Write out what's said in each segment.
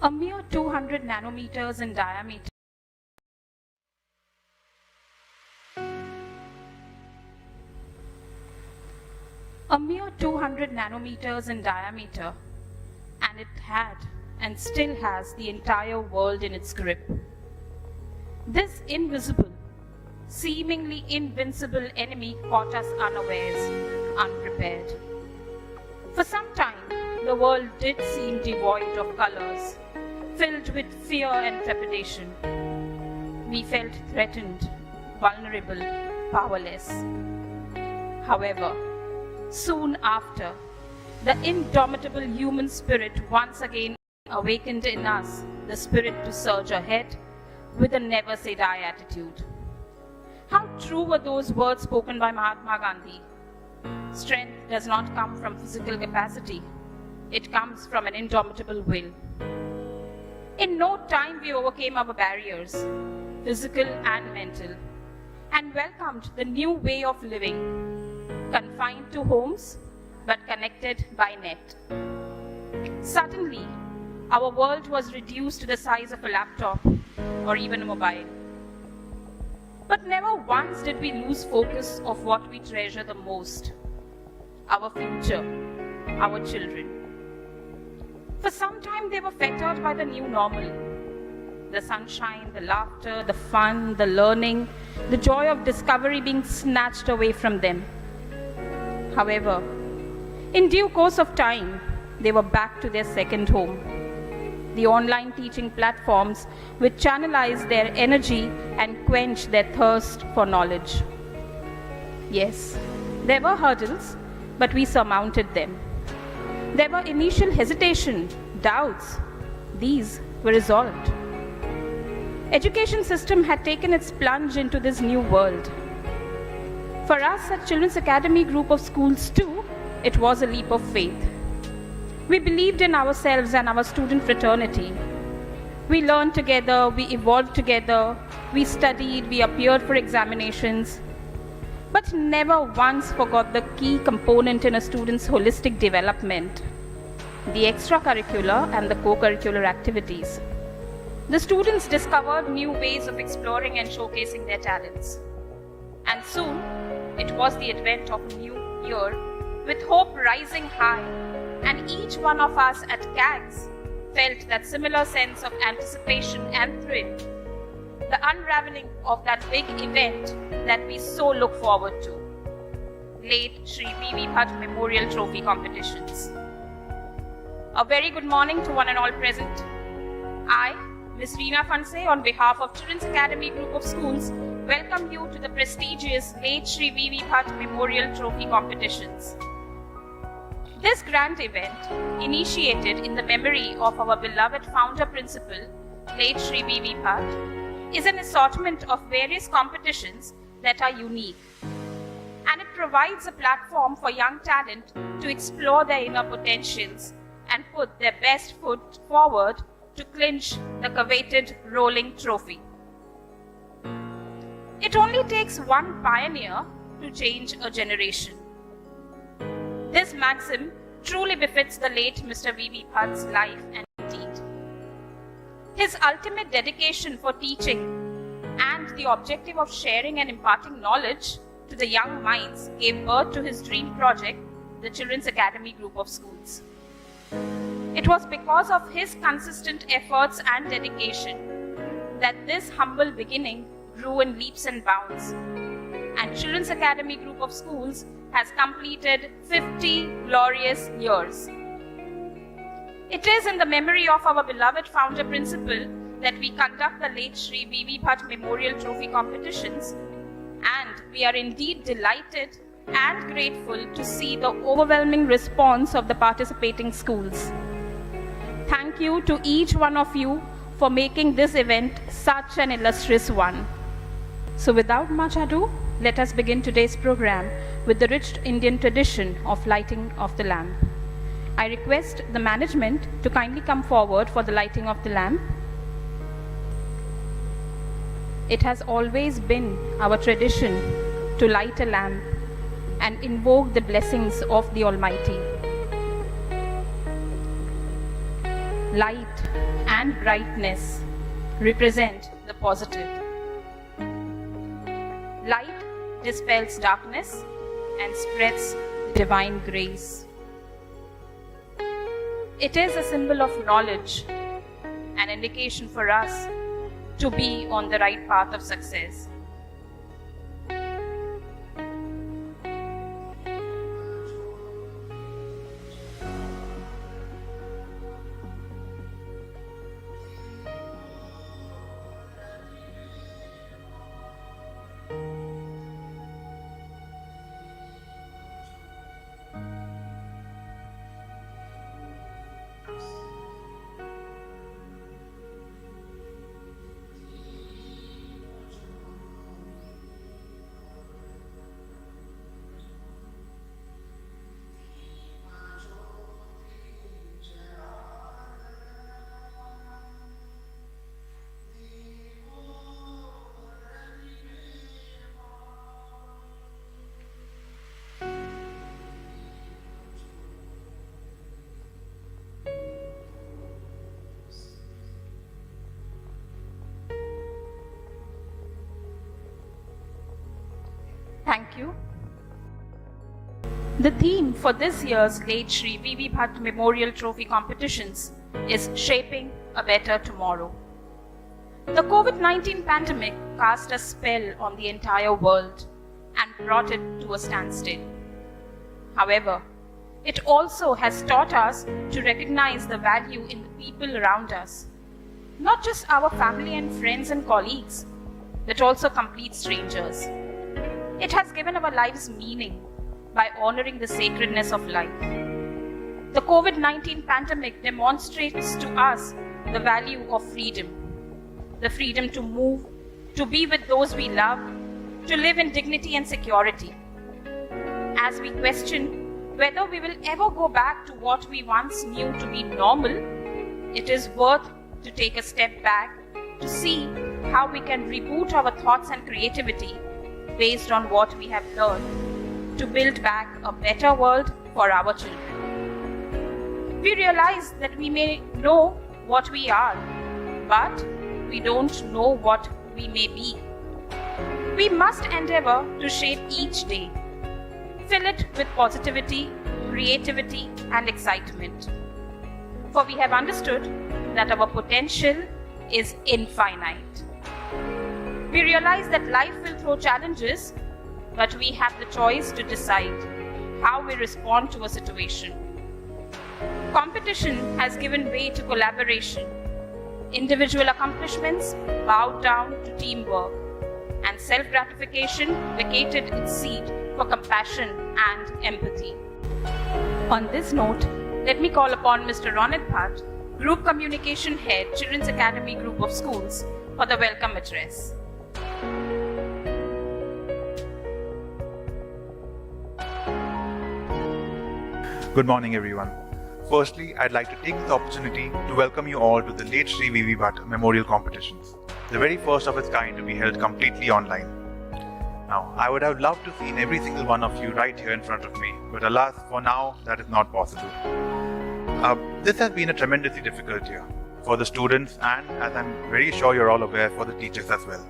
A mere 200 nanometers in diameter. A mere 200 nanometers in diameter, and it had and still has the entire world in its grip. This invisible, seemingly invincible enemy caught us unawares, unprepared. For some time, the world did seem devoid of colors, filled with fear and trepidation. We felt threatened, vulnerable, powerless. However, soon after, the indomitable human spirit once again awakened in us the spirit to surge ahead with a never say die attitude. How true were those words spoken by Mahatma Gandhi? Strength does not come from physical capacity. It comes from an indomitable will. In no time we overcame our barriers, physical and mental, and welcomed the new way of living, confined to homes but connected by net. Suddenly, our world was reduced to the size of a laptop or even a mobile. But never once did we lose focus of what we treasure the most: our future, our children. For some time they were fettered by the new normal. The sunshine, the laughter, the fun, the learning, the joy of discovery being snatched away from them. However, in due course of time, they were back to their second home. The online teaching platforms which channelize their energy and quench their thirst for knowledge. Yes, there were hurdles, but we surmounted them. There were initial hesitation, doubts. These were resolved. Education system had taken its plunge into this new world. For us at Children's Academy Group of Schools too, it was a leap of faith. We believed in ourselves and our student fraternity. We learned together, we evolved together, we studied, we appeared for examinations, but never once forgot the key component in a student's holistic development: the extracurricular and the co-curricular activities. The students discovered new ways of exploring and showcasing their talents. And soon, it was the advent of a new year, with hope rising high, and each one of us at CAGS felt that similar sense of anticipation and thrill, the unraveling of that big event that we so look forward to: late Shri Bhat Memorial Trophy Competitions. A very good morning to one and all present. I, Ms. Reena Fanse, on behalf of Children's Academy Group of Schools, welcome you to the prestigious late Shri Bhat Memorial Trophy Competitions. This grand event, initiated in the memory of our beloved founder principal, late Shri Bhat, is an assortment of various competitions that are unique. And it provides a platform for young talent to explore their inner potentials and put their best foot forward to clinch the coveted rolling trophy. It only takes one pioneer to change a generation. This maxim truly befits the late Mr. Bhat's life and deed. His ultimate dedication for teaching and the objective of sharing and imparting knowledge to the young minds gave birth to his dream project, the Children's Academy Group of Schools. It was because of his consistent efforts and dedication that this humble beginning grew in leaps and bounds, and Children's Academy Group of Schools has completed 50 glorious years. It is in the memory of our beloved founder principal that we conduct the late Shri Bhat Memorial Trophy Competitions, and we are indeed delighted and grateful to see the overwhelming response of the participating schools. Thank you to each one of you for making this event such an illustrious one. So without much ado, let us begin today's program with the rich Indian tradition of lighting of the lamp. I request the management to kindly come forward for the lighting of the lamp. It has always been our tradition to light a lamp and invoke the blessings of the Almighty. Light and and brightness represent the positive. Light dispels darkness and spreads the divine grace. It is a symbol of knowledge, an indication for us to be on the right path of success. Thank you. The theme for this year's late Shri Bhat Memorial Trophy competitions is Shaping a Better Tomorrow. The COVID-19 pandemic cast a spell on the entire world and brought it to a standstill. However, it also has taught us to recognize the value in the people around us, not just our family and friends and colleagues, but also complete strangers. It has given our lives meaning by honoring the sacredness of life. The COVID-19 pandemic demonstrates to us the value of freedom, the freedom to move, to be with those we love, to live in dignity and security. As we question whether we will ever go back to what we once knew to be normal, it is worth to take a step back to see how we can reboot our thoughts and creativity based on what we have learned to build back a better world for our children. We realize that we may know what we are, but we don't know what we may be. We must endeavor to shape each day, fill it with positivity, creativity, and excitement. For we have understood that our potential is infinite. We realize that life will throw challenges, but we have the choice to decide how we respond to a situation. Competition has given way to collaboration. Individual accomplishments bowed down to teamwork, and self-gratification vacated its seat for compassion and empathy. On this note, let me call upon Mr. Bhat, Group Communication Head, Children's Academy Group of Schools, for the welcome address. Good morning, everyone. Firstly, I'd like to take this opportunity to welcome you all to the late Shri Bhat Memorial Competitions, the very first of its kind to be held completely online. Now, I would have loved to have seen every single one of you right here in front of me, but alas, for now, that is not possible. This has been a tremendously difficult year for the students and, as I'm very sure you're all aware, for the teachers as well.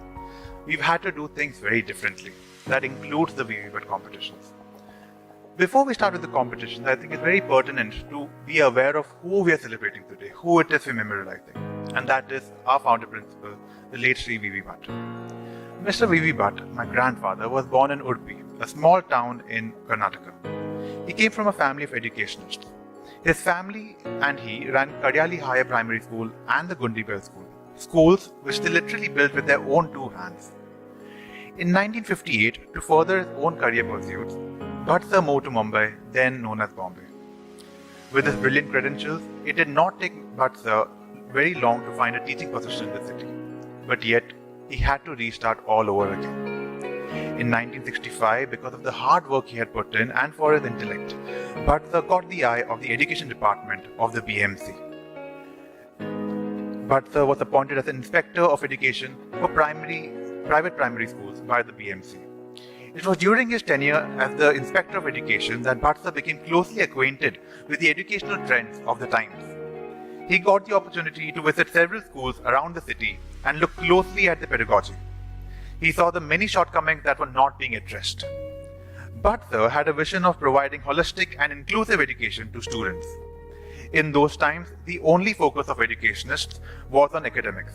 We've had to do things very differently. That includes the Bhat competitions. Before we start with the competitions, I think it's very pertinent to be aware of who we are celebrating today, who it is we're memorializing, and that is our founder principal, the late Shri Bhat. Mr. Bhat, my grandfather, was born in Udupi, a small town in Karnataka. He came from a family of educationists. His family and he ran Kadyali Higher Primary School and the Gundibel School, schools which they literally built with their own two hands. In 1958, to further his own career pursuits, Bhat sir moved to Mumbai, then known as Bombay. With his brilliant credentials, it did not take Bhat sir very long to find a teaching position in the city. But yet, he had to restart all over again. In 1965, because of the hard work he had put in and for his intellect, Bhat sir caught the eye of the education department of the BMC. Bhat sir was appointed as an inspector of education for private primary schools by the BMC. It was during his tenure as the Inspector of Education that Bhat sir became closely acquainted with the educational trends of the times. He got the opportunity to visit several schools around the city and look closely at the pedagogy. He saw the many shortcomings that were not being addressed. Bhat sir had a vision of providing holistic and inclusive education to students. In those times, the only focus of educationists was on academics.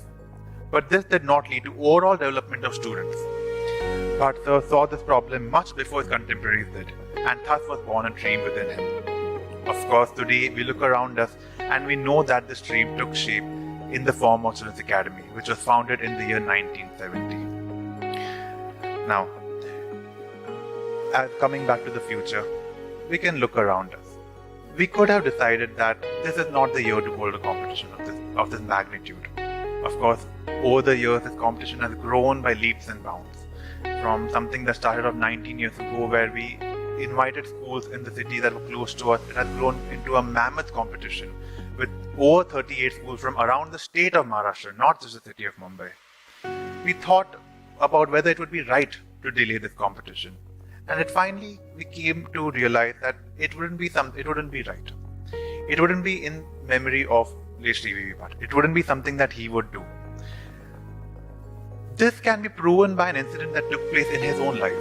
But this did not lead to overall development of students. Bhat sir saw this problem much before his contemporaries did, and thus was born a dream within him. Of course, today we look around us and we know that this dream took shape in the form of Children's Academy, which was founded in the year 1970. Now, as coming back to the future, we can look around us. We could have decided that this is not the year to hold a competition of this magnitude. Of course, over the years, this competition has grown by leaps and bounds. From something that started off 19 years ago, where we invited schools in the city that were close to us, it has grown into a mammoth competition with over 38 schools from around the state of Maharashtra, not just the city of Mumbai. We thought about whether it would be right to delay this competition, and finally we came to realize that it wouldn't be right. It wouldn't be in memory of Shri Bhat. It wouldn't be something that he would do. This can be proven by an incident that took place in his own life.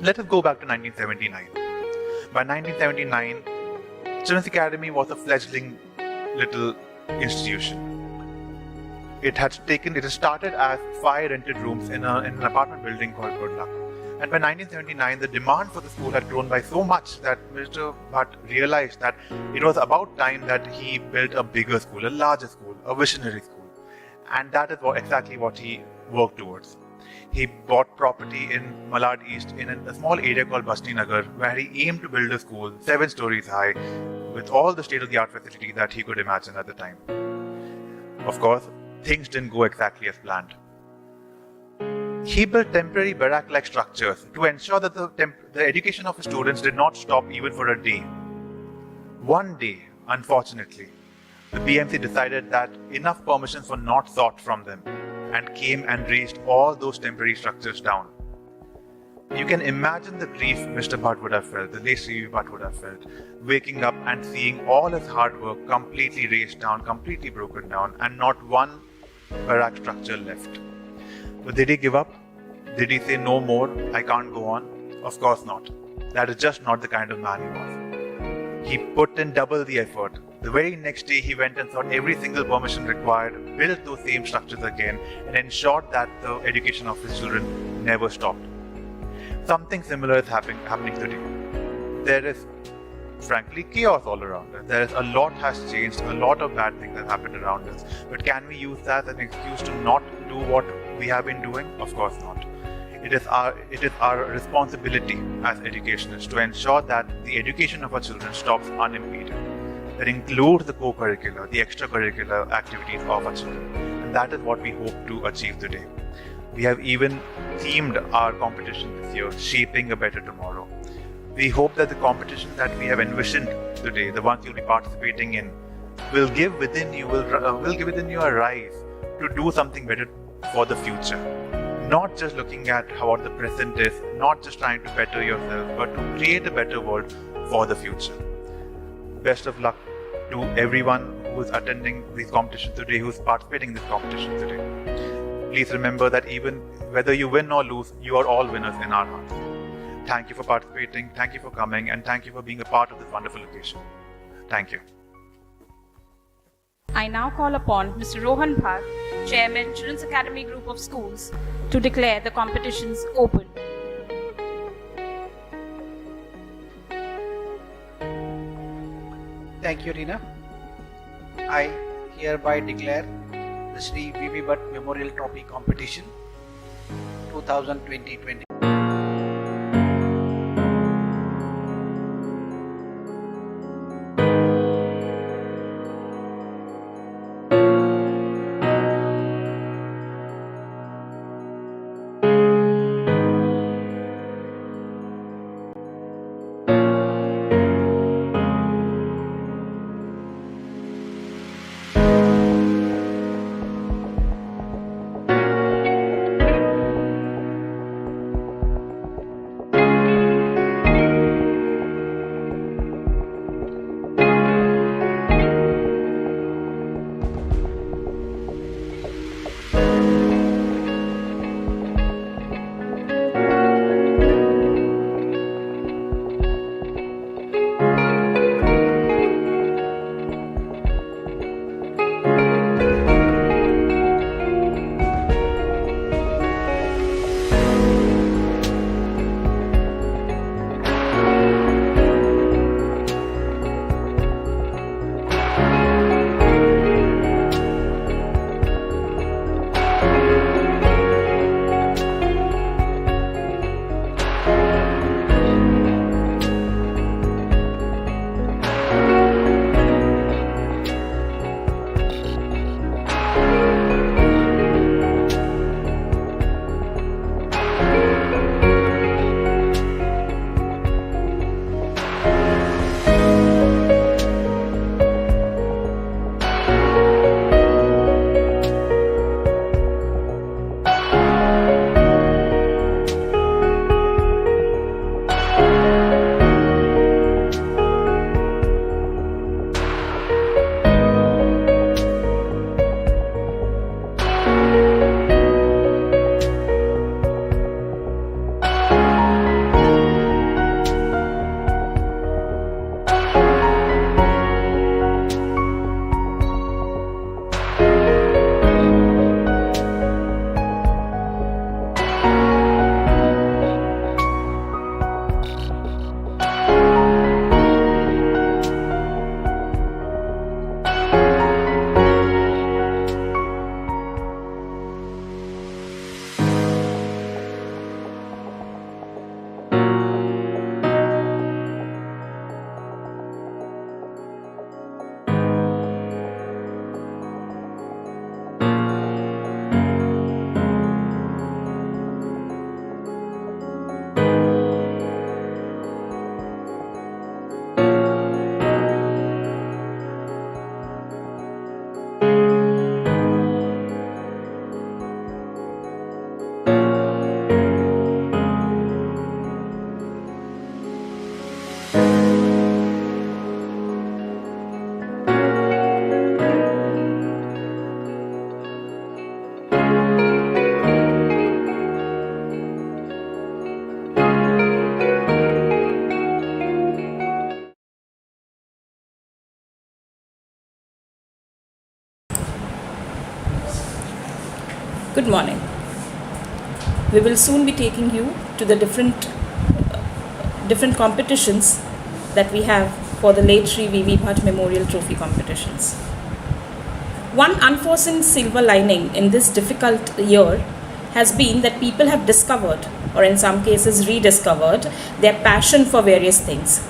Let us go back to 1979. By 1979, Children's Academy was a fledgling little institution. It had started as 5 rented rooms in an apartment building called Good Luck. And by 1979, the demand for the school had grown by so much that Mr. Bhat realized that it was about time that he built a bigger school, a larger school, a visionary school. And that is exactly what he worked towards. He bought property in Malad East in a small area called Basti Nagar, where he aimed to build a school 7 stories high with all the state-of-the-art facility that he could imagine at the time. Of course, things didn't go exactly as planned. He built temporary barrack-like structures to ensure that the education of his students did not stop even for a day. One day, unfortunately, the BMC decided that enough permissions were not sought from them and came and razed all those temporary structures down. You can imagine the grief Mr. Bhat would have felt, the late Shri Bhat would have felt, waking up and seeing all his hard work completely razed down, completely broken down, and not one barrack structure left. But did he give up? Did he say no more, I can't go on? Of course not. That is just not the kind of man he was. He put in double the effort. The very next day, he went and sought every single permission required, built those same structures again, and ensured that the education of his children never stopped. Something similar is happening today. There is, frankly, chaos all around us. A lot has changed, a lot of bad things have happened around us. But can we use that as an excuse to not do what we have been doing? Of course not. It is our responsibility as educationists to ensure that the education of our children stops unimpeded. That includes the co-curricular, the extracurricular activities of our children. And that is what we hope to achieve today. We have even themed our competition this year, Shaping a Better Tomorrow. We hope that the competitions that we have envisioned today, the ones you'll be participating in, will give within you a rise to do something better for the future. Not just looking at what the present is, not just trying to better yourself, but to create a better world for the future. Best of luck to everyone who is attending these competitions today, who is participating in this competition today. Please remember that even whether you win or lose, you are all winners in our hearts. Thank you for participating, thank you for coming, and thank you for being a part of this wonderful occasion. Thank you. I now call upon Mr. Rohan Bhat, Chairman, Children's Academy Group of Schools, to declare the competitions open. Thank you, Reena. I hereby declare the Shri V.V. Bhat Memorial Trophy Competition 2020. Good morning. We will soon be taking you to the different competitions that we have for the late Shri V.V. Bhat Memorial Trophy competitions. One unforeseen silver lining in this difficult year has been that people have discovered, or in some cases rediscovered, their passion for various things.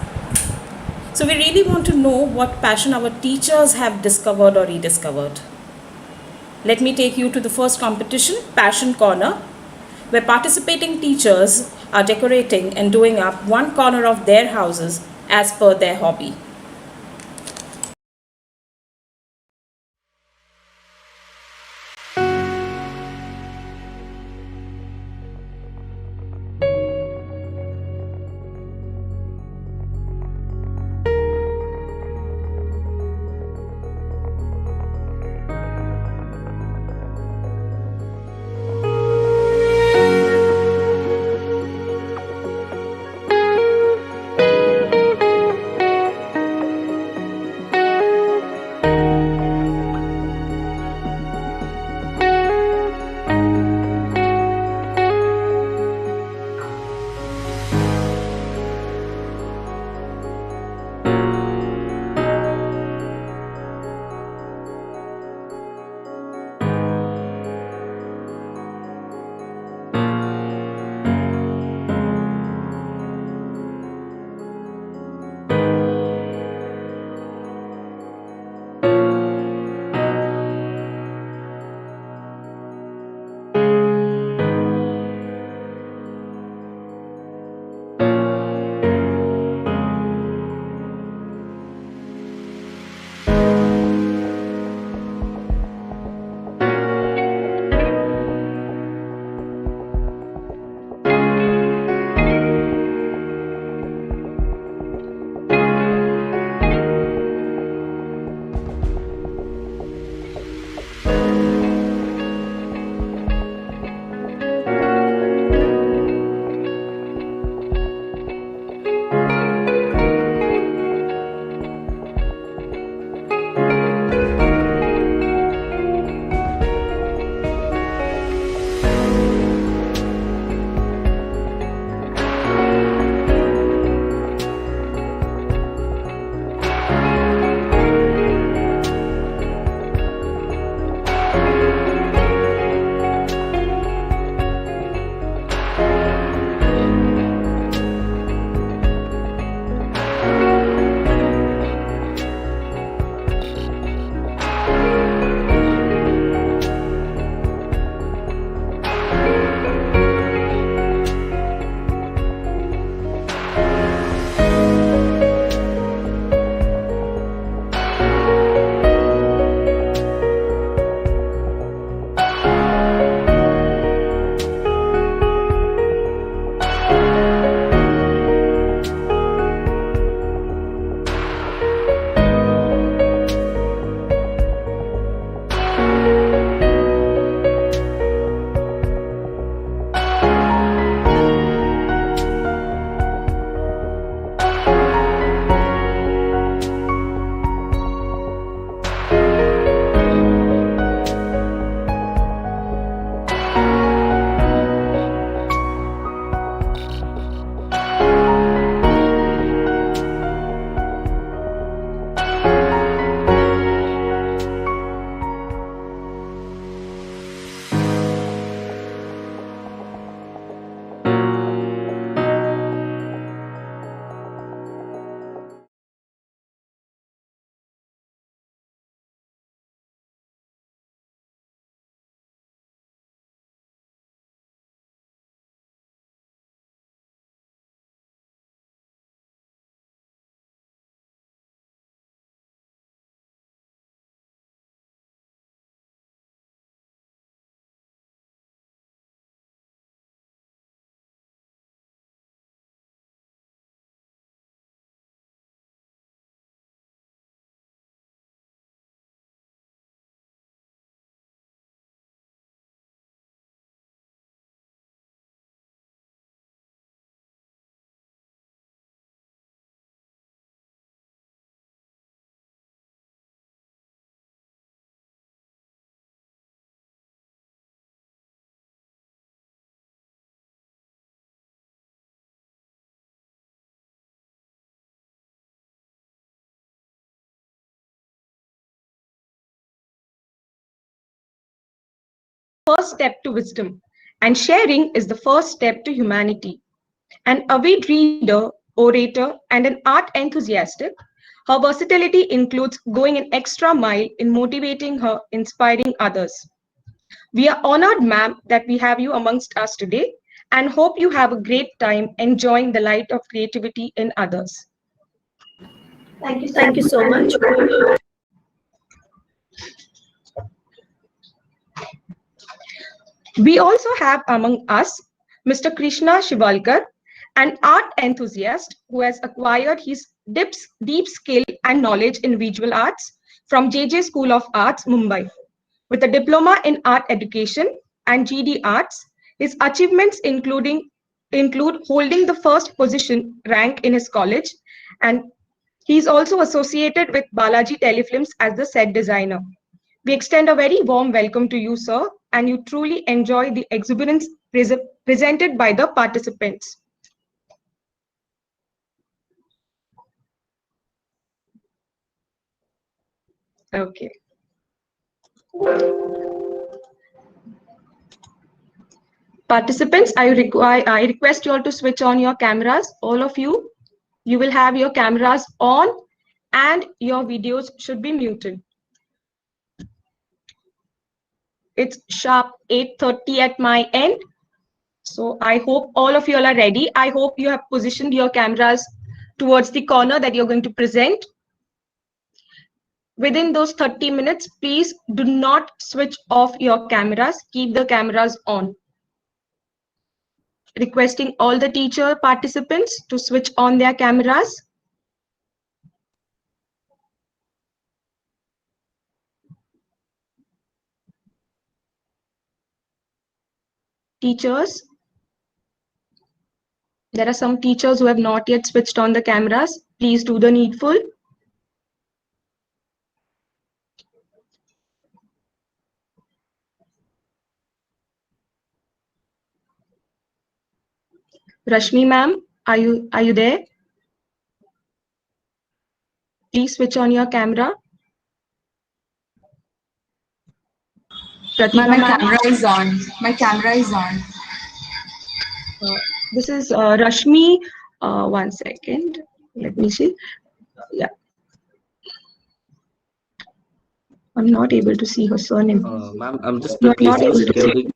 So we really want to know what passion our teachers have discovered or rediscovered. Let me take you to the first competition, Passion Corner, where participating teachers are decorating and doing up one corner of their houses as per their hobby. first step to wisdom, and sharing is the first step to humanity. An avid reader, orator, and an art enthusiast, her versatility includes going an extra mile in motivating her, inspiring others. We are honored, ma'am, that we have you amongst us today and hope you have a great time enjoying the light of creativity in others. Thank you so Thank you much. so much. We also have among us Mr. Krishna Shivalkar, an art enthusiast who has acquired his deep skill and knowledge in visual arts from JJ School of Arts, Mumbai. With a diploma in art education and GD Arts, his achievements include holding the first position rank in his college, and he is also associated with Balaji Telefilms as the set designer. We extend a very warm welcome to you, sir, and you truly enjoy the exuberance presented by the participants. Okay. Participants, I request you all to switch on your cameras, all of you. You will have your cameras on and your videos should be muted. It's sharp 8:30 at my end. So I hope all of you all are ready. I hope you have positioned your cameras towards the corner that you're going to present. Within those 30 minutes, please do not switch off your cameras. Keep the cameras on. Requesting all the teacher participants to switch on their cameras. Teachers, there are some teachers who have not yet switched on the cameras. Please do the needful. Rashmi ma'am, are you there? Please switch on your camera. Pratibha My ma'am. camera is on. My camera is on. This is Rashmi. One second. Let me see. Yeah. I'm not able to see her surname. Ma'am, I'm just No, I'm not replacing able to see. security.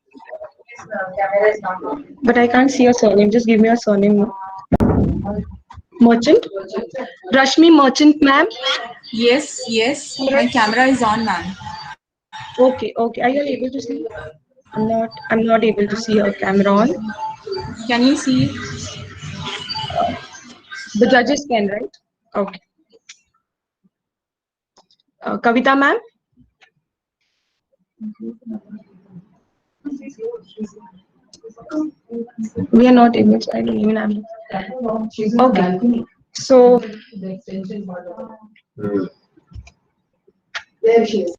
But I can't see her surname. Just give me her surname. Merchant. Rashmi Merchant, ma'am. Yes. My camera is on, ma'am. Okay. Are you able to see? I'm not able to see her camera on. Can you see? The judges can, right? Okay. Kavita, ma'am. We are not able to. I don't even have. Okay. So. There she is.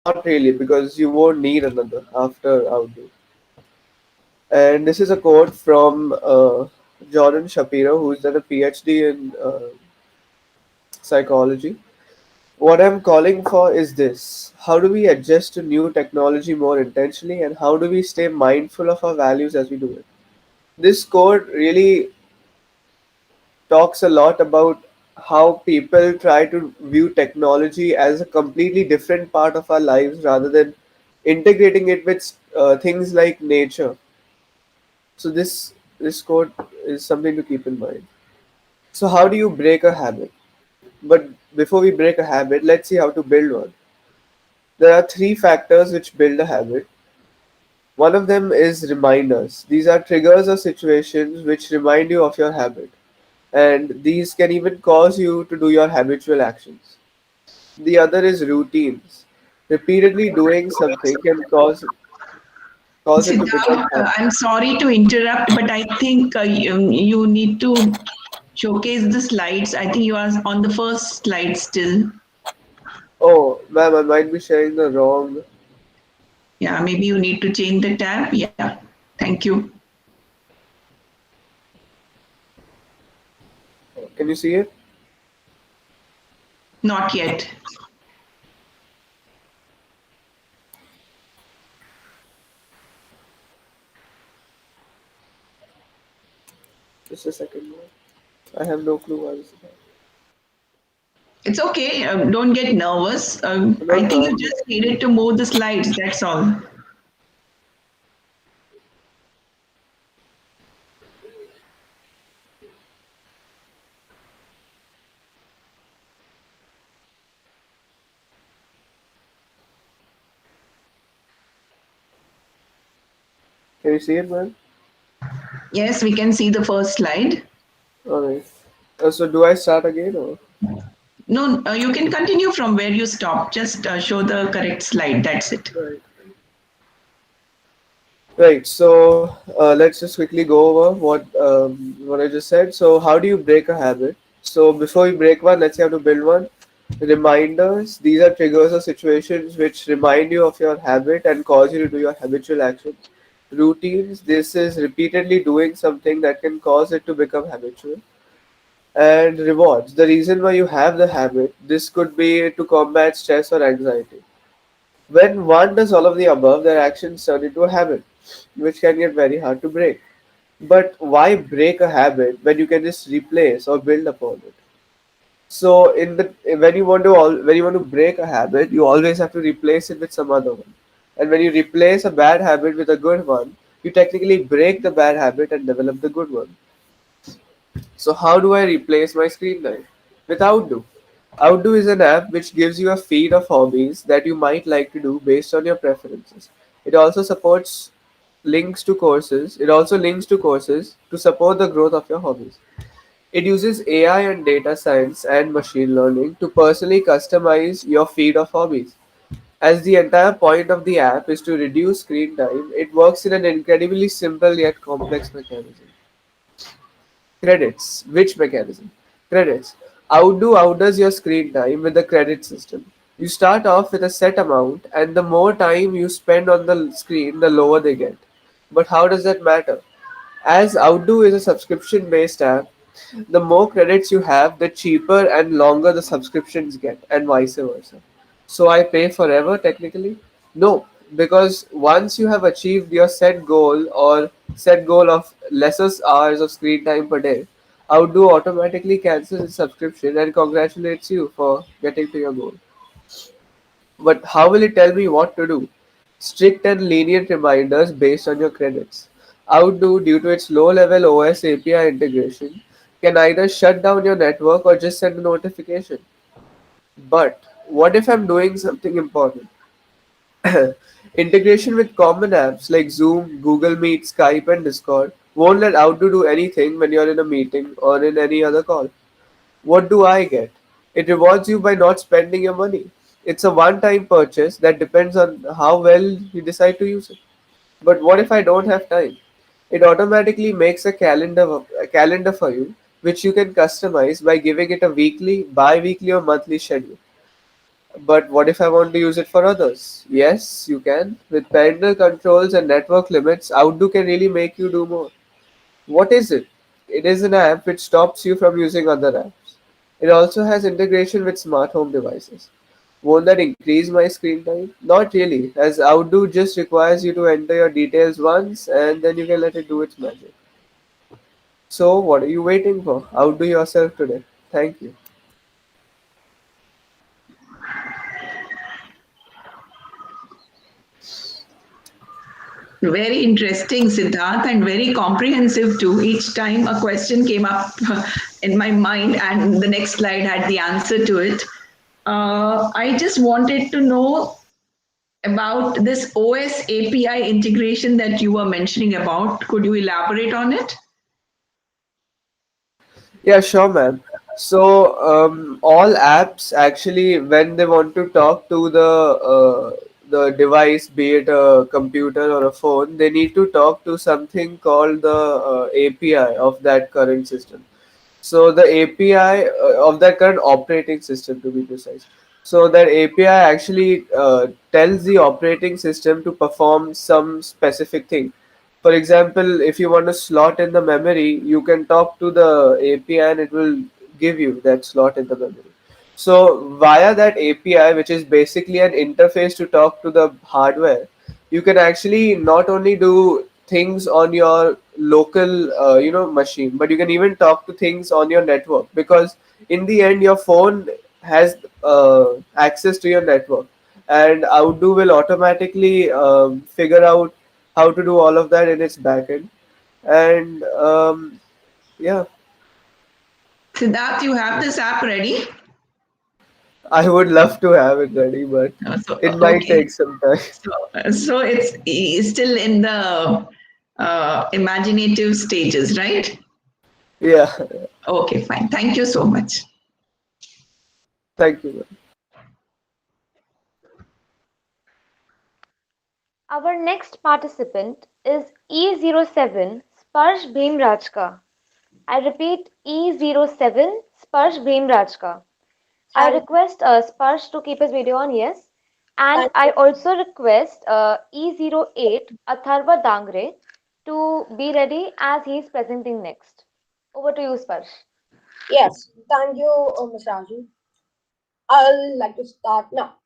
Not really, because you won't need another after Outdo. And this is a quote from Jordan Shapiro, who's done a PhD in psychology. What I'm calling for is this: how do we adjust to new technology more intentionally, and how do we stay mindful of our values as we do it? This quote really talks a lot about how people try to view technology as a completely different part of our lives rather than integrating it with things like nature. So this quote is something to keep in mind. So how do you break a habit? But before we break a habit, let's see how to build one. There are three factors which build a habit. One of them is reminders. These are triggers or situations which remind you of your habit, and these can even cause you to do your habitual actions. The other is routines. Repeatedly doing something can cause it to become Siddharth, habit. I'm sorry to interrupt, but I think you need to showcase the slides. I think you are on the first slide still. Oh, ma'am, I might be sharing the wrong. Yeah, maybe you need to change the tab. Yeah, thank you. Can you see it? Not yet. Just a second more. I have no clue what this is about. It's okay. Don't get nervous. I'm I not think you nervous. just needed to move the slides. That's all. Can you see it, ma'am? Yes, we can see the first slide. Alright. So do I start again or? No, you can continue from where you stopped. Just show the correct slide. That's it. Right. Right. So let's just quickly go over what I just said. So how do you break a habit? So before we break one, let's say how to build one. Reminders. These are triggers or situations which remind you of your habit and cause you to do your habitual actions. Routines. This is repeatedly doing something that can cause it to become habitual. And rewards. The reason why you have the habit. This could be to combat stress or anxiety. When one does all of the above, their actions turn into a habit, which can get very hard to break. But why break a habit when you can just replace or build upon it? So in the when you want to break a habit, you always have to replace it with some other one. And when you replace a bad habit with a good one, you technically break the bad habit and develop the good one. So how do I replace my screen time? With Outdo. Outdo is an app which gives you a feed of hobbies that you might like to do based on your preferences. It also supports links to courses. It also links to courses to support the growth of your hobbies. It uses AI and data science and machine learning to personally customize your feed of hobbies. As the entire point of the app is to reduce screen time, it works in an incredibly simple yet complex mechanism. Credits. Which mechanism? Credits. Outdo outdoes your screen time with the credit system. You start off with a set amount, and the more time you spend on the screen, the lower they get. But how does that matter? As Outdo is a subscription based app, the more credits you have, the cheaper and longer the subscriptions get, and vice versa. So I pay forever technically? No, because once you have achieved your set goal of lesser hours of screen time per day, Outdo automatically cancels its subscription and congratulates you for getting to your goal. But how will it tell me what to do? Strict and lenient reminders based on your credits. Outdo, due to its low level OS API integration, can either shut down your network or just send a notification. But what if I'm doing something important? Integration with common apps like Zoom, Google Meet, Skype, and Discord won't let Outdo do anything when you're in a meeting or in any other call. What do I get? It rewards you by not spending your money. It's a one time purchase that depends on how well you decide to use it. But what if I don't have time? It automatically makes a calendar for you, which you can customize by giving it a weekly, bi weekly, or monthly schedule. But what if I want to use it for others? Yes, you can. With parental controls and network limits, Outdo can really make you do more. What is it? It is an app which stops you from using other apps. It also has integration with smart home devices. Won't that increase my screen time? Not really, as Outdo just requires you to enter your details once and then you can let it do its magic. So, what are you waiting for? Outdo yourself today. Thank you. Very interesting, Siddharth, and very comprehensive too. Each time a question came up in my mind, and the next slide had the answer to it. I just wanted to know about this OS API integration that you were mentioning about. Could you elaborate on it? Yeah, sure, man. So, all apps actually, when they want to talk to the device, be it a computer or a phone, they need to talk to something called the API of that current system. So the API of that current operating system, to be precise. So that API actually tells the operating system to perform some specific thing. For example, if you want to slot in the memory, you can talk to the API and it will give you that slot in the memory. So via that API, which is basically an interface to talk to the hardware, you can actually not only do things on your local machine, but you can even talk to things on your network, because in the end your phone has access to your network, and Outdo will automatically figure out how to do all of that in its backend. And yeah, Siddharth, you have this app ready? I would love to have it ready, but it might Okay. take some time. So it's still in the imaginative stages, right? Yeah. Okay, fine. Thank you so much. Thank you. Our next participant is E07 Sparsh Bhimrajka. I repeat E07 Sparsh Bhimrajka. I request Sparsh to keep his video on, yes. And I also request E08 Atharva Dangre to be ready as he is presenting next. Over to you, Sparsh. Yes, thank you, Ms. Raju. I'd like to start now.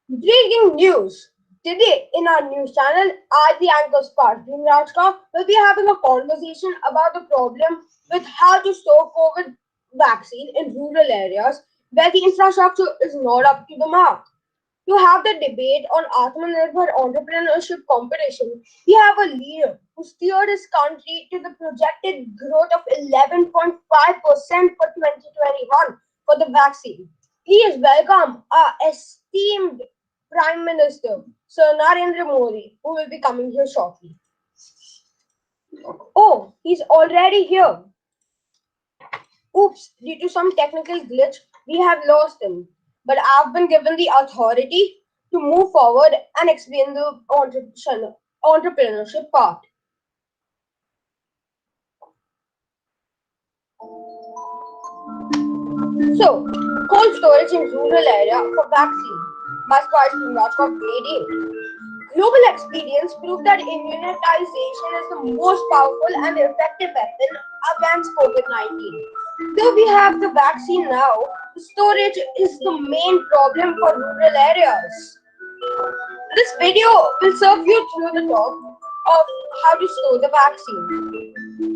Breaking news. Today, in our news channel, I, the anchor Sparsh Rajka, will be having a conversation about the problem with how to store COVID vaccine in rural areas where the infrastructure is not up to the mark. To have the debate on Atmanirbhar entrepreneurship competition, we have a leader who steered his country to the projected growth of 11.5% for 2021 for the vaccine. Please welcome our esteemed Prime Minister, Sir Narendra Modi, who will be coming here shortly. Oh, he's already here. Oops, due to some technical glitch, we have lost him. But I've been given the authority to move forward and explain the entrepreneurship part. So, cold storage in rural area for vaccine by Squash Rajkot grade 8. Global experience proved that immunization is the most powerful and effective weapon against COVID-19. Though we have the vaccine now, the storage is the main problem for rural areas. This video will serve you through the talk of how to store the vaccine,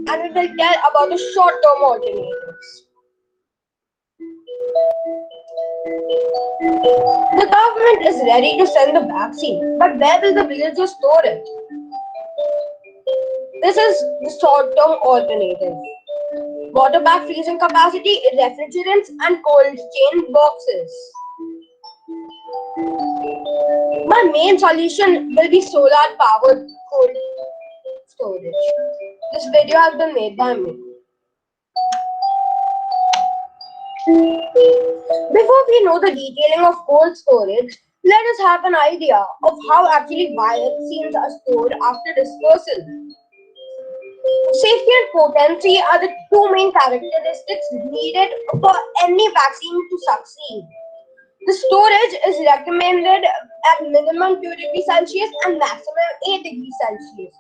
and it will tell about the short-term alternatives. The government is ready to send the vaccine, but where will the villagers store it? This is the short-term alternative. Water bag freezing capacity, refrigerants, and cold chain boxes. My main solution will be solar powered cold storage. This video has been made by me. Before we know the detailing of cold storage, let us have an idea of how actually vaccines are stored after dispersal. Safety and potency are the two main characteristics needed for any vaccine to succeed. The storage is recommended at minimum 2 degrees Celsius and maximum 8 degrees Celsius.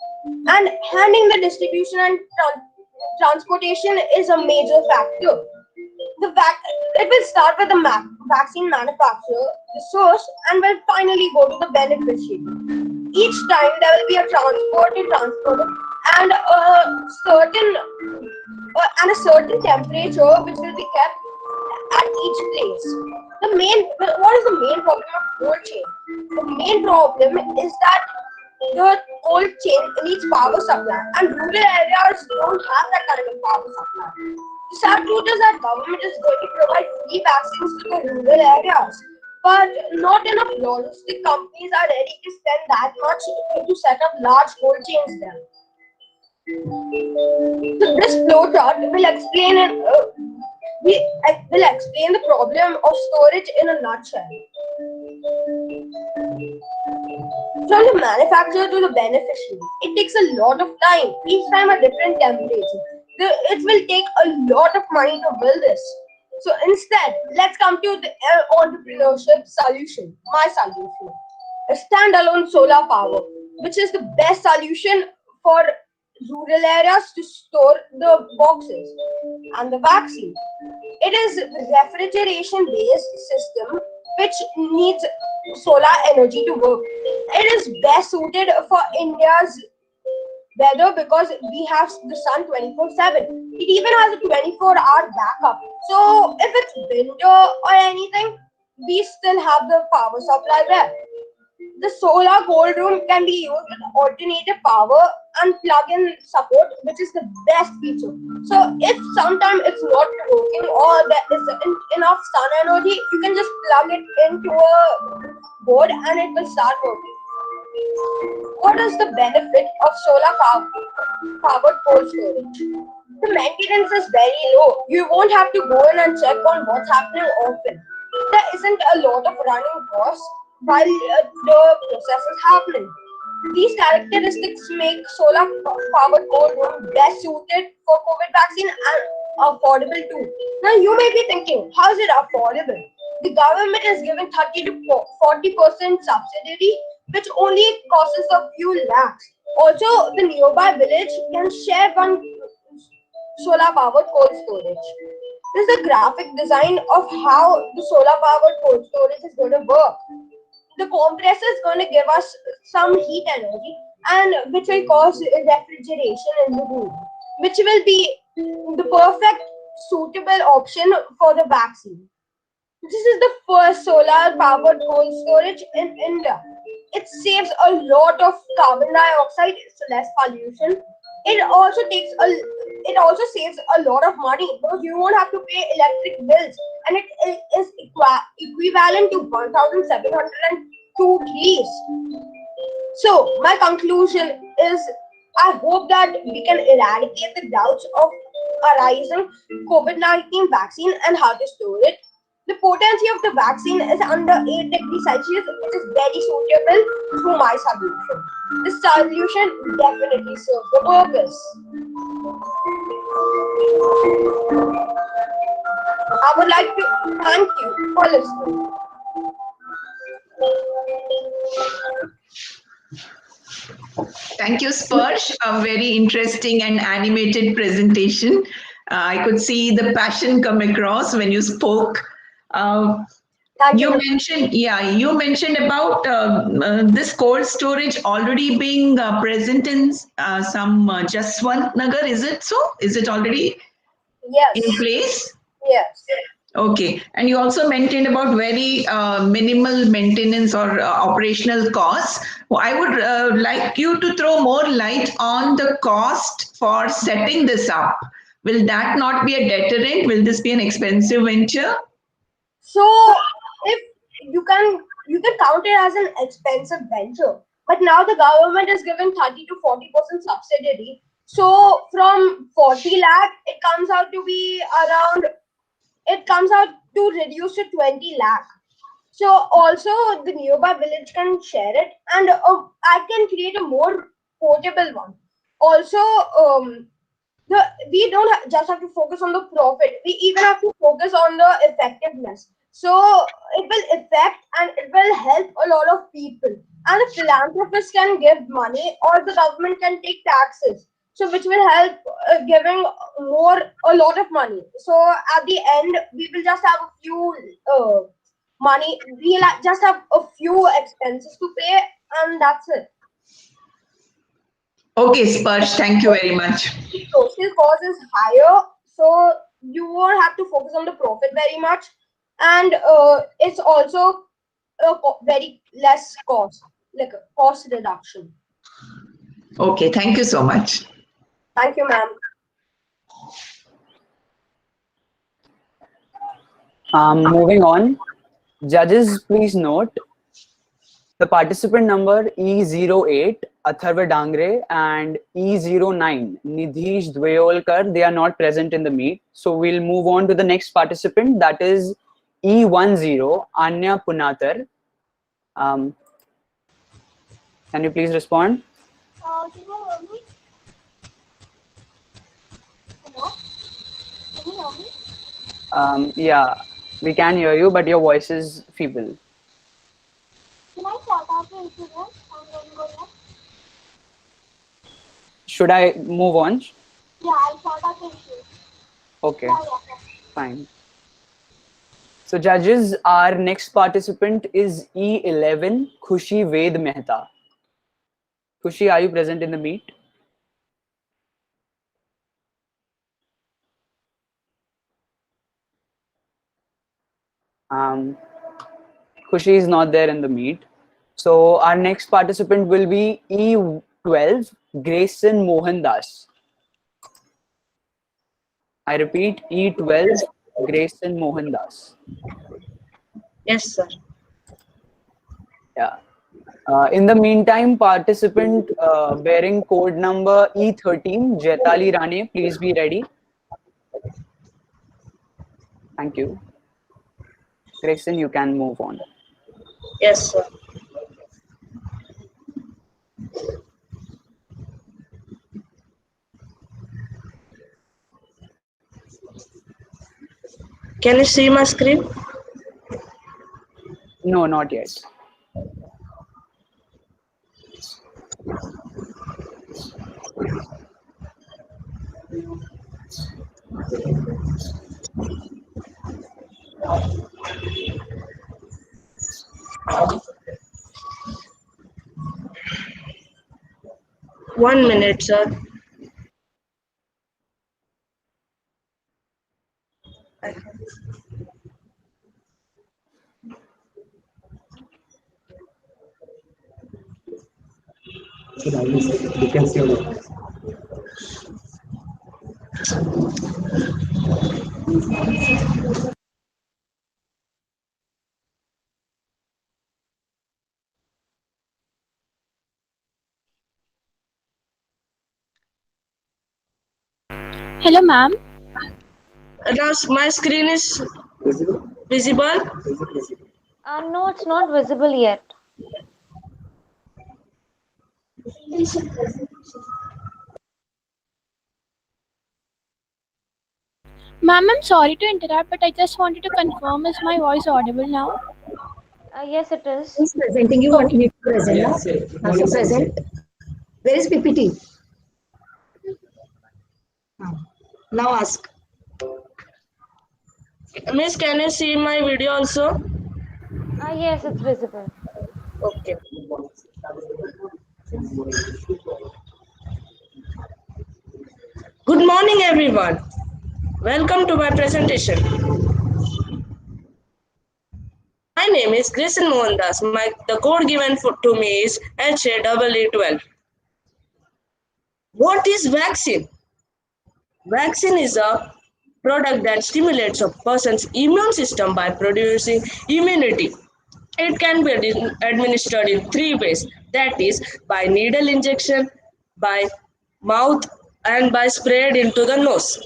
And handling the distribution and transportation is a major factor. It will start with the vaccine manufacturer, the source, and will finally go to the beneficiary. Each time there will be a transport, and a certain temperature which will be kept at each place. What is the main problem of cold chain? The main problem is that the cold chain needs power supply, and rural areas don't have that kind of power supply. The sad truth is that government is going to provide free vaccines to the rural areas, but not enough logistic companies are ready to spend that much to set up large cold chains there. So this flowchart will explain the problem of storage in a nutshell. From the manufacturer to the beneficiary, it takes a lot of time. Each time a different temperature. It will take a lot of money to build this. So instead, let's come to the entrepreneurship solution. My solution: a standalone solar power, which is the best solution for rural areas to store the boxes and the vaccine. It is a refrigeration based system which needs solar energy to work. It is best suited for India's weather because we have the sun 24/7. It even has a 24-hour backup. So if it's winter or anything, we still have the power supply there. The solar cold room can be used with alternative power and plug-in support, which is the best feature. So if sometime it's not working or there isn't enough sun energy, you can just plug it into a board and it will start working. What is the benefit of powered cold storage? The maintenance is very low. You won't have to go in and check on what's happening often. There isn't a lot of running costs while the process is happening. These characteristics make solar powered cold room best suited for COVID vaccine and affordable too. Now you may be thinking, how is it affordable? The government is giving 30 to 40% subsidy, which only costs a few lakhs. Also, the nearby village can share one solar powered cold storage. This is a graphic design of how the solar powered cold storage is going to work. The compressor is going to give us some heat energy and which will cause refrigeration in the room, which will be the perfect suitable option for the vaccine. This is the first solar powered cold storage in India. It saves a lot of carbon dioxide, so less pollution. It also saves a lot of money because you won't have to pay electric bills, and it is equivalent to 1,702 trees. So my conclusion is, I hope that we can eradicate the doubts of arising COVID-19 vaccine and how to store it. The potency of the vaccine is under 8 degrees Celsius, which is very suitable through my solution. This solution definitely serves the purpose. I would like to thank you for listening. Thank you, Sparsh. A very interesting and animated presentation. I could see the passion come across when you spoke. You mentioned about this cold storage already being present in some Jaswant Nagar. Is it so? Is it already in place? Yes. Okay. And you also mentioned about very minimal maintenance or operational costs. Well, I would like you to throw more light on the cost for setting this up. Will that not be a deterrent? Will this be an expensive venture? So if you can count it as an expensive venture, but now the government is giving 30 to 40% subsidy. So from 40 lakh, it comes out to reduce to 20 lakh. So also the nearby village can share it, and I can create a more portable one. Also, we don't just have to focus on the profit. We even have to focus on the effectiveness. So it will affect and it will help a lot of people. And the philanthropist can give money, or the government can take taxes. So which will help giving more a lot of money. So at the end, we will just have a few money. We'll just have a few expenses to pay, and that's it. Okay, Sparsh, thank you very much. Social cause is higher, so you won't have to focus on the profit very much, and it's also very less cost, like a cost reduction. Okay, thank you so much. Thank you, ma'am. Moving on, judges, please note the participant number E08, Atharva Dangre, and E09, Nidhish Dwayolkar, they are not present in the meet. So we'll move on to the next participant, that is E10, Anya Punatar. Can you please respond? Can you hear me? Hello? Can you hear me? Yeah, we can hear you, but your voice is feeble. Can I start out the incident and then go next? Should I move on? Yeah, I'll start out the incident. Okay, fine. So judges, our next participant is E11, Khushi Ved Mehta. Khushi, are you present in the meet? Khushi is not there in the meet. So our next participant will be E12, Grayson Mohandas. I repeat, E12, Grayson Mohandas. Yes, sir. Yeah. In the meantime, participant bearing code number E13, Jetali Rane, please be ready. Thank you. Grayson, you can move on. Yes, sir. Can you see my screen? No, not yet. One minute, sir. Hello, ma'am. Now my screen is visible. No, it's not visible yet. Ma'am, I'm sorry to interrupt, but I just wanted to confirm, is my voice audible now? Yes, it is. Who's presenting? You want me to present now? Also present. Where is PPT? Now ask. Miss, can you see my video also? Yes, it's visible. Okay. Good morning, everyone. Welcome to my presentation. My name is Grayson Mohandas. The code given to me is HA12. What is vaccine? Vaccine is a product that stimulates a person's immune system by producing immunity. It can be administered in three ways, that is, by needle injection, by mouth, and by sprayed into the nose.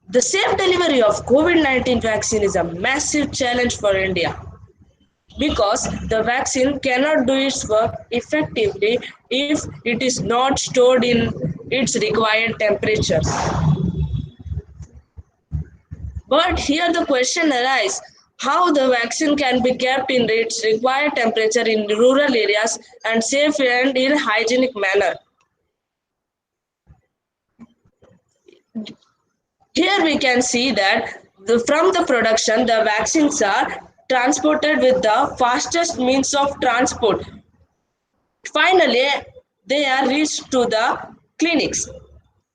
The safe delivery of COVID-19 vaccine is a massive challenge for India because the vaccine cannot do its work effectively if it is not stored in its required temperatures. But here the question arises how the vaccine can be kept in its required temperature in rural areas and safe and in hygienic manner. Here we can see that from the production, the vaccines are transported with the fastest means of transport. Finally, they are reached to the clinics.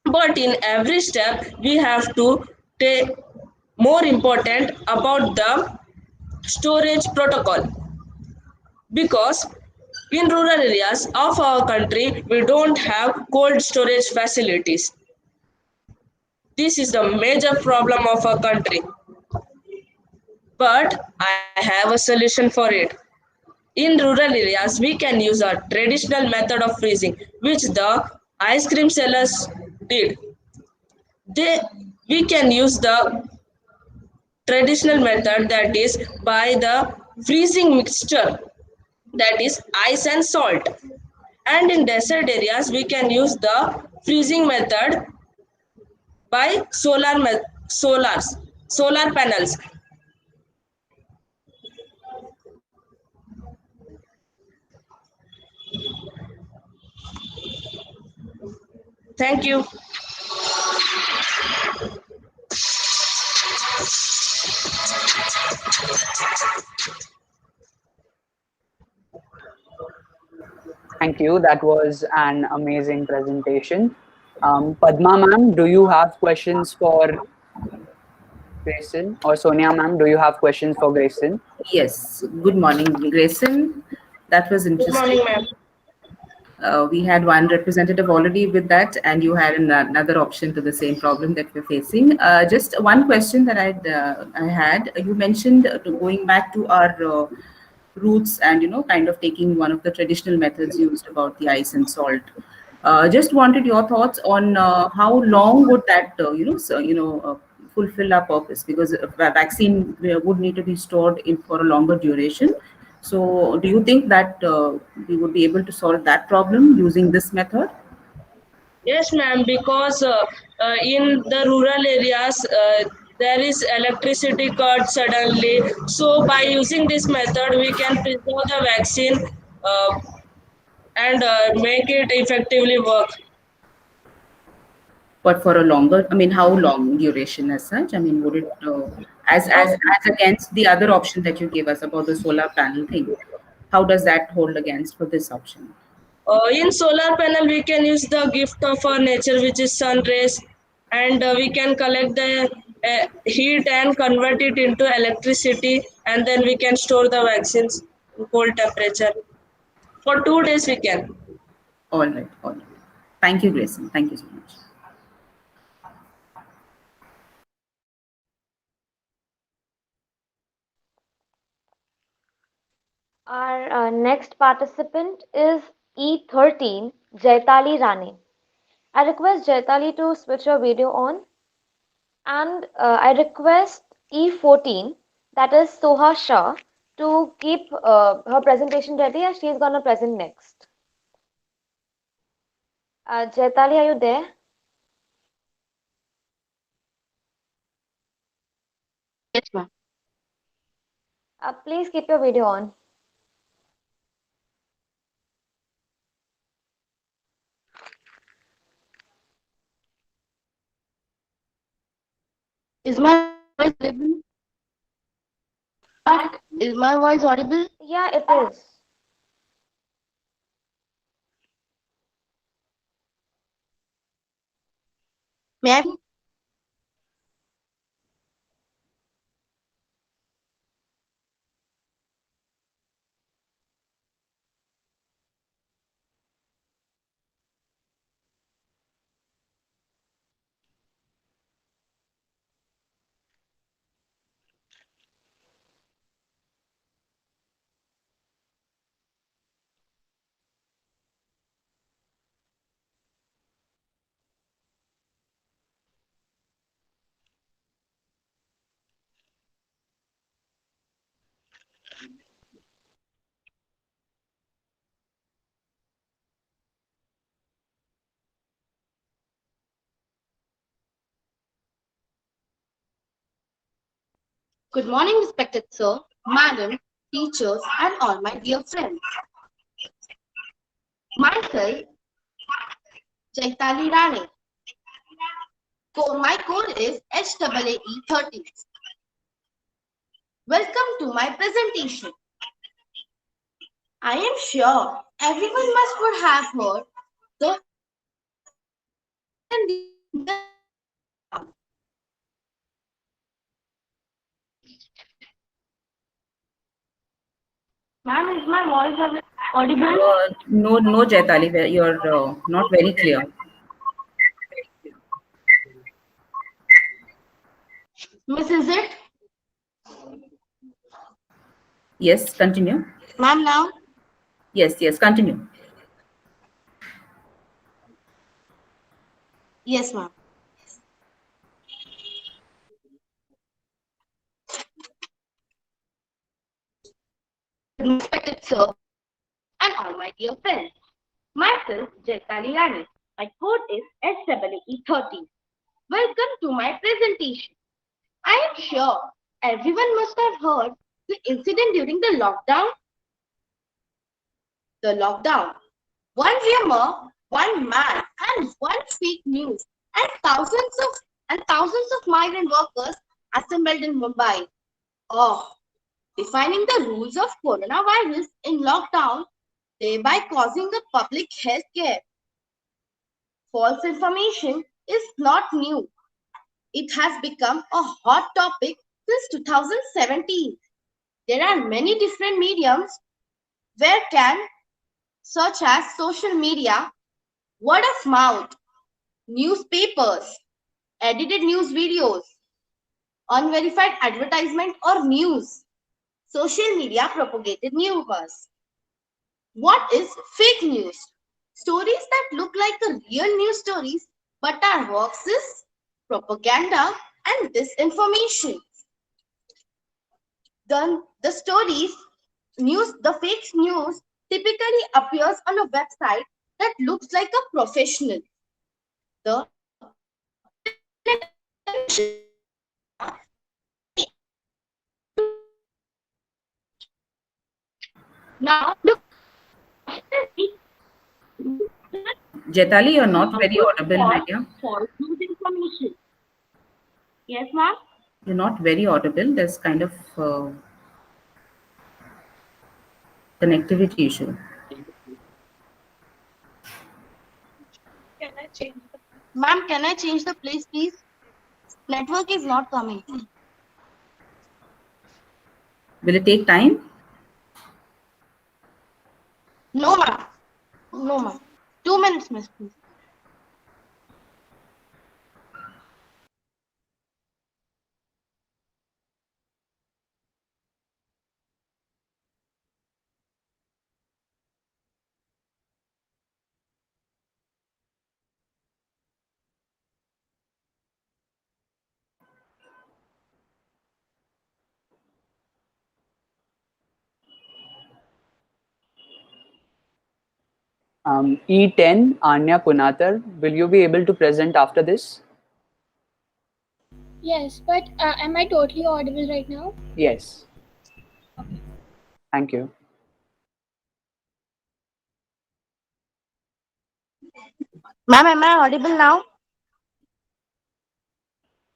But in every step, we have to take more important about the storage protocol because in rural areas of our country we don't have cold storage facilities. This is the major problem of our country, but I have a solution for it. In rural areas we can use a traditional method of freezing which the ice cream sellers did. They We can use the traditional method, that is by the freezing mixture, that is ice and salt. And in desert areas we can use the freezing method by solar panels. Thank you. Thank you. That was an amazing presentation. Padma ma'am, do you have questions for Grayson? Or Sonia ma'am, do you have questions for Grayson? Yes. Good morning, Grayson. That was Good interesting. morning, ma'am. We had one representative already with that, and you had another option to the same problem that we're facing. Just one question that I had. You mentioned going back to our roots and kind of taking one of the traditional methods used about the ice and salt. Just wanted your thoughts on how long would that fulfill our purpose, because a vaccine would need to be stored in for a longer duration. So, do you think that we would be able to solve that problem using this method? Yes, ma'am, because in the rural areas there is electricity cut suddenly. So by using this method, we can preserve the vaccine uh, and make it effectively work. But for a longer, I mean, how long duration as such? I mean, would it as against the other option that you gave us about the solar panel thing? How does that hold against for this option? In solar panel, we can use the gift of our nature, which is sun rays, and we can collect the heat and convert it into electricity, and then we can store the vaccines in cold temperature. For 2 days, we can. All right, all right. Thank you, Grayson. Thank you so much. Our next participant is E13 Jaitali Rani. I request Jaitali to switch her video on, and I request E14, that is Soha Shah, to keep her presentation ready as she is going to present next. Jaitali, are you there? Yes, ma'am. Please keep your video on. Is my voice audible? Is my voice audible? Yeah, it is. Ma'am? Good morning, respected sir, madam, teachers, and all my dear friends. Myself, Chaitali Rane. My code is HAAE30. Welcome to my presentation. I am sure everyone must would have heard the Ma'am, is my voice audible? No, Jaitali, you're not very clear. Miss, is it? Yes, continue. Ma'am, now? Yes, continue. Yes, ma'am. Respected sir, and all my dear friends. Myself, Jaitali Rani. My code is HAAE30. Welcome to my presentation. I am sure everyone must have heard the incident during the lockdown. The lockdown. One rumor, one man, and one fake news, and thousands of migrant workers assembled in Mumbai. Oh, defining the rules of coronavirus in lockdown, thereby causing a public health care. False information is not new. It has become a hot topic since 2017. There are many different mediums where can, such as social media, word of mouth, newspapers, edited news videos, unverified advertisement or news, social media propagated news. What is fake news? Stories that look like the real news stories but are hoaxes, propaganda, and disinformation. The stories, the fake news typically appears on a website that looks like a professional. The now look, Jaitali, you're not very audible, my dear. false news information. Yes, ma'am. You're not very audible. There's kind of connectivity issue. Ma'am, can I change the place, please? Network is not coming. Will it take time? No, ma'am. No, ma'am. 2 minutes, miss, please. E10, Anya Punatar, will you be able to present after this? Yes, but am I totally audible right now? Yes. Thank you. Ma'am, am I audible now?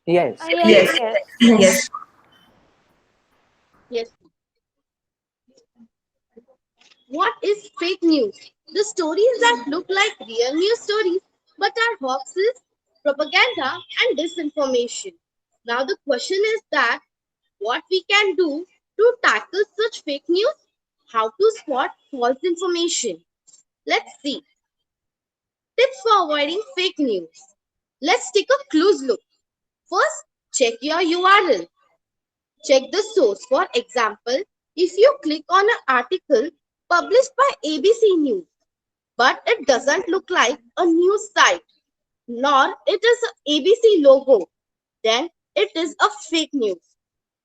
Yes. Yes. Yes. What is fake news? The stories that look like real news stories but are hoaxes, propaganda, and disinformation. Now the question is that what we can do to tackle such fake news? How to spot false information? Let's see. Tips for avoiding fake news. Let's take a close look. First, check your URL. Check the source. For example, if you click on an article published by ABC News, but it doesn't look like a news site, nor it is an ABC logo, then it is a fake news.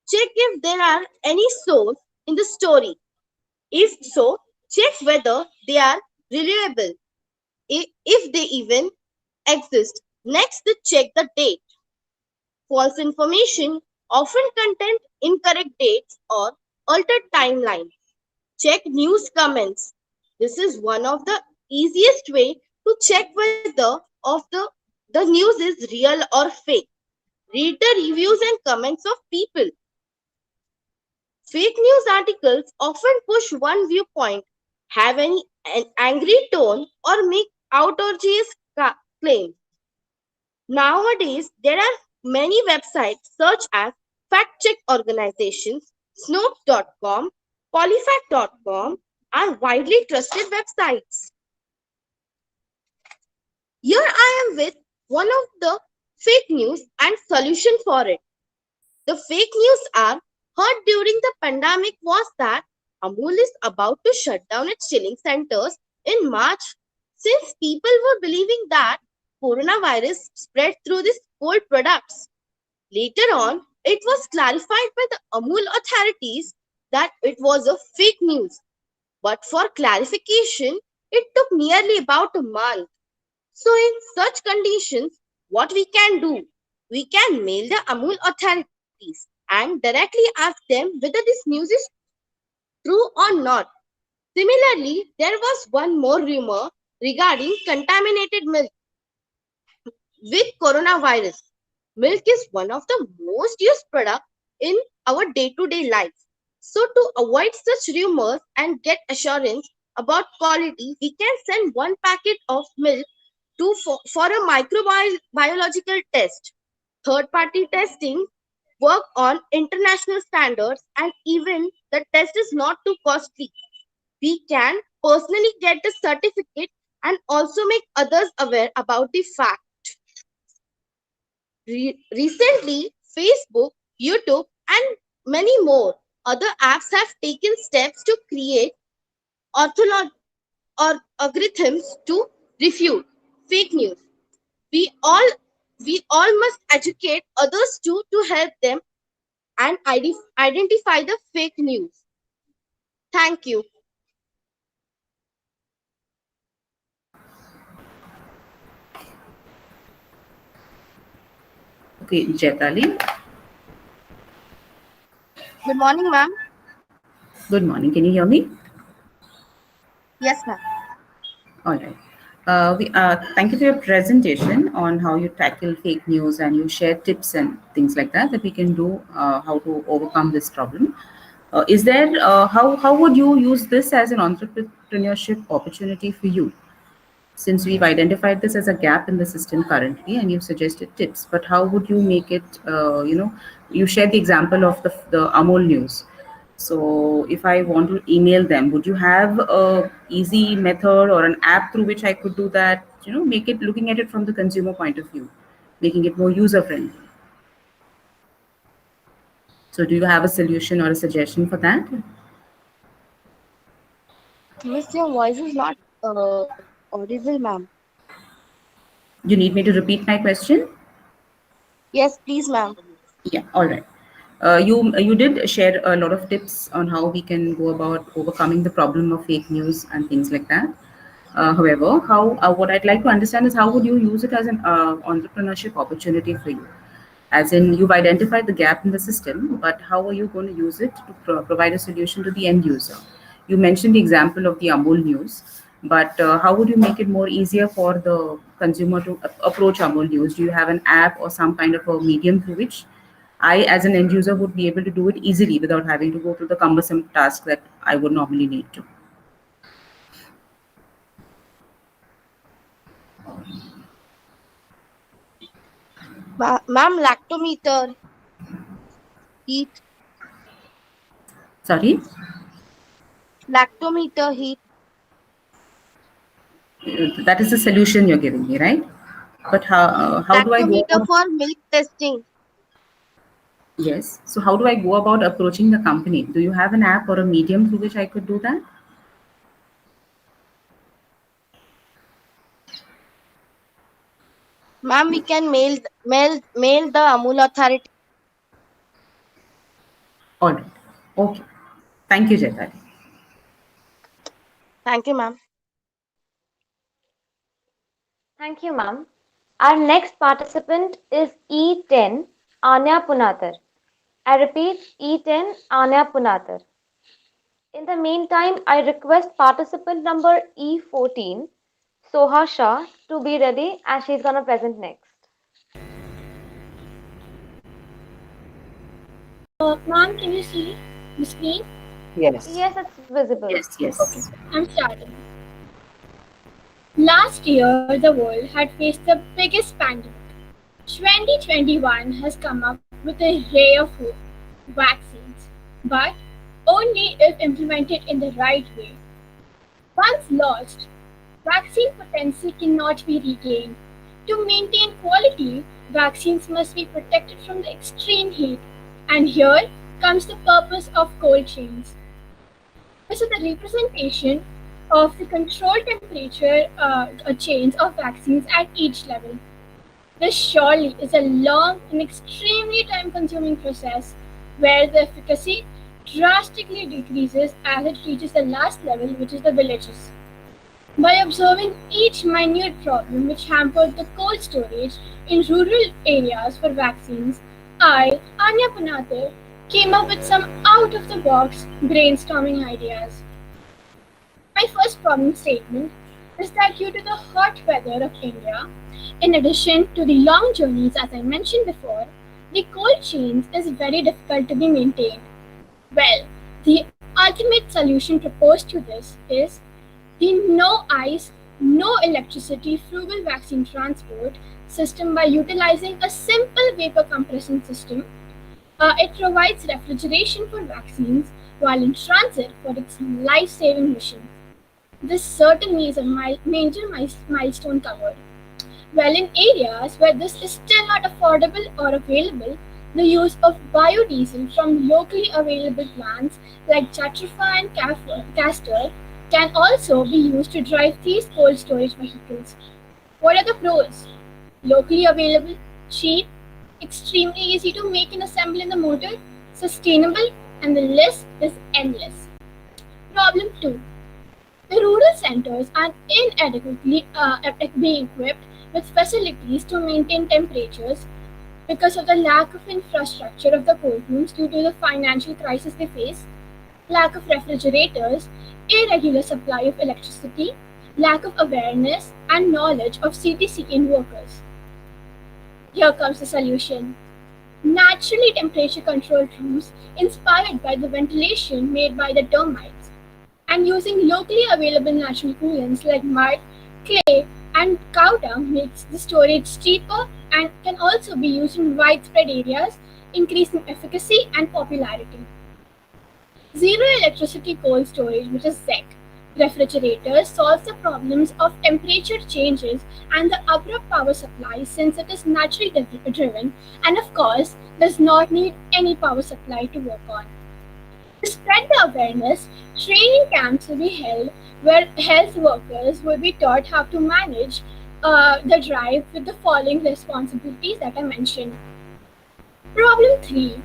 Check if there are any source in the story. If so, check whether they are reliable, if they even exist. Next, check the date. False information often contains incorrect dates or altered timelines. Check news comments. This is one of the easiest way to check whether of the news is real or fake. Read the reviews and comments of people. Fake news articles often push one viewpoint, have an angry tone, or make outrageous claims. Nowadays, there are many websites such as fact check organizations, Snopes.com, Polyfact.com are widely trusted websites. Here I am with one of the fake news and solution for it. The fake news are heard during the pandemic was that Amul is about to shut down its chilling centers in March since people were believing that coronavirus spread through these cold products. Later on, it was clarified by the Amul authorities that it was a fake news. But for clarification, it took nearly about a month. So, in such conditions, what we can do? We can mail the Amul authorities and directly ask them whether this news is true or not. Similarly, there was one more rumor regarding contaminated milk with coronavirus. Milk is one of the most used products in our day-to-day life. So to avoid such rumors and get assurance about quality, we can send one packet of milk for a microbiological test. Third-party testing work on international standards and even the test is not too costly. We can personally get the certificate and also make others aware about the fact. Recently, Facebook, YouTube, and many more other apps have taken steps to create ortholo- or algorithms to refute fake news. We all we all must educate others too to help them and identify the fake news. Thank you. Okay, Jetali. Good morning, ma'am. Good morning. Can you hear me? Yes, ma'am. All right. Thank you for your presentation on how you tackle fake news and you share tips and things like that we can do how to overcome this problem. Is there how would you use this as an entrepreneurship opportunity for you? Since we've identified this as a gap in the system currently and you've suggested tips, but how would you make it, you shared the example of the Amol news. So if I want to email them, would you have a easy method or an app through which I could do that? Make it looking at it from the consumer point of view, making it more user friendly. So do you have a solution or a suggestion for that? Miss, your voice is not audible, ma'am. You need me to repeat my question? Yes, please, ma'am. Yeah, all right. You did share a lot of tips on how we can go about overcoming the problem of fake news and things like that. However, how what I'd like to understand is how would you use it as an entrepreneurship opportunity for you? As in, you've identified the gap in the system, but how are you going to use it to provide a solution to the end user? You mentioned the example of the Amul news, but how would you make it more easier for the consumer to approach Amul news? Do you have an app or some kind of a medium through which I, as an end user, would be able to do it easily without having to go through the cumbersome task that I would normally need to? Ma'am, lactometer, heat, Sorry, lactometer, heat, that is the solution you're giving me, right? But how do I go lactometer about? for milk testing. Yes. So how do I go about approaching the company? Do you have an app or a medium through which I could do that? Ma'am, we can mail the Amul authority. All right. Okay. Thank you, Jetali. Thank you, ma'am. Thank you, ma'am. Our next participant is E10, Anya Punatar. I repeat E10 Anya Punatar. In the meantime, I request participant number E14 Soha Shah to be ready as she's gonna present next. Ma'am, can you see the screen? Yes. Yes, it's visible. Okay, I'm starting. Last year, the world had faced the biggest pandemic. 2021 has come up with a ray of hope vaccines, but only if implemented in the right way. Once lost, vaccine potency cannot be regained. To maintain quality, vaccines must be protected from the extreme heat. And here comes the purpose of cold chains. This is the representation of the controlled temperature chains of vaccines at each level. This surely is a long and extremely time consuming process where the efficacy drastically decreases as it reaches the last level, which is the villages. By observing each minute problem which hampered the cold storage in rural areas for vaccines, I, Anya Punate, came up with some out of the box brainstorming ideas. My first problem statement is that due to the hot weather of India, in addition to the long journeys as I mentioned before, the cold chains is very difficult to be maintained. Well, the ultimate solution proposed to this is the no ice, no electricity frugal vaccine transport system by utilizing a simple vapor compression system. It provides refrigeration for vaccines while in transit for its life-saving mission. This certainly is a major milestone covered. Well, in areas where this is still not affordable or available, the use of biodiesel from locally available plants like Chatrafa and Castor can also be used to drive these cold storage vehicles. What are the pros? Locally available, cheap, extremely easy to make and assemble in the motor, sustainable, and the list is endless. Problem 2. The rural centers are inadequately being equipped with facilities to maintain temperatures because of the lack of infrastructure of the cold rooms due to the financial crisis they face, lack of refrigerators, irregular supply of electricity, lack of awareness and knowledge of CTCN workers. Here comes the solution. Naturally temperature controlled rooms inspired by the ventilation made by the termites and using locally available natural coolants like mud, clay, and cow dung makes the storage cheaper and can also be used in widespread areas, increasing efficacy and popularity. Zero electricity cold storage, which is ZEC, refrigerators solves the problems of temperature changes and the abrupt power supply since it is naturally driven and of course does not need any power supply to work on. To spread the awareness, training camps will be held where health workers will be taught how to manage the drive with the following responsibilities that I mentioned. Problem 3.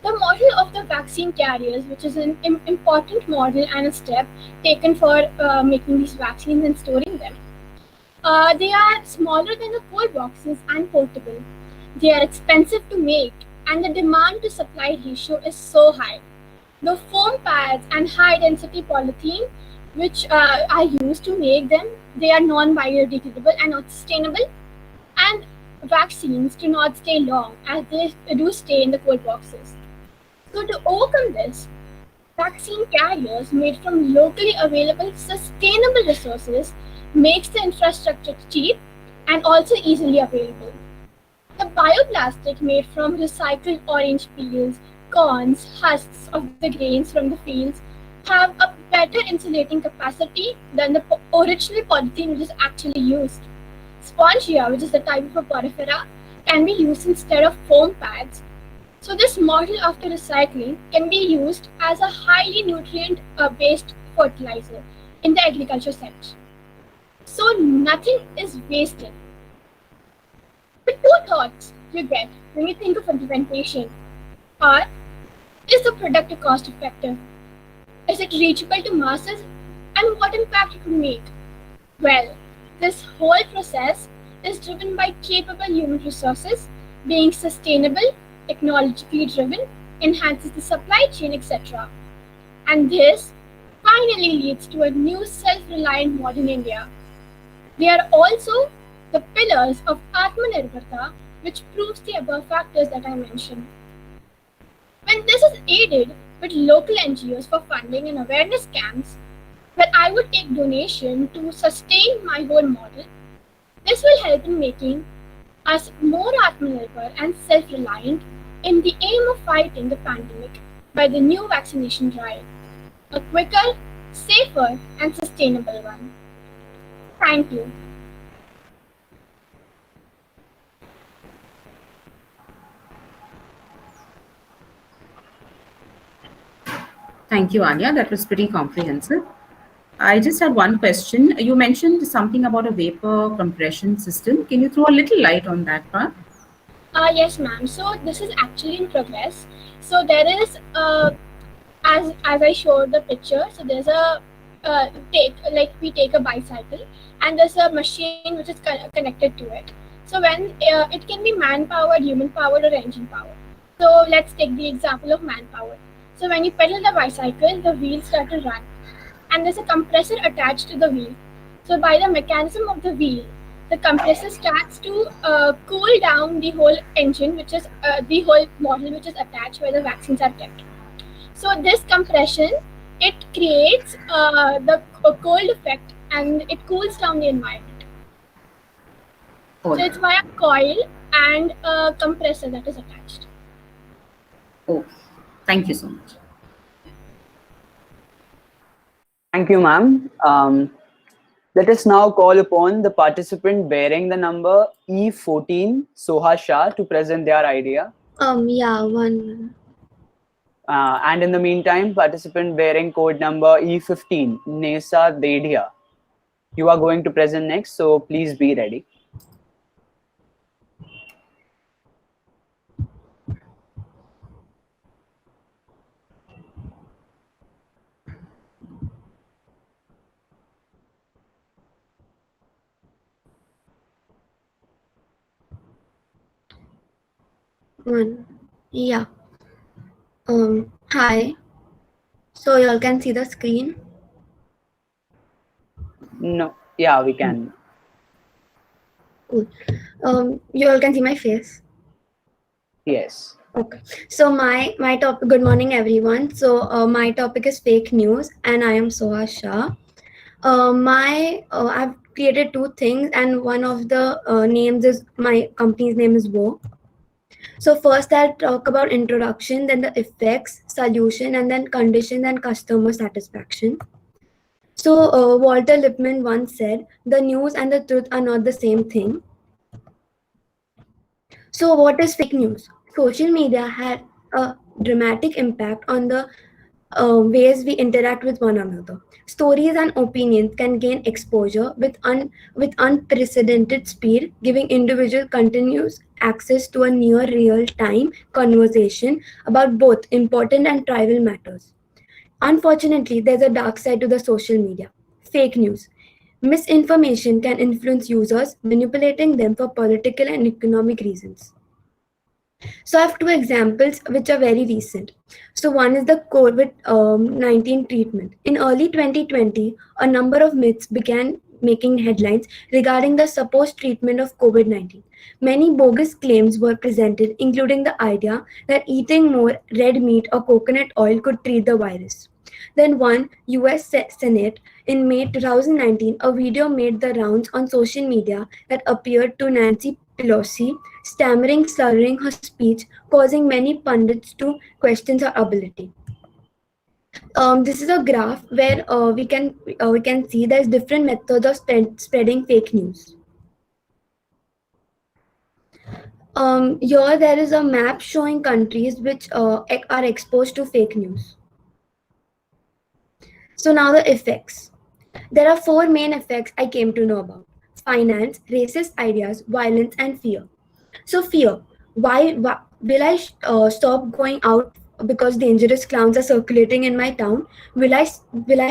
The model of the vaccine carriers, which is an important model and a step taken for making these vaccines and storing them. They are smaller than the cold boxes and portable. They are expensive to make and the demand to supply ratio is so high. The foam pads and high density polythene which are used to make them, they are non-biodegradable and not sustainable, and vaccines do not stay long as they do stay in the cold boxes. So to overcome this, vaccine carriers made from locally available sustainable resources makes the infrastructure cheap and also easily available. The bioplastic made from recycled orange peels, corns, husks of the grains from the fields have a better insulating capacity than the original polythene which is actually used. Spongia, which is the type of a porifera, can be used instead of foam pads. So this model after recycling can be used as a highly nutrient-based fertilizer in the agriculture sector. So nothing is wasted. The two thoughts you get when you think of implementation are, is the product cost effective? Is it reachable to masses? And what impact it will make? Well, this whole process is driven by capable human resources, being sustainable, technologically driven, enhances the supply chain, etc. And this finally leads to a new self-reliant modern India. They are also the pillars of Atmanirbharta, which proves the above factors that I mentioned. When this is aided with local NGOs for funding and awareness camps, where I would take donation to sustain my whole model, this will help in making us more Atmanirbhar and self-reliant in the aim of fighting the pandemic by the new vaccination drive, a quicker, safer and sustainable one. Thank you. Thank you, Anya. That was pretty comprehensive. I just had one question. You mentioned something about a vapor compression system. Can you throw a little light on that part? Yes, ma'am. So this is actually in progress. So there is, as I showed the picture. So there's a we take a bicycle, and there's a machine which is connected to it. So when it can be man-powered, human-powered, or engine-powered. So let's take the example of man-powered. So when you pedal the bicycle, the wheels start to run, and there's a compressor attached to the wheel. So by the mechanism of the wheel, the compressor starts to cool down the whole engine, which is the whole model which is attached where the vaccines are kept. So this compression, it creates the cold effect and it cools down the environment. So it's via coil and a compressor that is attached. Oh, thank you so much. Thank you, ma'am. Let us now call upon the participant bearing the number E14, Soha Shah, to present their idea. Yeah, one. And in the meantime, participant bearing code number E15, Nesa Dedia. You are going to present next, so please be ready. One. Yeah. Hi. So y'all can see the screen? No. Yeah, we can. Cool. You all can see my face? Yes. Okay. So my topic. Good morning, everyone. So my topic is fake news, and I am Soha Shah. I've created two things, and one of the names is my company's name is Wo. So first I'll talk about introduction, then the effects, solution, and then condition and customer satisfaction. So Walter Lippmann once said, "The news and the truth are not the same thing." So what is fake news? Social media had a dramatic impact on the ways we interact with one another. Stories and opinions can gain exposure with unprecedented speed, giving individual continuous access to a near real-time conversation about both important and trivial matters. Unfortunately, there's a dark side to the social media. Fake news. Misinformation can influence users, manipulating them for political and economic reasons. So I have two examples which are very recent. So one is the COVID-19 treatment. In early 2020, a number of myths began making headlines regarding the supposed treatment of COVID-19. Many bogus claims were presented, including the idea that eating more red meat or coconut oil could treat the virus. Then one US Senate in May 2019, a video made the rounds on social media that appeared to Nancy Pelosi stammering, slurring her speech, causing many pundits to question her ability. This is a graph where we can see there's different methods of spreading fake news. Here there is a map showing countries which are exposed to fake news. So now the effects. There are four main effects I came to know about: finance, racist ideas, violence, and fear. So fear. Why will I stop going out because dangerous clowns are circulating in my town? Will I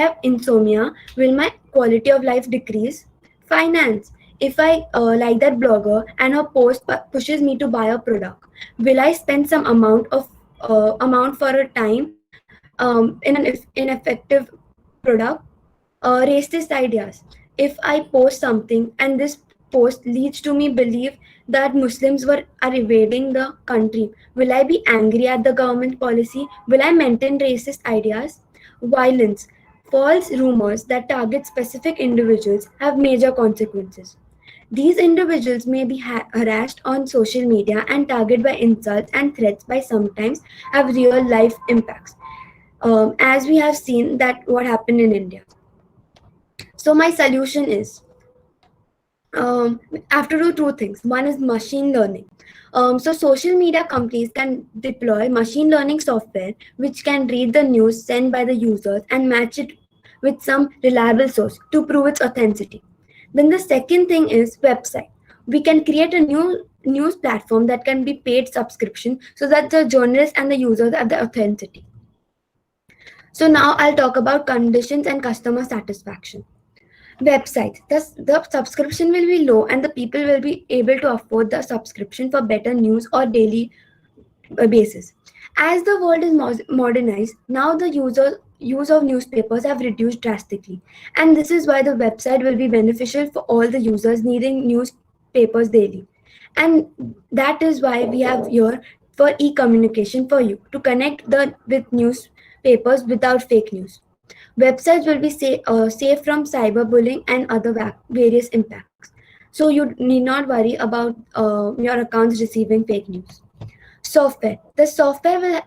have insomnia? Will my quality of life decrease? Finance. If I like that blogger and her post pushes me to buy a product, will I spend some amount of amount for a time in an ineffective product. Racist ideas. If I post something and this post leads to me believe that Muslims are invading the country, will I be angry at the government policy? Will I maintain racist ideas? Violence. False rumors that target specific individuals have major consequences. These individuals may be harassed on social media and targeted by insults and threats by sometimes have real life impacts. As we have seen that what happened in India. So my solution is I have to do two things. One is machine learning. So social media companies can deploy machine learning software which can read the news sent by the users and match it with some reliable source to prove its authenticity. Then the second thing is website. We can create a new news platform that can be paid subscription so that the journalists and the users have the authenticity. So now I'll talk about conditions and customer satisfaction. Websites. The subscription will be low and the people will be able to afford the subscription for better news or daily basis. As the world is modernized, now the use of newspapers have reduced drastically, and this is why the website will be beneficial for all the users needing newspapers daily. And that is why we have here for e-communication for you to connect with newspapers without fake news. Websites will be safe from cyberbullying and other various impacts. So you need not worry about your accounts receiving fake news. Software. The software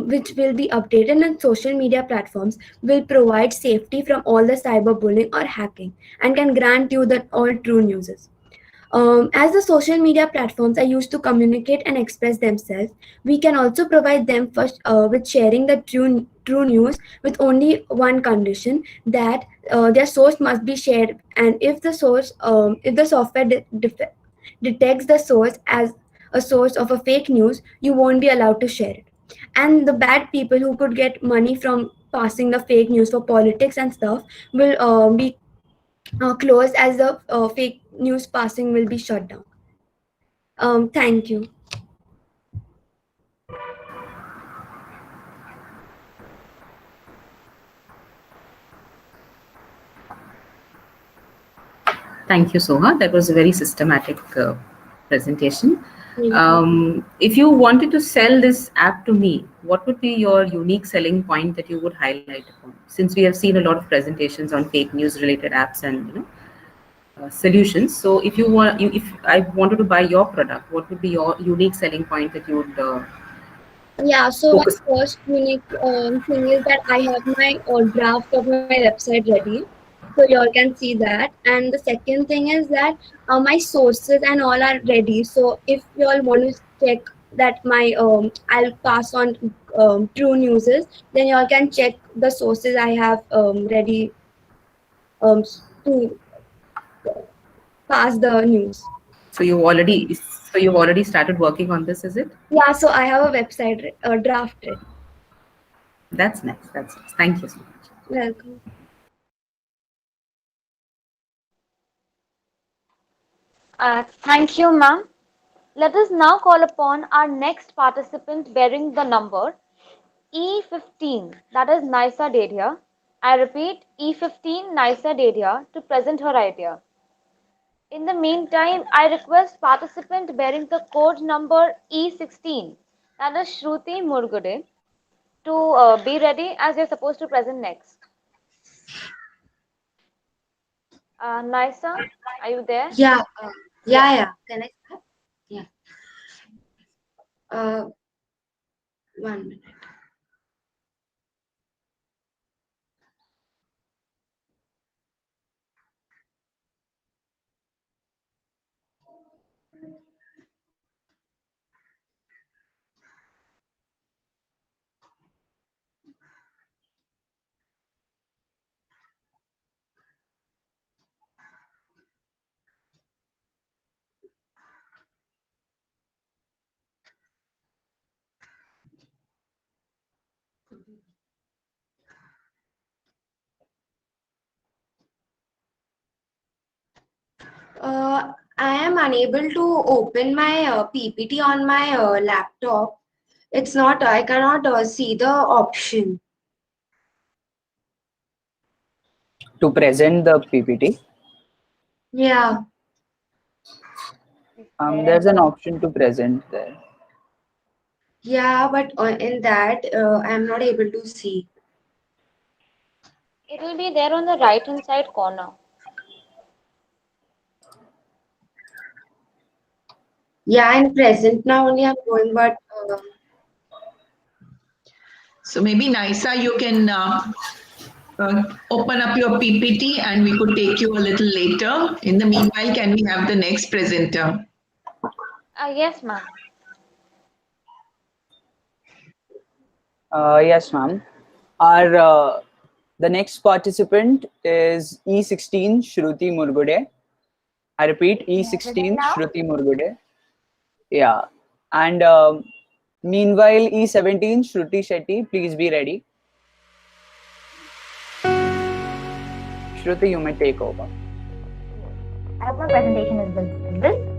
which will be updated on social media platforms will provide safety from all the cyberbullying or hacking and can grant you the all true news. As the social media platforms are used to communicate and express themselves, we can also provide them with sharing the true news with only one condition that their source must be shared. And if the software detects the source as a source of a fake news, you won't be allowed to share it. And the bad people who could get money from passing the fake news for politics and stuff will be closed as the fake news passing will be shut down. Thank you. Thank you, Soha. That was a very systematic presentation. Thank you. If you wanted to sell this app to me, what would be your unique selling point that you would highlight upon? Since we have seen a lot of presentations on fake news related apps and solutions. So if if I wanted to buy your product, what would be your unique selling point that you would Yeah, so my focus? first unique thing is that I have my draft of my website ready. So you all can see that. And the second thing is that my sources and all are ready. So if you all want to check that I'll pass on true news, then you all can check the sources I have ready to pass the news. So you've already started working on this, is it? Yeah, so I have a website drafted. That's nice. That's nice. Thank you so much. Welcome. Thank you, ma'am. Let us now call upon our next participant bearing the number E15, that is Naisa Dedia. I repeat, E15 Naisa Dedia to present her idea. In the meantime, I request participant bearing the code number E16, that is Shruti Murgude, to be ready as you're supposed to present next. Naisa, are you there? Yeah, yeah. Can I start? Yeah. 1 minute. I am unable to open my PPT on my laptop. It's not, I cannot see the option. To present the PPT, Yeah. there's an option to present there. Yeah, but in that, I'm not able to see. It will be there on the right hand side corner. Yeah, in present now only I'm going, but So maybe Nisa, you can open up your PPT and we could take you a little later. In the meanwhile, can we have the next presenter? Yes, ma'am. Yes, ma'am. Our the next participant is E16 Shruti Murgude. I repeat, E16 Shruti Murgude. Yeah. And meanwhile, E17 Shruti Shetty, please be ready. Shruti, you may take over. I hope my presentation is visible.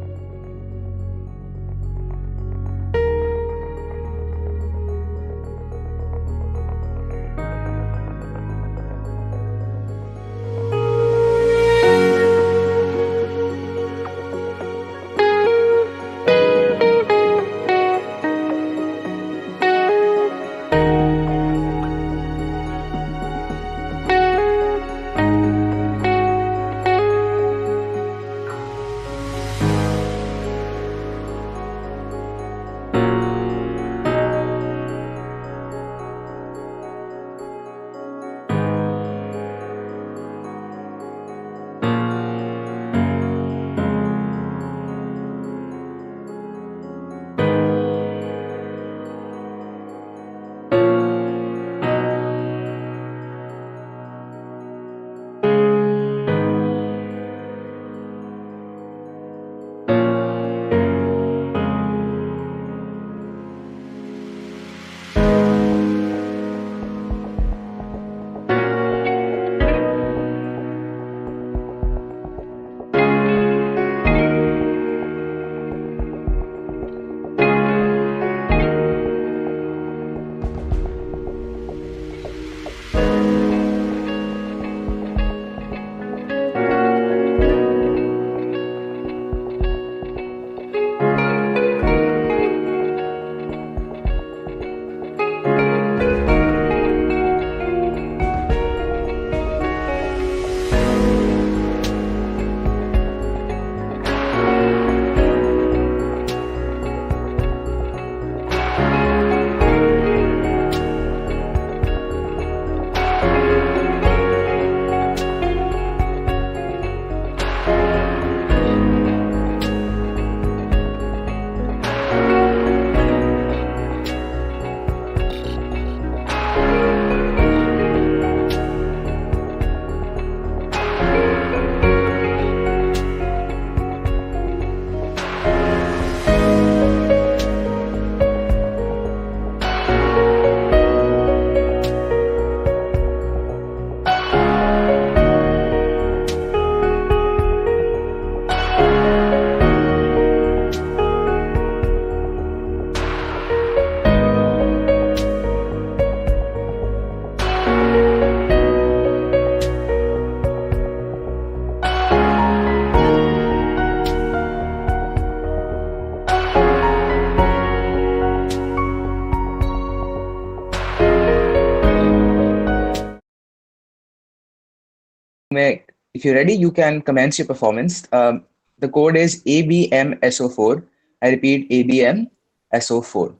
If you're ready, you can commence your performance. The code is ABMSO4. I repeat, ABMSO4.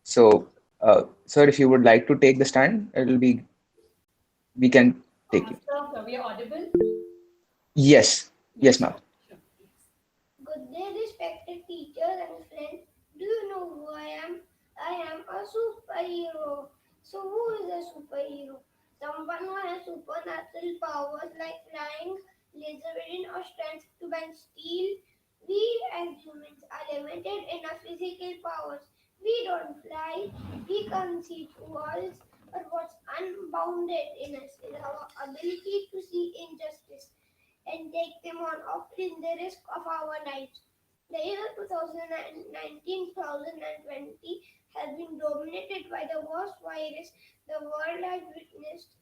So, sir, if you would like to take the stand, we can take you. Are we audible? Yes, yes, ma'am. Good day, respected teachers and friends. Do you know who I am? I am a superhero. So, who is a superhero? Someone who has supernatural powers like flying, laser vision, or strength to bend steel. We as humans are limited in our physical powers. We don't fly, we can't see through walls, but what's unbounded in us is our ability to see injustice and take them on, often the risk of our lives. The year 2019-2020 has been dominated by the worst virus the world has witnessed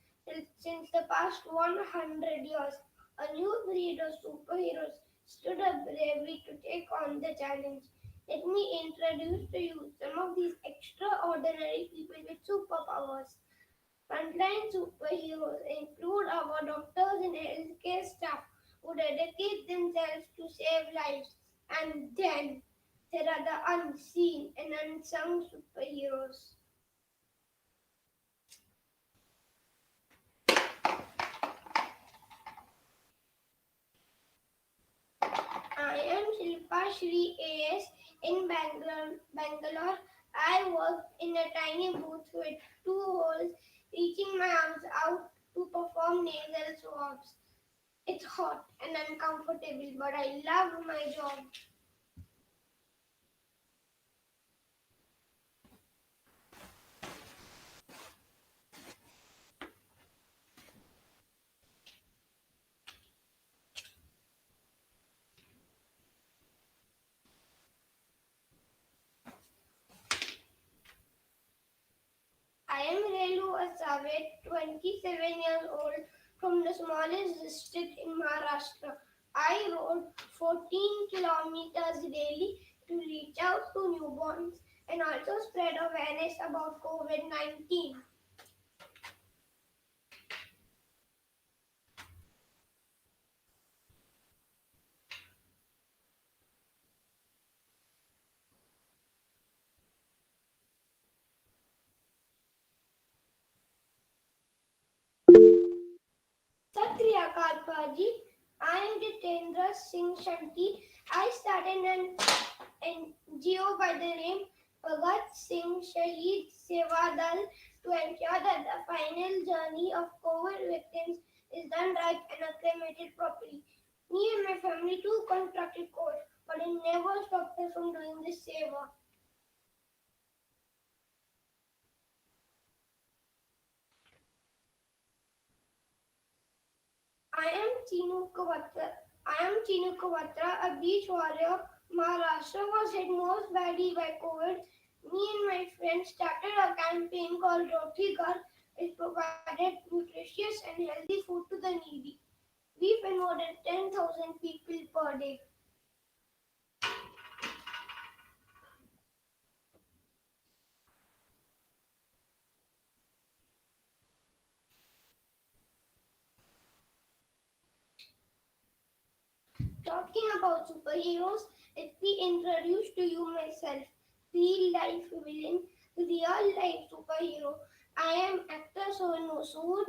since the past 100 years. A new breed of superheroes stood up bravely to take on the challenge. Let me introduce to you some of these extraordinary people with superpowers. Frontline superheroes include our doctors and healthcare staff who dedicate themselves to save lives. And then there are the unseen and unsung superheroes. I am Shri AS in Bangalore. I work in a tiny booth with 2 holes reaching my arms out to perform nasal swabs. It's hot and uncomfortable, but I love my job. I am Relu Asave, 27 years old, from the smallest district in Maharashtra. I rode 14 kilometers daily to reach out to newborns and also spread awareness about COVID-19. Sat Shri Akal Paji. I am Jitendra Singh Shanti. I started an NGO by the name Bhat Singh Shaheed Seva Dal to ensure that the final journey of COVID victims is done right and cremated properly. Me and my family too contracted COVID, but it never stopped us from doing this seva. I am Chinu Kawatra, a beach warrior. Maharashtra was hit most badly by COVID. Me and my friends started a campaign called Roti Ghar, which provided nutritious and healthy food to the needy. We fed more than 10,000 people per day. Talking about superheroes, let me introduce to you myself, real life villain, real life superhero. I am actor Sohan Masood.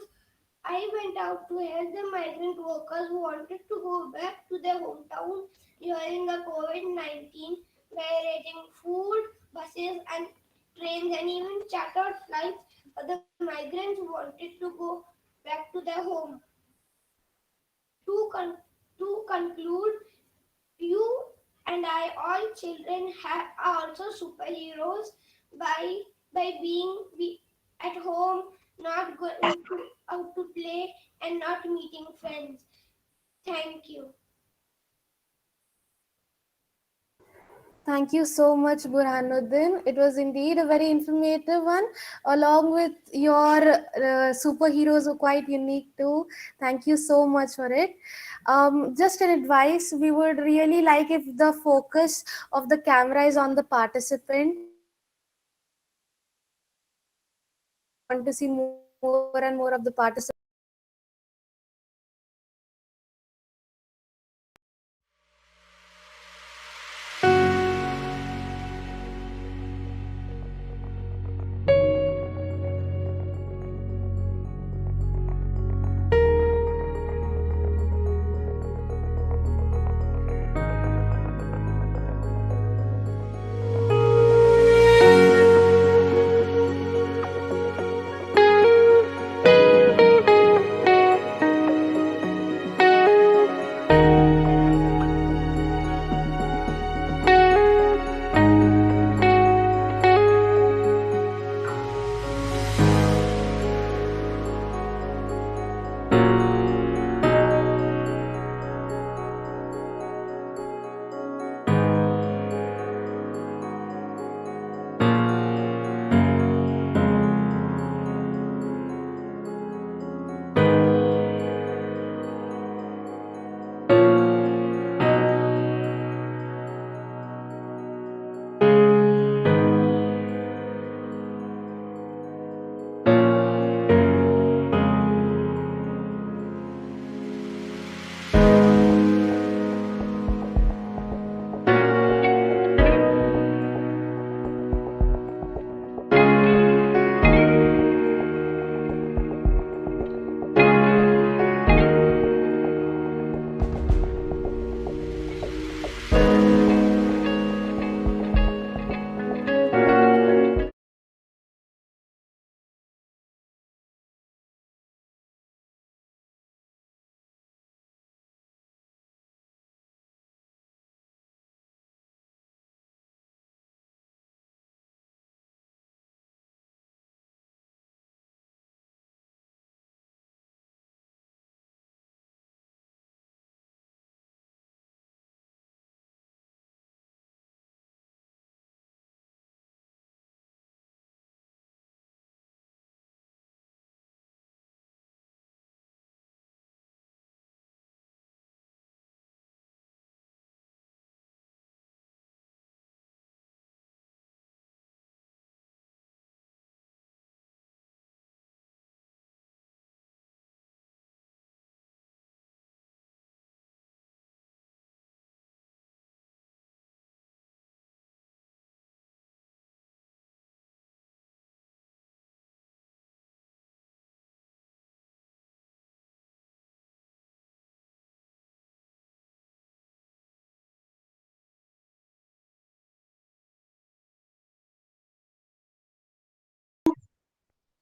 I went out to help the migrant workers who wanted to go back to their hometown during the COVID-19 by arranging food, buses and trains and even chartered flights for the migrants who wanted to go back to their home. To conclude, you and I, all children, are also superheroes by being at home, not going out to play, and not meeting friends. Thank you. Thank you so much, Burhanuddin. It was indeed a very informative one, along with your superheroes were quite unique too. Thank you so much for it. Just an advice, we would really like if the focus of the camera is on the participant. Want to see more and more of the participants.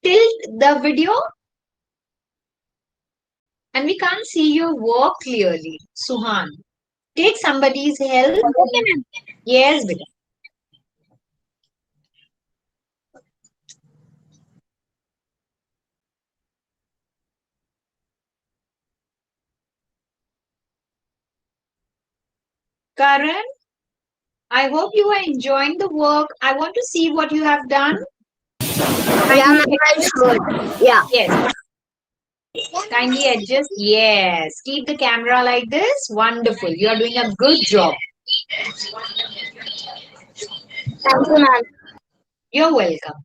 tilt the video and we can't see your work clearly. Suhan, take somebody's help. Yes, beta. Karan, I hope you are enjoying the work. I want to see what you have done. Yeah, ma'am, I should. Yeah. Yes. Kindly adjust. Yes. Keep the camera like this. Wonderful. You are doing a good job. Thank you, ma'am. You're welcome.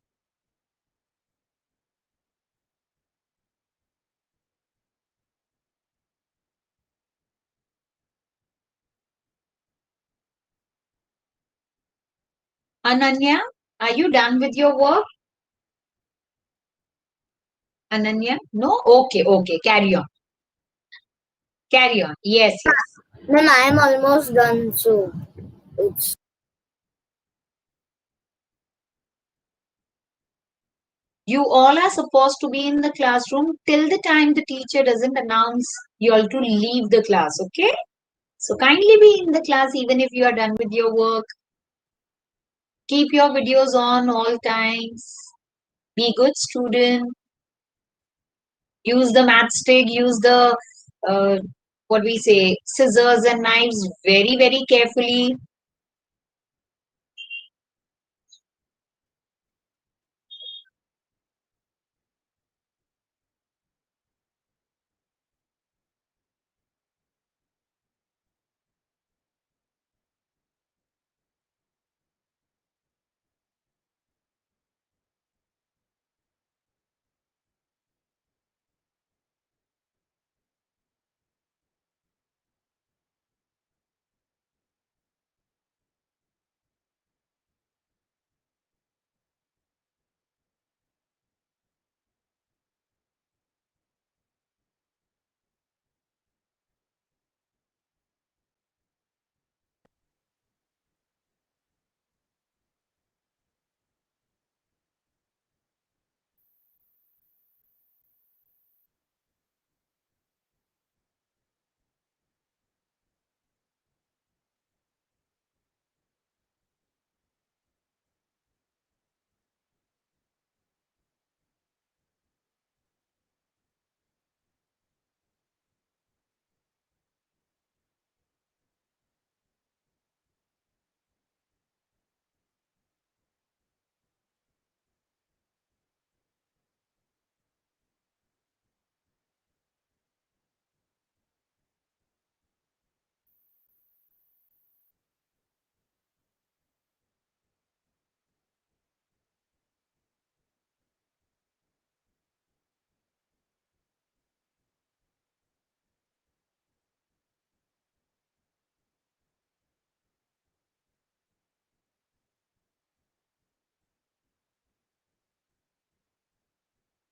Ananya, are you done with your work? Ananya? No? Okay, okay. Carry on. Carry on. Yes, yes. Ma'am, I am almost done, so it's You all are supposed to be in the classroom till the time the teacher doesn't announce you all to leave the class, okay? So kindly be in the class even if you are done with your work. Keep your videos on all times. Be good student. Use the matchstick, use the what we say, scissors and knives very, very carefully.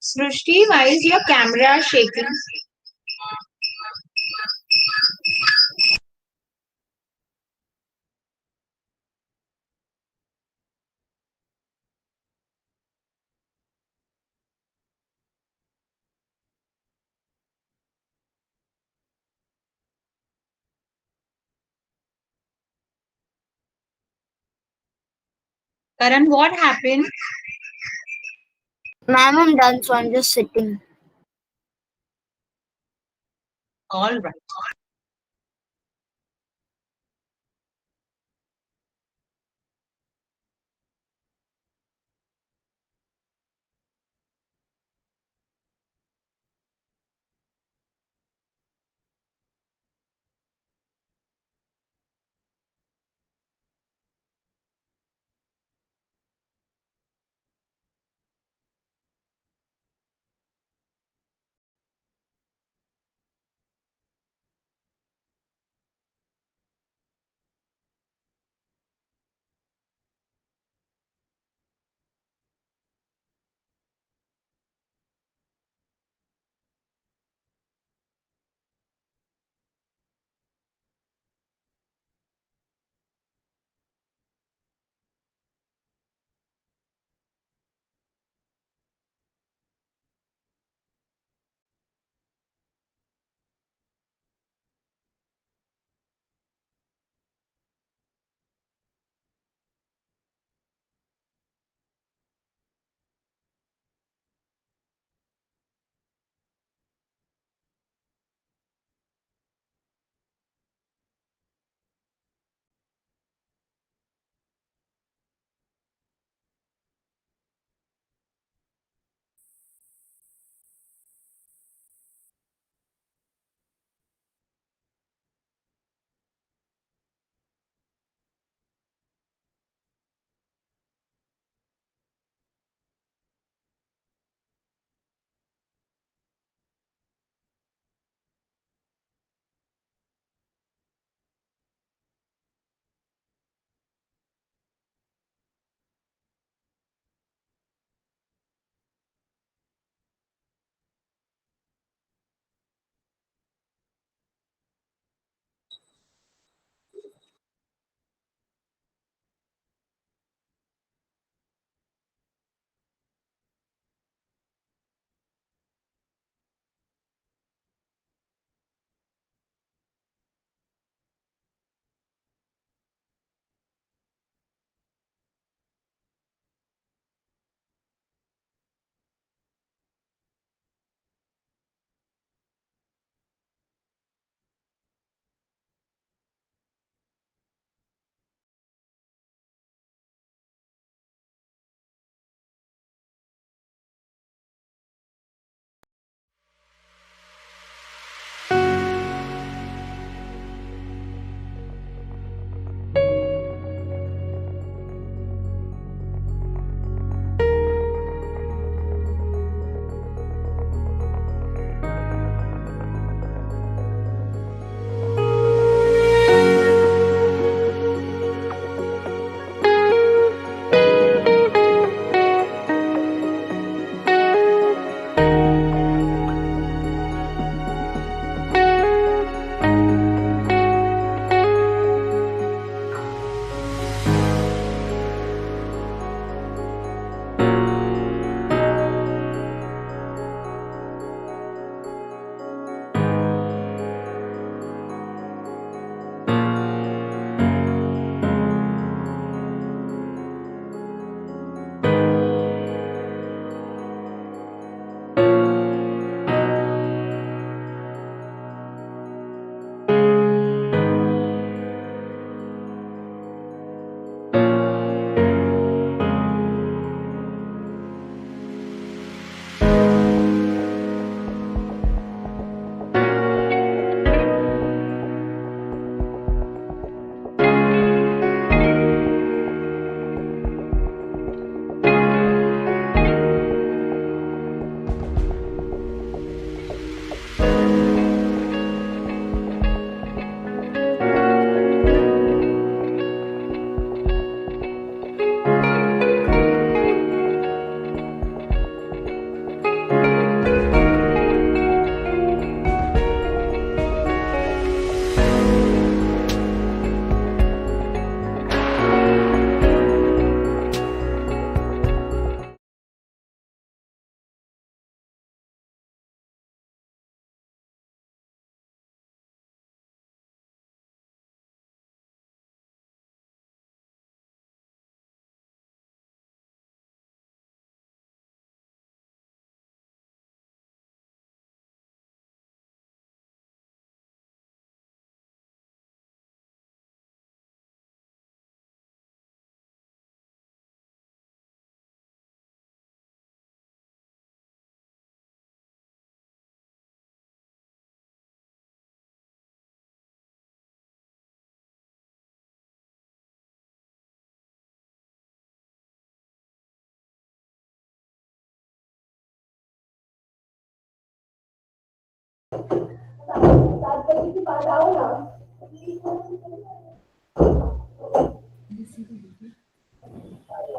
Srishti, why is your camera shaking? Karan, what happened? ma'am, I'm done, so I'm just sitting. All right.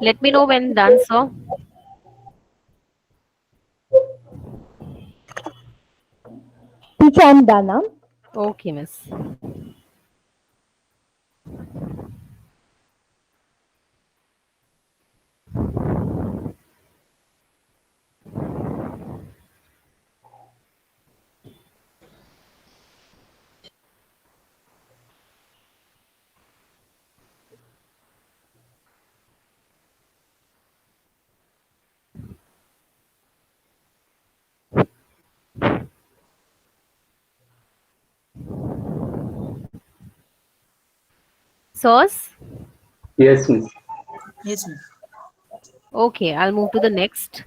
Let me know when done, sir. Teacher, I'm Dana. Okay, miss. Sirs? Yes, miss. Yes, miss. Okay, I'll move to the next.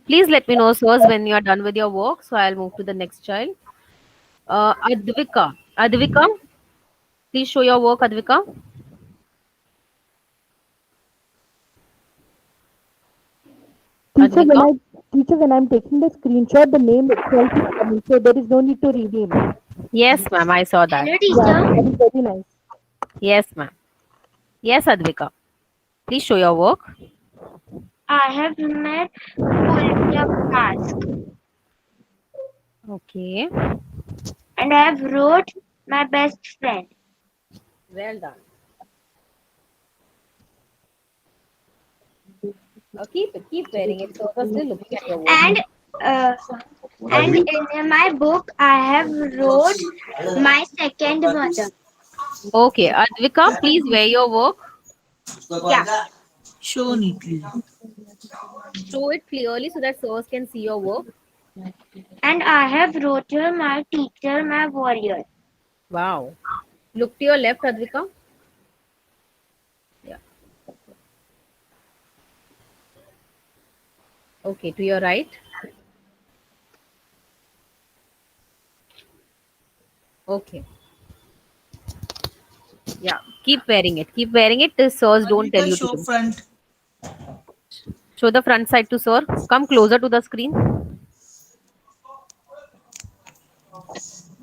Please let me know, sirs, when you are done with your work. So I'll move to the next child. Advika. Advika, please show your work, Advika. Teacher, Advika. when I'm taking the screenshot, the name itself is coming, so there is no need to rename. Yes, ma'am, I saw that. Hello, Yeah, teacher. that is very nice. Yes, ma'am. Yes, Advika. Please show your work. I have met fully a task Okay. and I have wrote my best friend. Well done. Keep wearing it. So we're still looking at your work. Uh, and in my book, I have wrote my second mother. Okay, Advika, please wear your work. Yeah. Show neatly. Show it clearly so that sirs can see your work. And I have wrote my teacher, my warrior. Wow. Look to your left, Advika. Yeah. Okay, to your right. Okay. Yeah. Keep wearing it. Keep wearing it till sirs don't tell Advika, you to show do. front. Show the front side to sir. Come closer to the screen.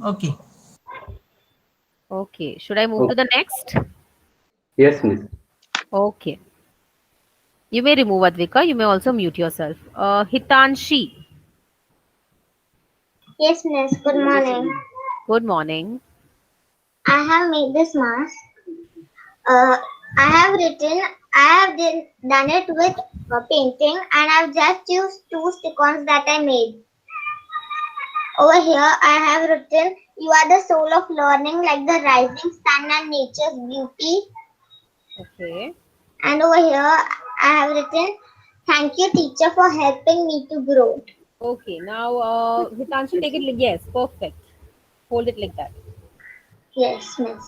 Okay. Okay. Should I move to Okay. the next? Yes, miss. Okay. You may remove Advika. You may also mute yourself. Hitanshi. Yes, miss. Good morning. Good morning. I have made this mask. Uh, I have written, done it with painting, and I've just used two stick-ons that I made. Over here, I have written, "You are the soul of learning, like the rising sun and nature's beauty." Okay. And over here, I have written, "Thank you, teacher, for helping me to grow." Okay. Now, Hitanshi, take it. Yes. Perfect. Hold it like that. Yes, miss.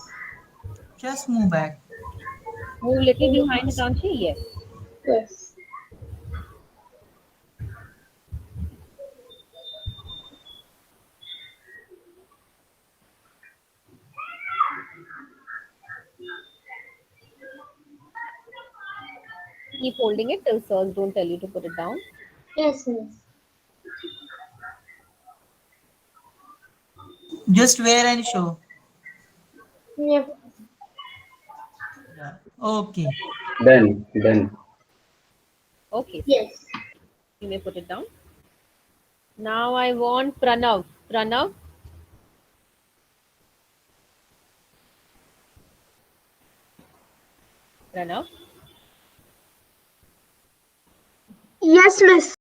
Just move back. Move little behind Hitanshi. Yes. Yes. Keep holding it till sirs don't tell you to put it down. Yes, miss. Just wear and show. Yep. Yeah. Okay. Done. Done. Okay. Yes. You may put it down. Now I want Pranav. Pranav. Pranav. Yes, miss.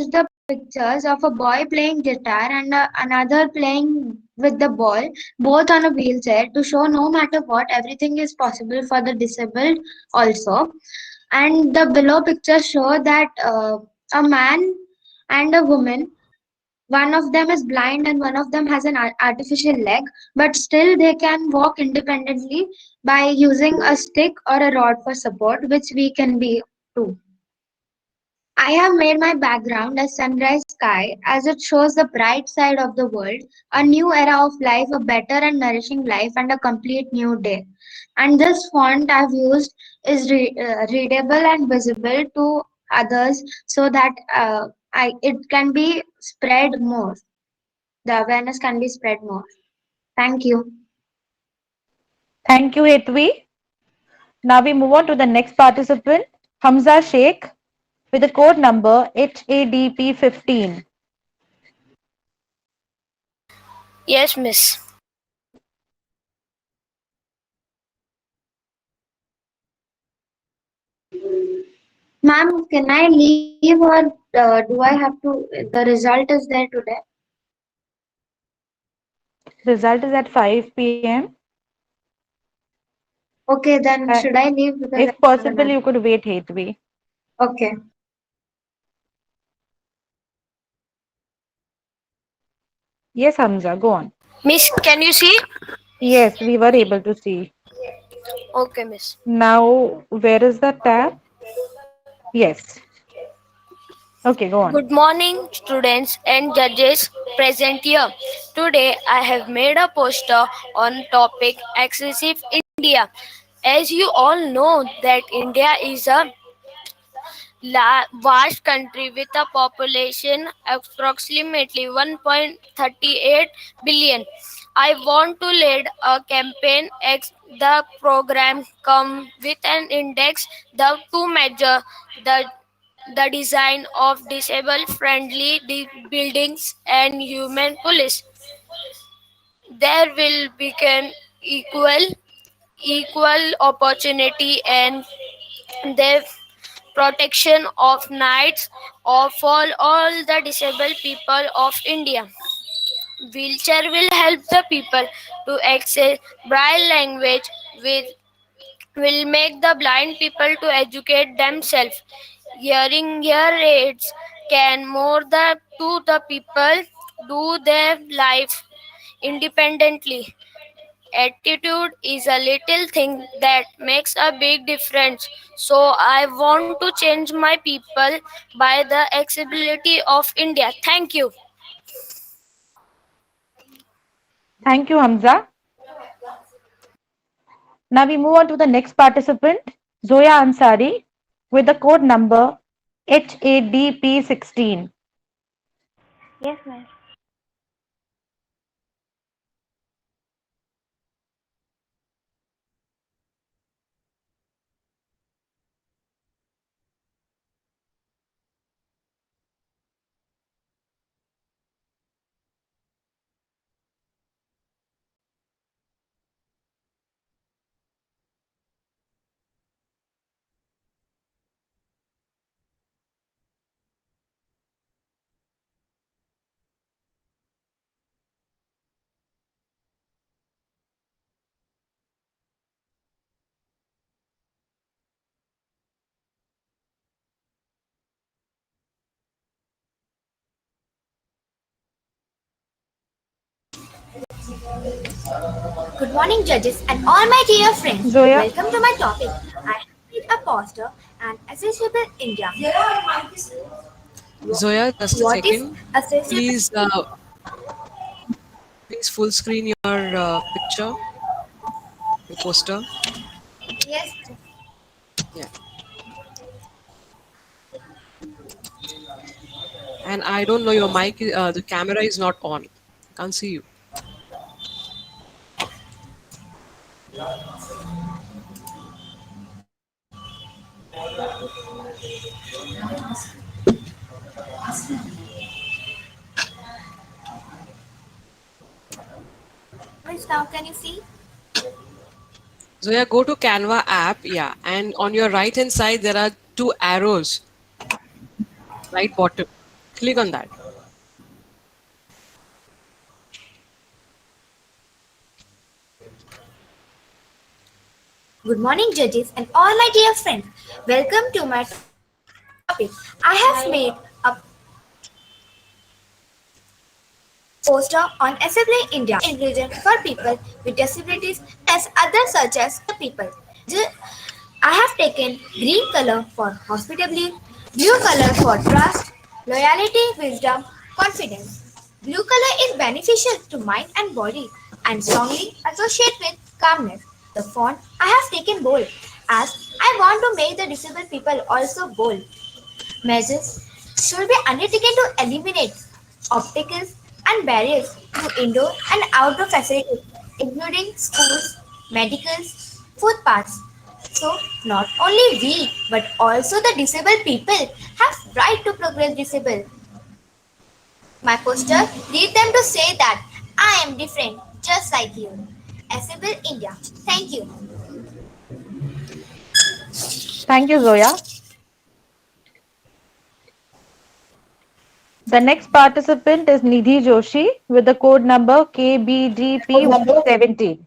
the pictures of a boy playing guitar and another playing with the ball, both on a wheelchair, to show no matter what, everything is possible for the disabled also. And the below pictures show that a man and a woman, one of them is blind and one of them has an artificial leg, but still they can walk independently by using a stick or a rod for support, which we can be too. I have made my background a sunrise sky as it shows the bright side of the world, a new era of life, a better and nourishing life, and a complete new day. And this font I've used is readable and visible to others so that it can be spread more. The awareness can be spread more. Thank you. Thank you, Hetvi. Now we move on to the next participant, Hamza Sheikh, with the code number HADP15. Yes, miss. Ma'am, can I leave or do I have to? The result is there today. Result is at 5 p.m. Okay, then should I leave because I If have possible, another? you could wait, Hetvi. Okay. Yes, Hamza, go on. Miss, can you see? Yes, we were able to see. Okay, miss. Now, where is the tab? Yes. Okay, go on. Good morning, students and judges present here. Today, I have made a poster on topic excessive India. As you all know, that India is a vast country with a population approximately 1.38 billion. I want to lead a campaign. The program come with an index to measure the design of disabled friendly buildings and human police. There will become equal opportunity and the protection of rights of all the disabled people of India. Wheelchair will help the people to access braille language with will make the blind people to educate themselves. Hearing ear aids can more to the people do their life independently. Attitude is a little thing that makes a big difference. So I want to change my people by the accessibility of India. Thank you. Thank you, Hamza. Now we move on to the next participant, Zoya Ansari, with the code number HADP16. Yes, miss. Good morning, judges, and all my dear friends. Zoya, Welcome to my topic. I have made a poster and accessible India. Zoya, just a What is second. accessible? Please full screen your picture, your poster. Yes. Yeah. And I don't know your mic. The camera is not on. Can't see you. Which now can you see? Zoya, go to Canva app. Yeah, and on your right hand side there are two arrows, right bottom. Click on that. Good morning, judges, and all my dear friends. Welcome to my topic. I have made a poster on Assembly India inclusion for people with disabilities as others such as the people. I have taken green color for hospitality, blue color for trust, loyalty, wisdom, confidence. Blue color is beneficial to mind and body and strongly associated with calmness. The font I have taken bold as I want to make the disabled people also bold. Measures should be undertaken to eliminate obstacles and barriers to indoor and outdoor facilities, including schools, medicals, footpaths. So, not only we, but also the disabled people have right to progress disabled. My poster lead them to say that I am different, just like you. Assemble India. Thank you. Thank you, Zoya. The next participant is Nidhi Joshi with the code number KBDP117.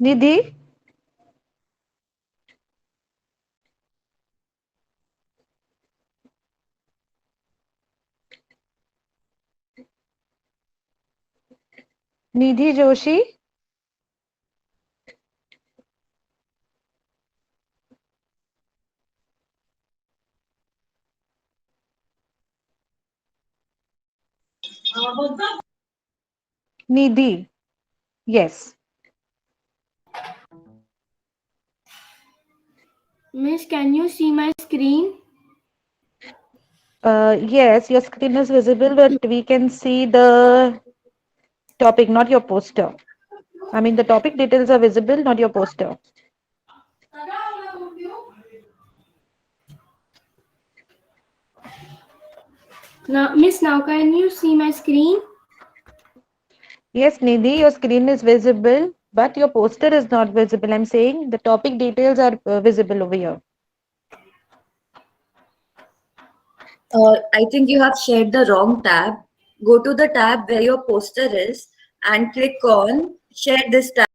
Nidhi, Nidhi Joshi, Nidhi. Yes. Miss, can you see my screen? Yes, your screen is visible, but we can see the topic, not your poster. I mean, the topic details are visible, not your poster. Now, Miss, now can you see my screen? Yes, Nidhi, your screen is visible, but your poster is not visible. I'm saying the topic details are visible over here. I think you have shared the wrong tab. Go to the tab where your poster is and click on share this tab.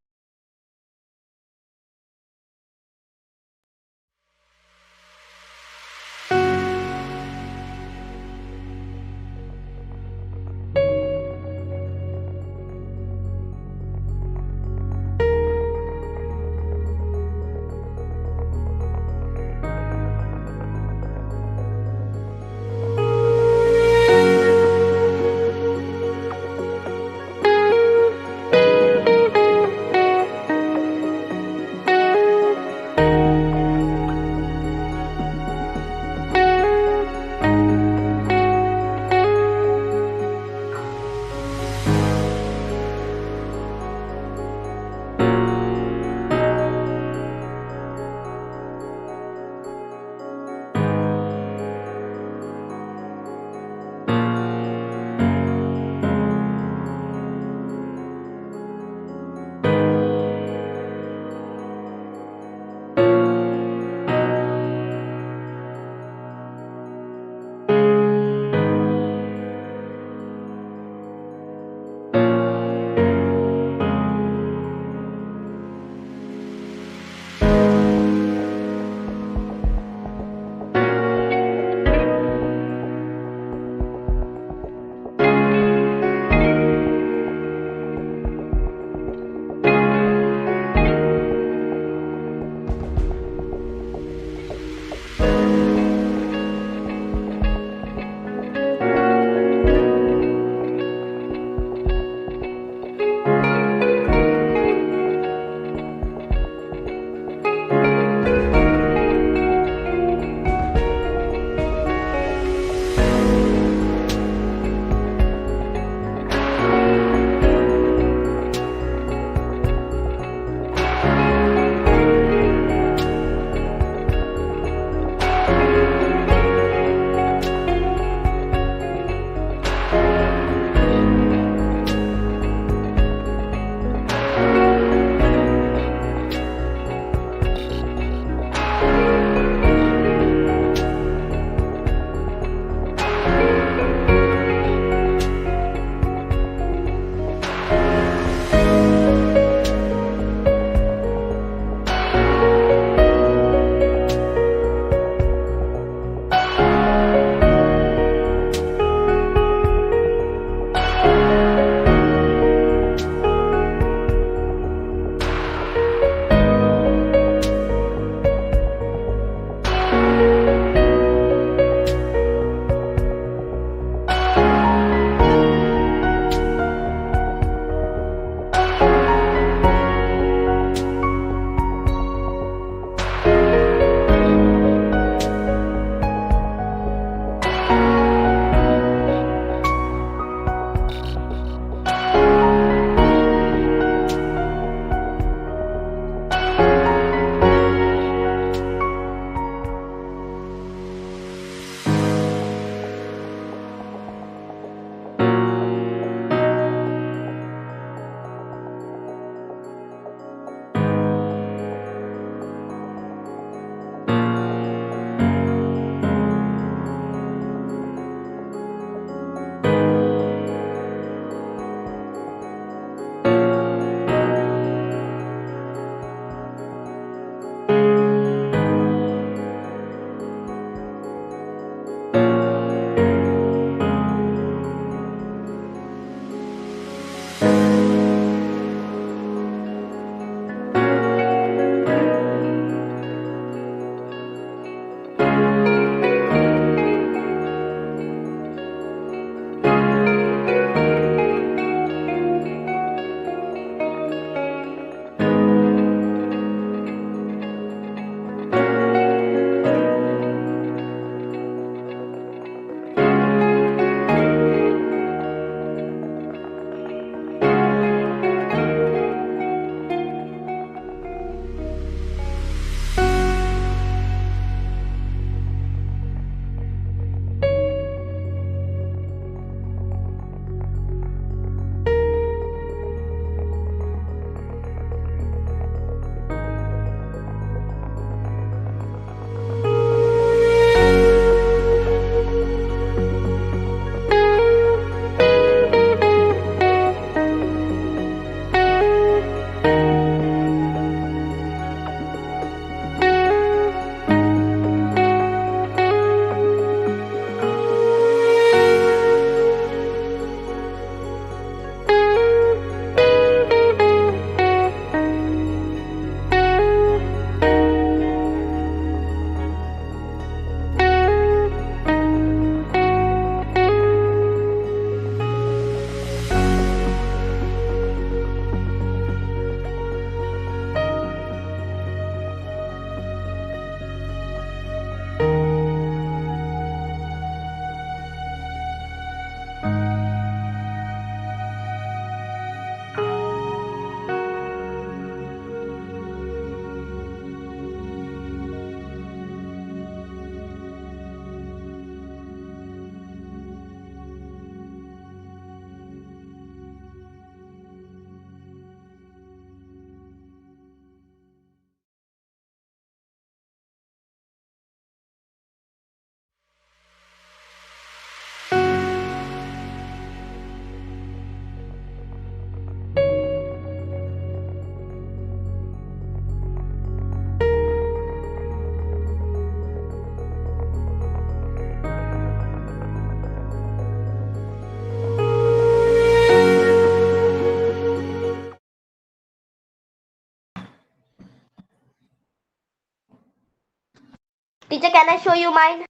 Teacher, can I show you mine?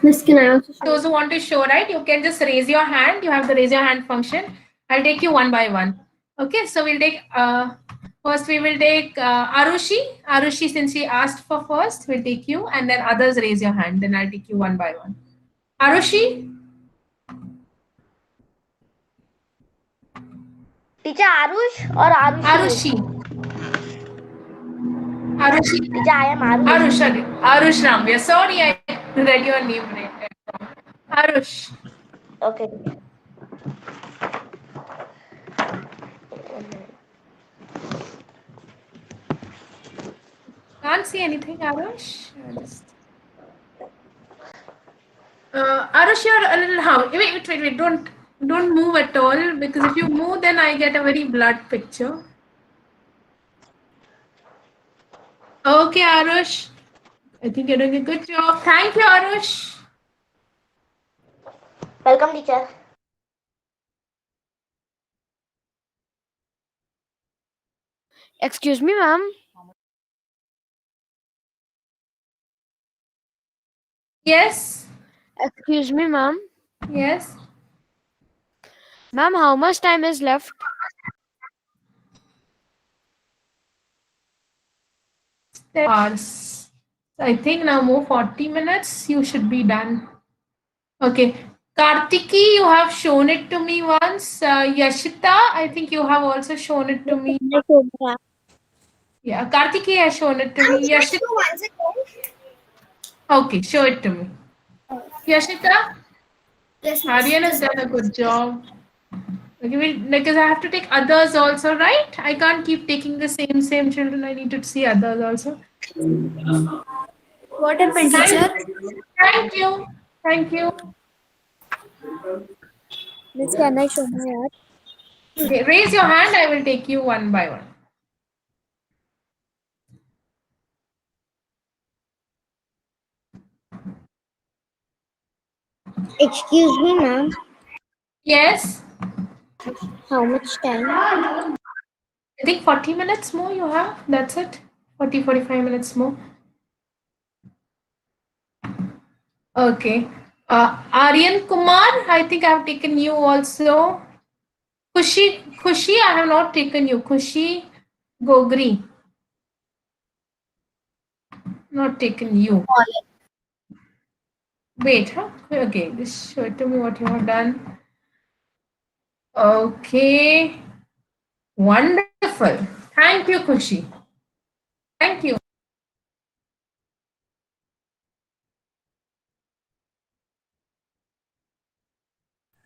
Miss, can I also show? Those who want to show, right? You can just raise your hand. You have the raise your hand function. I'll take you one by one. Okay, so we'll take first we will take Arushi. Arushi, since she asked for first, we'll take you, and then others raise your hand. Then I'll take you one by one. Arushi. Teacher, Arush or Arushi? Arushi. Arushi. Teacher, I am Arush. Arush. Okay. Arush Ramya. Sorry, I read your name right. Arush. Okay. Can't see anything, Arush. Arush, you're a little how? Wait. Don't move at all, because if you move, then I get a very blurred picture. Okay, Arush. I think you're doing a good job. Thank you, Arush. Welcome, teacher. Excuse me, ma'am. Yes. Excuse me, ma'am. Yes. Ma'am, how much time is left? Hours. I think now more 40 minutes. You should be done. Okay. Kartiki, you have shown it to me once. Yashita, I think you have also shown it to me. Yeah, Kartiki has shown it to me. Yashita. Once again. Okay, show it to me. Yashita? Yes, miss. Aryan has done a good job. Okay, because I have to take others also, right? I can't keep taking the same children. I need to see others also. What happened, teacher? Thank you. Thank you. Miss, can I show my art? Okay, raise your hand. I will take you one by one. Excuse me, ma'am. Yes. How much time? I think 40 minutes more you have. That's it. 45 minutes more. Okay. Aryan Kumar, I think I have taken you also. Khushi, I have not taken you. Khushi Gogri. Not taken you. Wait, huh? Okay, just show it to me what you have done. Okay. Wonderful. Thank you, Khushi. Thank you.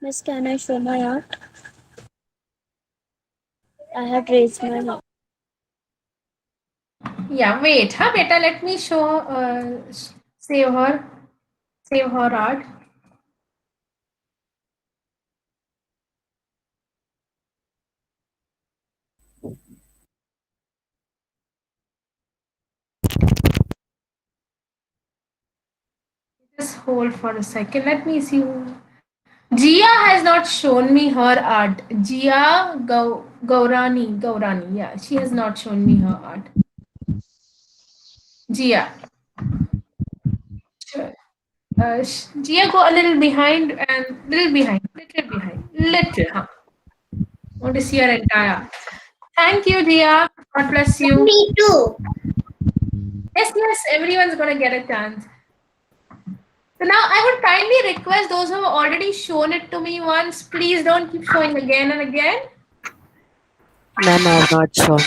Miss, can I show my art? I have raised my hand. Yeah, wait, huh, beta, let me show, save her art. Just hold for a second. Let me see. Jia has not shown me her art. Jia Gaurani. Yeah, she has not shown me her art. Jia. Sure. Jia, go a little behind and little behind. Little, huh? I want to see your entire. Thank you, Jia. God bless you. Me too. Yes, everyone's gonna get a chance. So now I would kindly request those who have already shown it to me once, please don't keep showing again and again. Ma'am, I have not shown.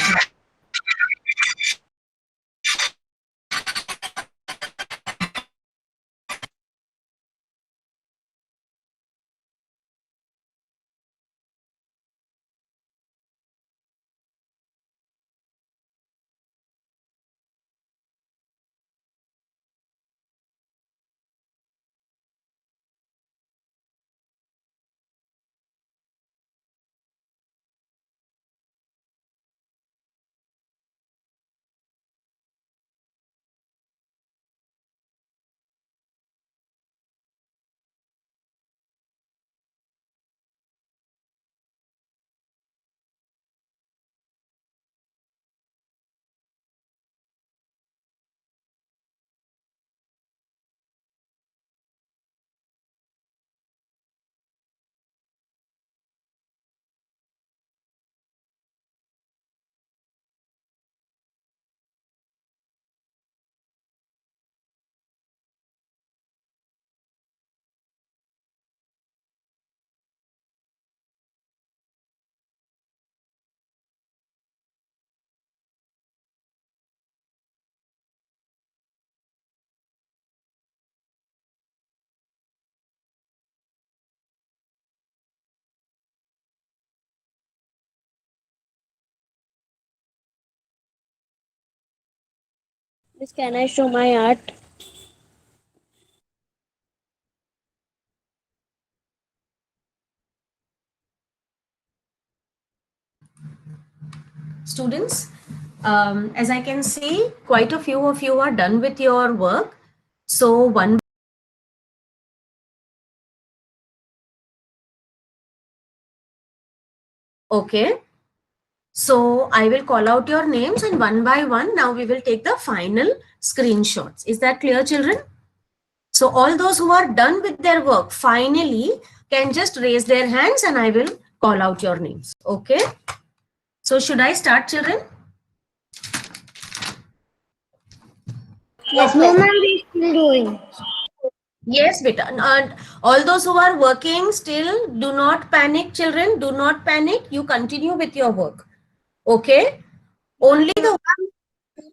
Miss, can I show my art? Students, as I can see, quite a few of you are done with your work. So one. Okay. So I will call out your names and one by one, now we will take the final screenshots. Is that clear, children? So all those who are done with their work finally can just raise their hands and I will call out your names. Okay. So should I start, children? Yes, no, ma'am, we still doing. Yes, beta. All those who are working still, do not panic, children. Do not panic. You continue with your work. Okay. Only the ones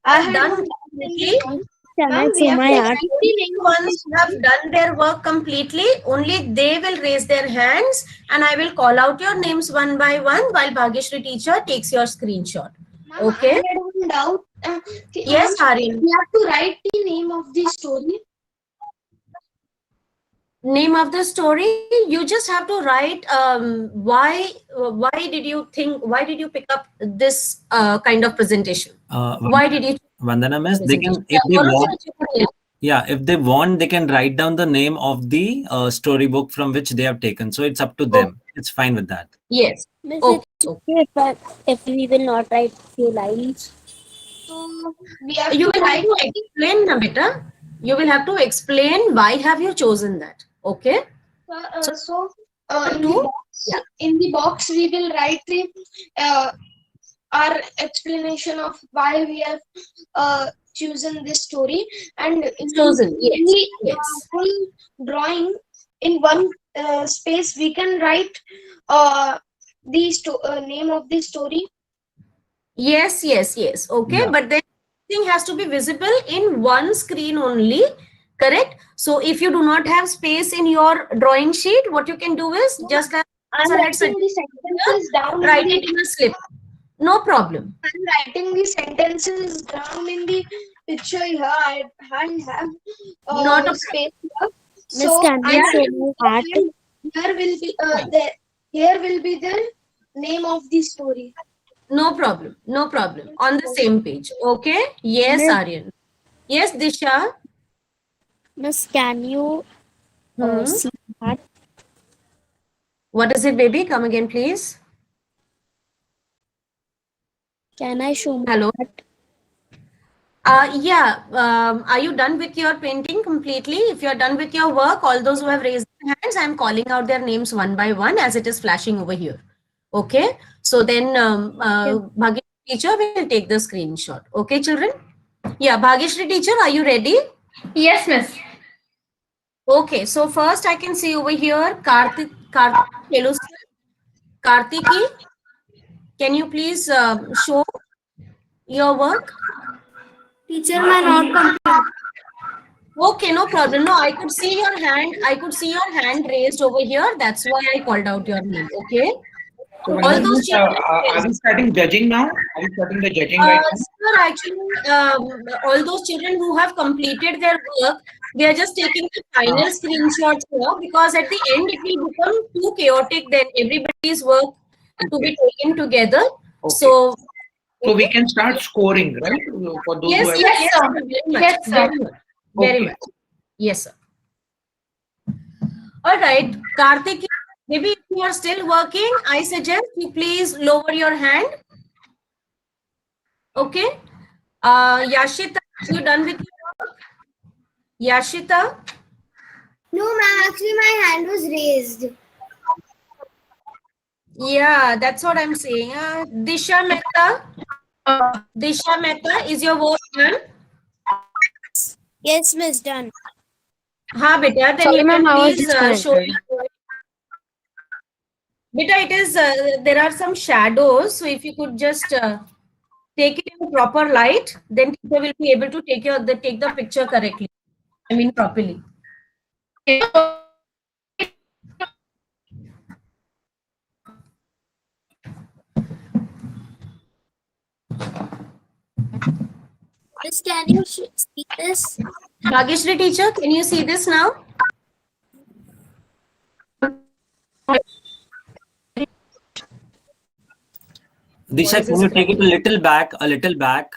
I who have had done one doubt in this completely. one. Can I Ma'am, we show have my to art? write the name of Ones this who have story. done their work completely, only they will raise their hands and I will call out your names one by one while Bhageshri teacher takes your screenshot. Ma'am, I Okay. had one doubt. Ma'am, Yes, Harin. we have to write the name of the story. Name of the story, you just have to write why did you pick up this kind of presentation? Why did you Vandana miss, they presentation? can, if they All of want, the children. yeah, if they want, they can write down the name of the storybook from which they have taken. So it's up to them. It's fine with that. Yes. Miss, Okay. it's okay if we will not write few lines. So we have You to will have write. to explain, na beta. You will have to explain why have you chosen that. Okay. In the Two. box, Yeah. in the box, we will write the our explanation of why we have chosen this story, and in Chosen. Yes. the Yes. full drawing in one space we can write uh, the name of the story. Yes, yes, yes. Okay, Yeah. but then thing has to be visible in one screen only, correct? So if you do not have space in your drawing sheet, what you can do is just as I'm sir had writing the suggested sentences down here, in write the. it in a slip. No problem. I'm writing the sentences down in the picture here. I have Not a space here. Miss, So can I'm I show writing my art? and here will be here will be the name of the story. no problem. No problem. On the same page. Okay. Yes, Miss, Aryan. Yes, Disha. Miss, can you Hmm. see art? What is it, baby? Come again, please. Can I show my Hello. art? Yeah. Are you done with your painting completely? If you're done with your work, all those who have raised their hands, I'm calling out their names one by one as it is flashing over here. Okay. So then Bhageshri teacher will take the screenshot. Okay, children? Yeah, Bhageshri teacher, are you ready? Yes, miss. Okay. So first I can see over here Karthik Kartiki. Can you please show your work? Teacher, my not complete. Okay, no problem. No, I could see your hand. I could see your hand raised over here. That's why I called out your name. Okay. So, All Vandana those miss, children. are Yes. we starting judging now? Are we starting the judging right now? Sir, actually, all those children who have completed their work, we are just taking the final screenshots here because at the end it will become too chaotic. Then everybody's work to be taken together. Okay. So, So we okay. can start scoring, right? For those Yes, who have. yes, sir. Very much. Yes, sir. Very much. Very Okay. much. Yes, sir. All right, Karthik, maybe if you are still working, I suggest you please lower your hand. Okay. Yashita, you done with your work? Yashita? No, ma'am, actually my hand was raised. Yeah, that's what I'm saying. Disha Mehta? Disha Mehta, is your work done? Yes, Miss, done. Ha, beta, then Sorry, you ma'am, can I was please show disconnected. your. Beta, it is, there are some shadows. So if you could just take it in proper light, then teacher will be able to take the picture correctly. I mean, properly. Miss, can you see this? Bhageshri teacher, can you see this now? Disha, Voice can is you take it a cracking. little back? A little back.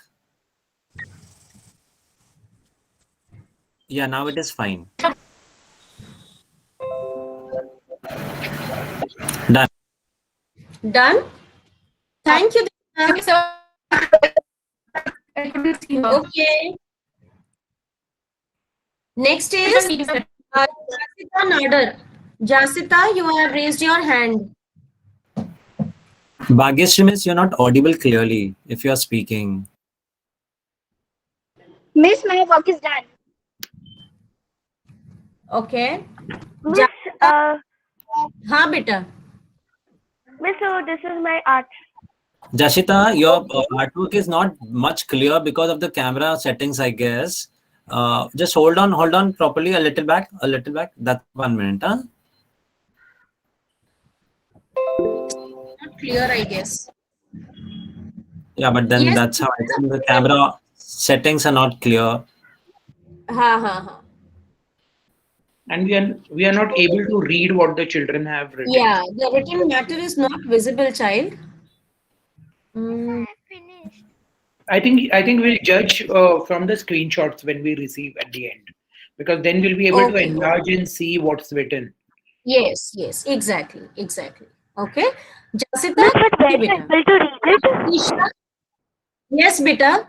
Yeah, now it is fine. Done. Done? Thank you, Disha. I couldn't see her. Okay. Next is Jasita Nadar. Jasita, you have raised your hand. Bhagyashree, miss, you're not audible clearly if you're speaking. Miss, my work is done. Okay. Miss, हाँ बेटा. Miss, so this is my art. Jashita, your artwork is not much clear because of the camera settings, I guess. Just hold on properly, a little back. That's 1 minute. Huh? Not clear, I guess. Yeah, but then Yes. that's how I think the camera settings are not clear. Ha. And we are not able to read what the children have written. Yeah, the written matter is not visible, child. I think we'll judge from the screenshots when we receive at the end, because then we'll be able to Okay. enlarge and see what's written. Yes, exactly. Okay. Jasita, Miss, but okay, very beta. simple to read it. Isha. Yes, beta.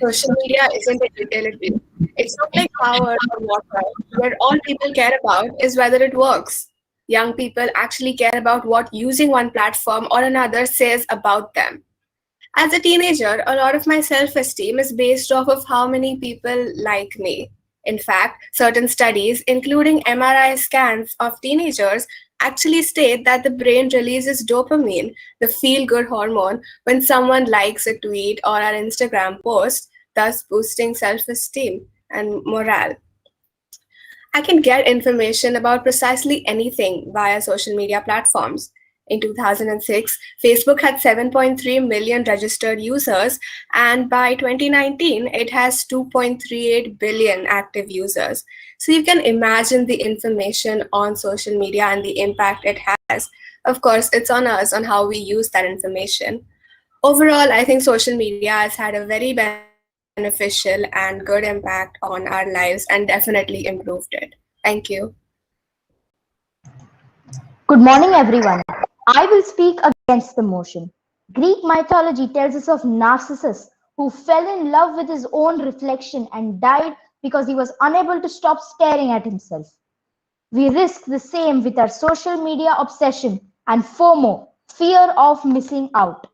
Social media isn't a utility. It's not like power or water, where all people care about is whether it works. Young people actually care about what using one platform or another says about them. As a teenager, a lot of my self esteem is based off of how many people like me. In fact, certain studies, including MRI scans of teenagers, actually state that the brain releases dopamine, the feel good hormone, when someone likes a tweet or an Instagram post, thus boosting self esteem and morale. I can get information about precisely anything via social media platforms. In 2006, Facebook had 7.3 million registered users, and by 2019, it has 2.38 billion active users. So you can imagine the information on social media and the impact it has. Of course, it's on us on how we use that information. Overall, I think social media has had a very beneficial and good impact on our lives and definitely improved it. Thank you. Good morning, everyone. I will speak against the motion. Greek mythology tells us of Narcissus, who fell in love with his own reflection and died because he was unable to stop staring at himself. We risk the same with our social media obsession and FOMO, fear of missing out.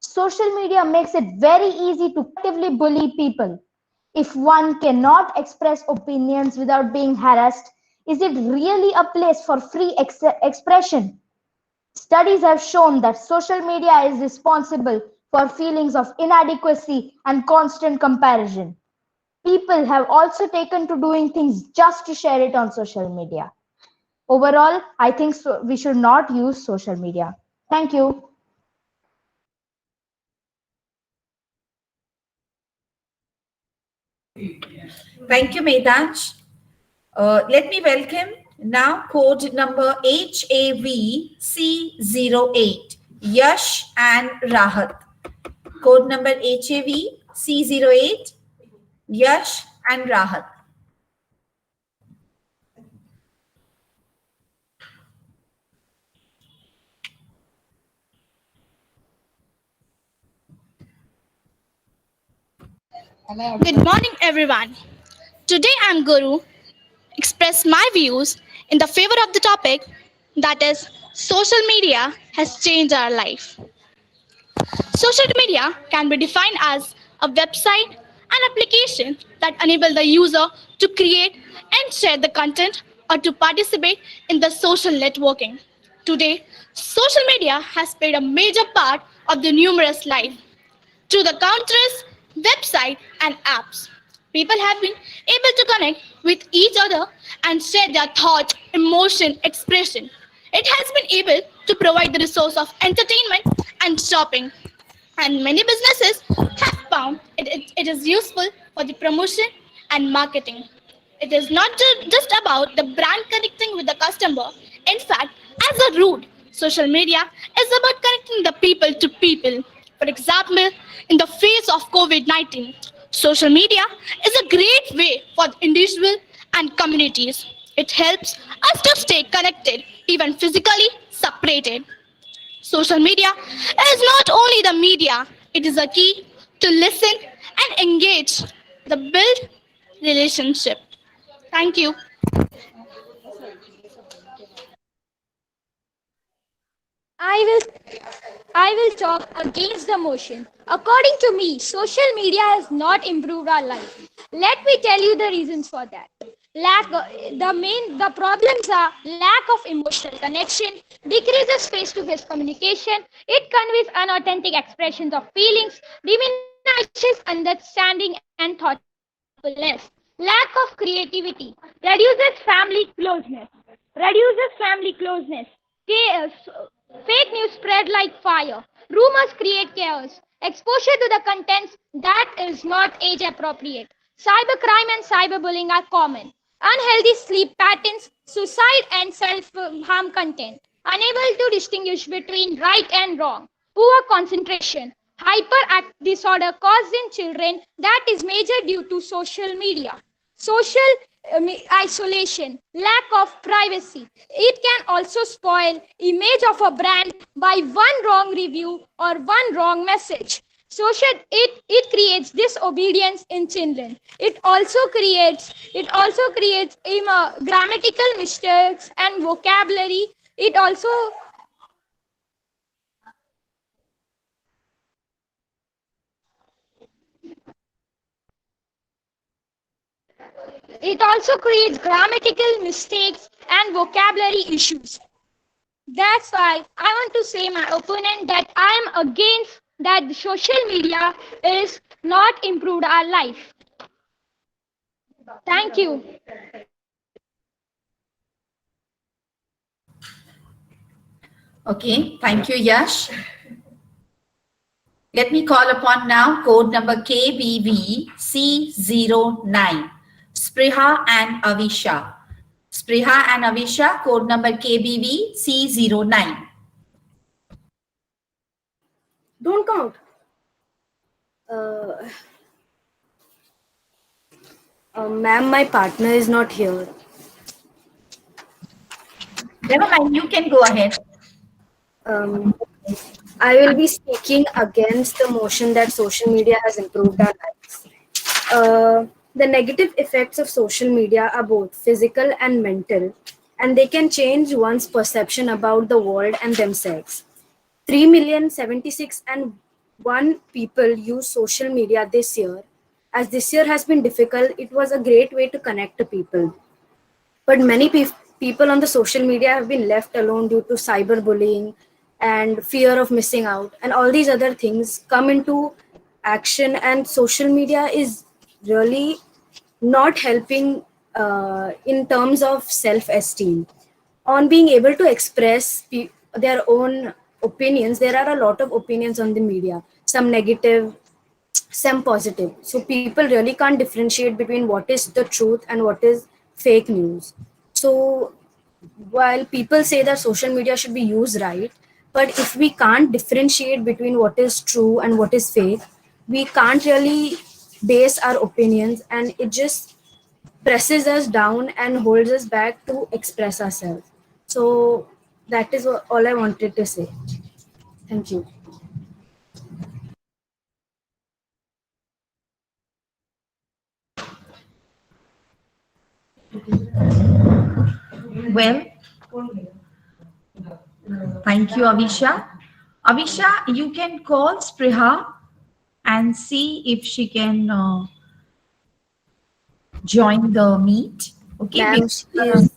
Social media makes it very easy to collectively bully people. If one cannot express opinions without being harassed, is it really a place for free expression? Studies have shown that social media is responsible for feelings of inadequacy and constant comparison. People have also taken to doing things just to share it on social media. Overall, I think we should not use social media. Thank you. Thank you, Medansh. Let me welcome now code number HAVC08, Yash and Rahat. Code number HAVC08, Yash and Rahat. Good morning, everyone. Today I'm Guru, express my views in the favor of the topic that is social media has changed our life. Social media can be defined as a website and application that enable the user to create and share the content or to participate in the social networking. Today, social media has played a major part of the numerous life through the countless websites and apps. People have been able to connect with each other and share their thoughts, emotion, expression. It has been able to provide the resource of entertainment and shopping. And many businesses have found it is useful for the promotion and marketing. It is not just about the brand connecting with the customer. In fact, as a root, social media is about connecting the people to people. For example, in the face of COVID-19, social media is a great way for individuals and communities. It helps us to stay connected, even physically separated. Social media is not only the media, it is a key to listen and engage the build relationship. Thank you. I will I will talk against the motion. According to me, social media has not improved our life. Let me tell you the reasons for that. The problems are lack of emotional connection, decreases face-to-face communication, it conveys unauthentic expressions of feelings, diminishes understanding and thoughtfulness, lack of creativity, reduces family closeness. Chaos. Fake news spread like fire. Rumors create chaos. Exposure to the contents that is not age appropriate. Cybercrime and cyberbullying are common. Unhealthy sleep patterns, suicide and self harm content. Unable to distinguish between right and wrong. Poor concentration. Hyperact disorder caused in children that is major due to social media. Social isolation, lack of privacy. It can also spoil image of a brand by one wrong review or one wrong message. It creates disobedience in children. It also creates grammatical mistakes and vocabulary. It also creates grammatical mistakes and vocabulary issues. That's why I want to say my opinion that I am against that the social media is not improved our life. Thank you. Okay, thank you, Yash. Let me call upon now code number KBVC09, Spriha and Avisha. Spriha and Avisha, code number KBVC09. Don't count. Uh, Ma'am, my partner is not here. Never mind, you can go ahead. Um, I will be speaking against the motion that social media has improved our lives. The negative effects of social media are both physical and mental, and they can change one's perception about the world and themselves. 3,076 and 1 people use social media this year. As this year has been difficult, it was a great way to connect to people. But many people on the social media have been left alone due to cyberbullying and fear of missing out, and all these other things come into action. And social media is really not helping in terms of self-esteem. On being able to express their own opinions, there are a lot of opinions on the media, some negative, some positive. So people really can't differentiate between what is the truth and what is fake news. So while people say that social media should be used right, but if we can't differentiate between what is true and what is fake, we can't really base our opinions, and it just presses us down and holds us back to express ourselves. So that is all I wanted to say. Thank you. Well, thank you, Avisha. Avisha, you can call Spriha and see if she can join the meet. Okay, Ma'am, she is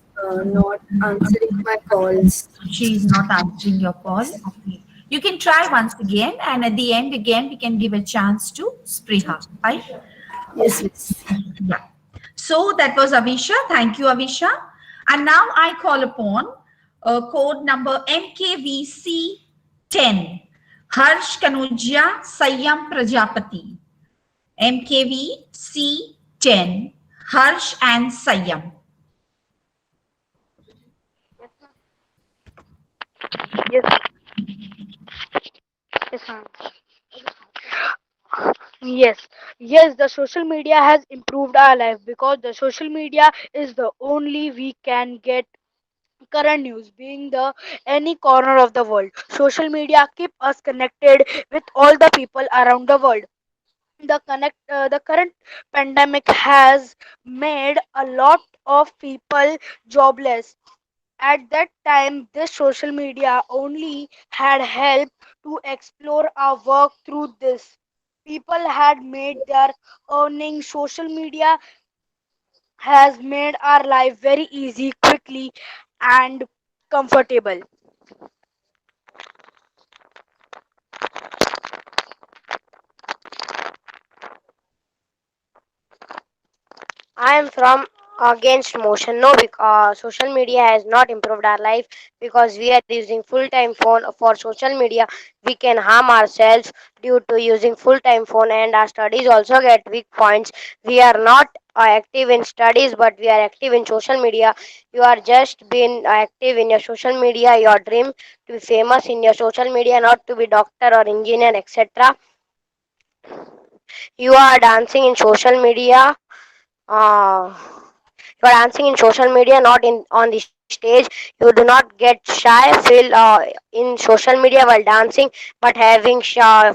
not answering my calls. she is not answering your call. Okay. You can try once again, and at the end, again, we can give a chance to Spriha. Right? Yes, Okay. miss. Yeah. So that was Avisha. Thank you, Avisha. And now I call upon code number MKVC10. Harsh Kanujya Sayam Prajapati. MKVC10. Harsh and Sayam. Yes, yes, ma'am. Yes, yes, the social media has improved our life because the social media is the only we can get current news being the any corner of the world. Social media keep us connected with all the people around the world. The current pandemic has made a lot of people jobless. At that time, this social media only had helped to explore our work through this. People had made their earning. Social media has made our life very easy, quickly, and comfortable. I am from against motion. No, because social media has not improved our life because we are using full-time phone for social media. We can harm ourselves due to using full-time phone, and our studies also get weak points. We are not active in studies, but we are active in social media. You are just being active in your social media. Your dream to be famous in your social media, not to be doctor or engineer, etc. You are dancing in social media. Uh, you are dancing in social media, not in on the stage. You do not get shy feel in social media while dancing, but having shy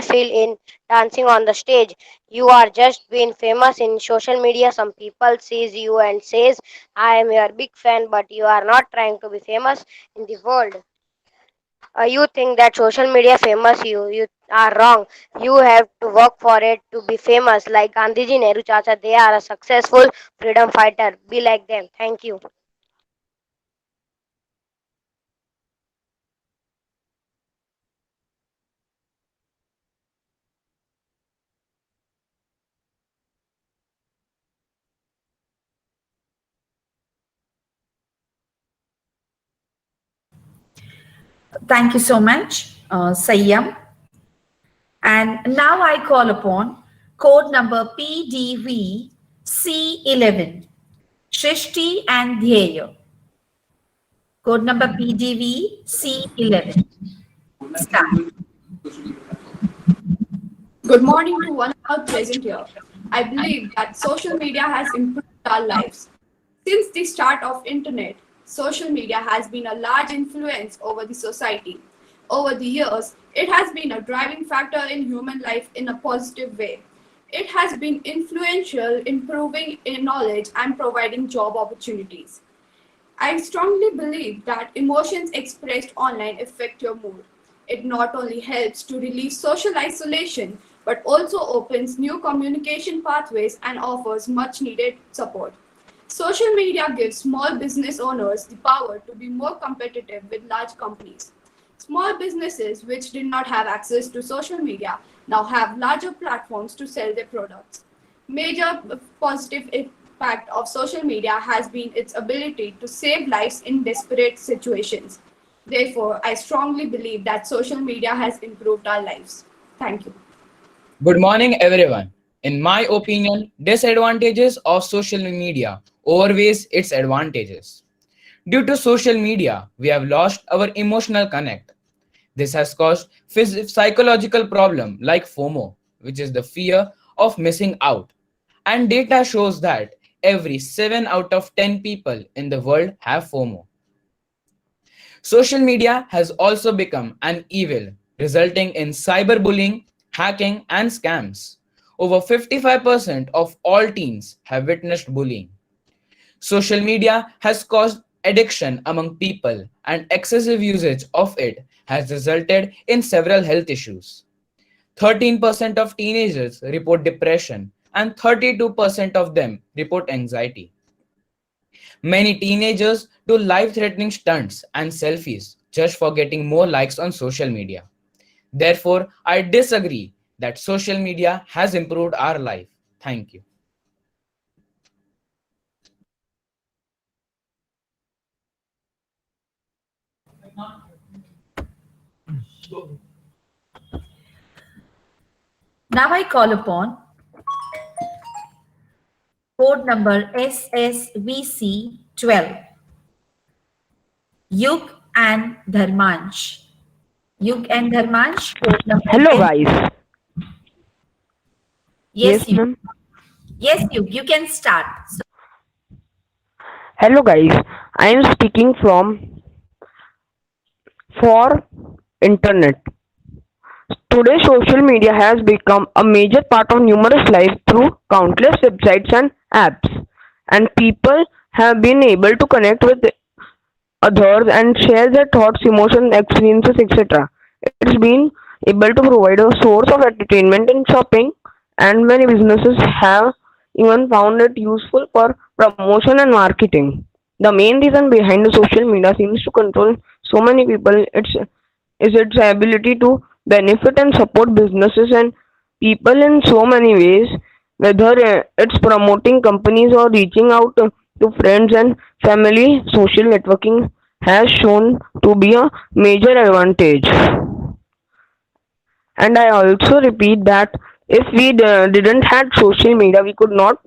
feel in dancing on the stage. You are just being famous in social media. Some people sees you and says, I am your big fan, but you are not trying to be famous in the world. You think that social media famous, you are wrong. You have to work for it to be famous, like Gandhiji, Nehru Chacha. They are a successful freedom fighter. Be like them. Thank you. Thank you so much, Sayam. And now I call upon code number PDV C11. Shrishti and Dhyeya. Code number PDV C11. Start. Good morning to one all present here. I believe that social media has improved our lives. Since the start of internet, social media has been a large influence over the society. over the years, it has been a driving factor in human life in a positive way. It has been influential, improving in knowledge and providing job opportunities. I strongly believe that emotions expressed online affect your mood. It not only helps to relieve social isolation, but also opens new communication pathways and offers much needed support. Social media gives small business owners the power to be more competitive with large companies. Small businesses which did not have access to social media now have larger platforms to sell their products. Major positive impact of social media has been its ability to save lives in desperate situations. Therefore, I strongly believe that social media has improved our lives. Thank you. Good morning, everyone. In my opinion, disadvantages of social media outweighs its advantages. Due to social media, we have lost our emotional connect. This has caused psychological problem like FOMO, which is the fear of missing out. And data shows that every 7 out of 10 people in the world have FOMO. Social media has also become an evil, resulting in cyberbullying, hacking, and scams. Over 55% of all teens have witnessed bullying. Social media has caused addiction among people, and excessive usage of it has resulted in several health issues. 13% of teenagers report depression, and 32% of them report anxiety. Many teenagers do life threatening stunts and selfies just for getting more likes on social media. Therefore, I disagree that social media has improved our life. Thank you. Now I call upon code number SSVC 12. Yug and Dharmansh. Yug and Dharmansh, code number Hello, S. guys. Yes, Yes, you. ma'am. Yes, you can start. So, Hello, guys. I am speaking from for internet. Today, social media has become a major part of numerous lives through countless websites and apps, and people have been able to connect with others and share their thoughts, emotions, experiences, etc. It's been able to provide a source of entertainment and shopping, and many businesses have even found it useful for promotion and marketing. The main reason behind the social media seems to control so many people is its ability to benefit and support businesses and people in so many ways, whether it's promoting companies or reaching out to friends and family. Social networking has shown to be a major advantage. And I also repeat that if we didn't had social media, we could not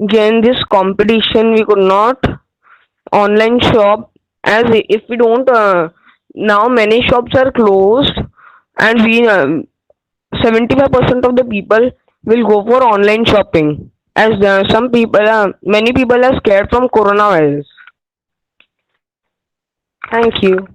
gain this competition. We could not online shop, as if we don't now many shops are closed, and we 75% of the people will go for online shopping, as some people many people are scared from coronavirus. Thank you.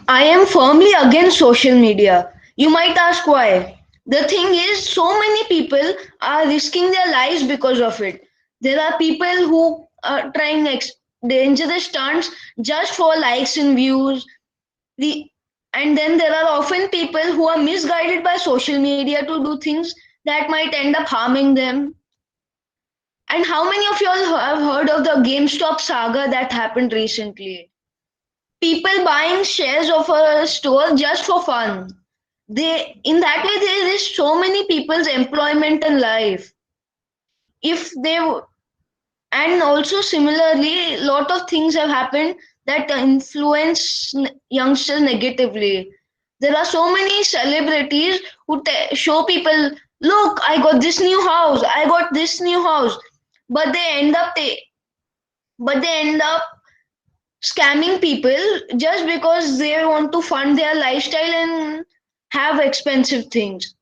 I am firmly against social media. You might ask why. The thing is, so many people are risking their lives because of it. There are people who are trying dangerous stunts just for likes and views. The, and then there are often people who are misguided by social media to do things that might end up harming them. And how many of you all have heard of the GameStop saga that happened recently? People buying shares of a store just for fun. They in that way there is so many people's employment and life. If they and also similarly, a lot of things have happened that influence youngsters negatively. There are so many celebrities who show people, look, I got this new house, I got this new house, but they end up scamming people just because they want to fund their lifestyle and have expensive things.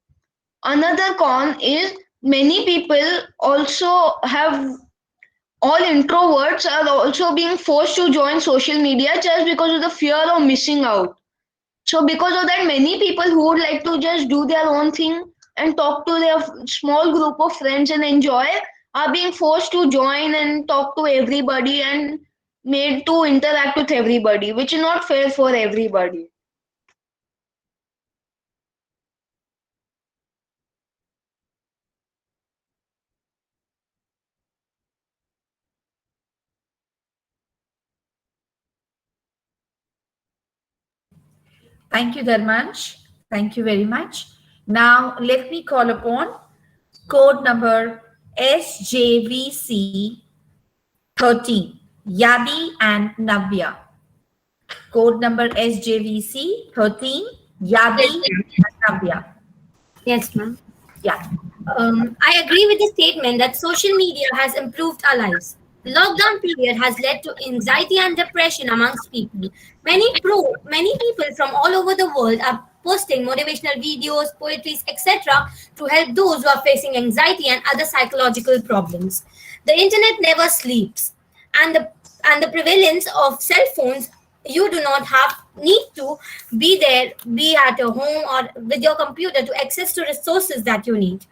Another con is many people also have All introverts are also being forced to join social media just because of the fear of missing out. So because of that, many people who would like to just do their own thing and talk to their small group of friends and enjoy are being forced to join and talk to everybody and made to interact with everybody, which is not fair for everybody. Thank you, Dharmansh. Thank you very much. Now, let me call upon code number SJVC 13, Yadi and Navya. Code number SJVC 13, Yes, Yadi ma'am. and Navya. Yes, ma'am. Yeah. I agree with the statement that social media has improved our lives. The lockdown period has led to anxiety and depression amongst people. Many people from all over the world are posting motivational videos, poetries, etc. to help those who are facing anxiety and other psychological problems. The internet never sleeps, and the prevalence of cell phones, you do not have need to be at a home or with your computer to access to resources that you need.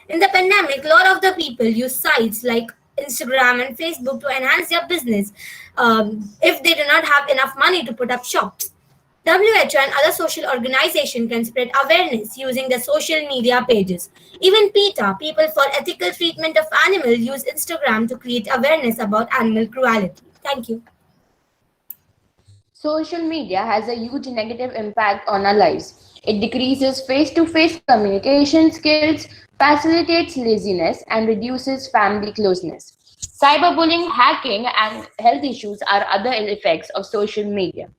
In the pandemic, a lot of the people use sites like Instagram and Facebook to enhance their business if they do not have enough money to put up shops. WHO and other social organizations can spread awareness using their social media pages. Even PETA, People for Ethical Treatment of Animals, use Instagram to create awareness about animal cruelty. Thank you. Social media has a huge negative impact on our lives. It decreases face to face communication skills, facilitates laziness, and reduces family closeness. Cyberbullying, hacking, and health issues are other effects of social media.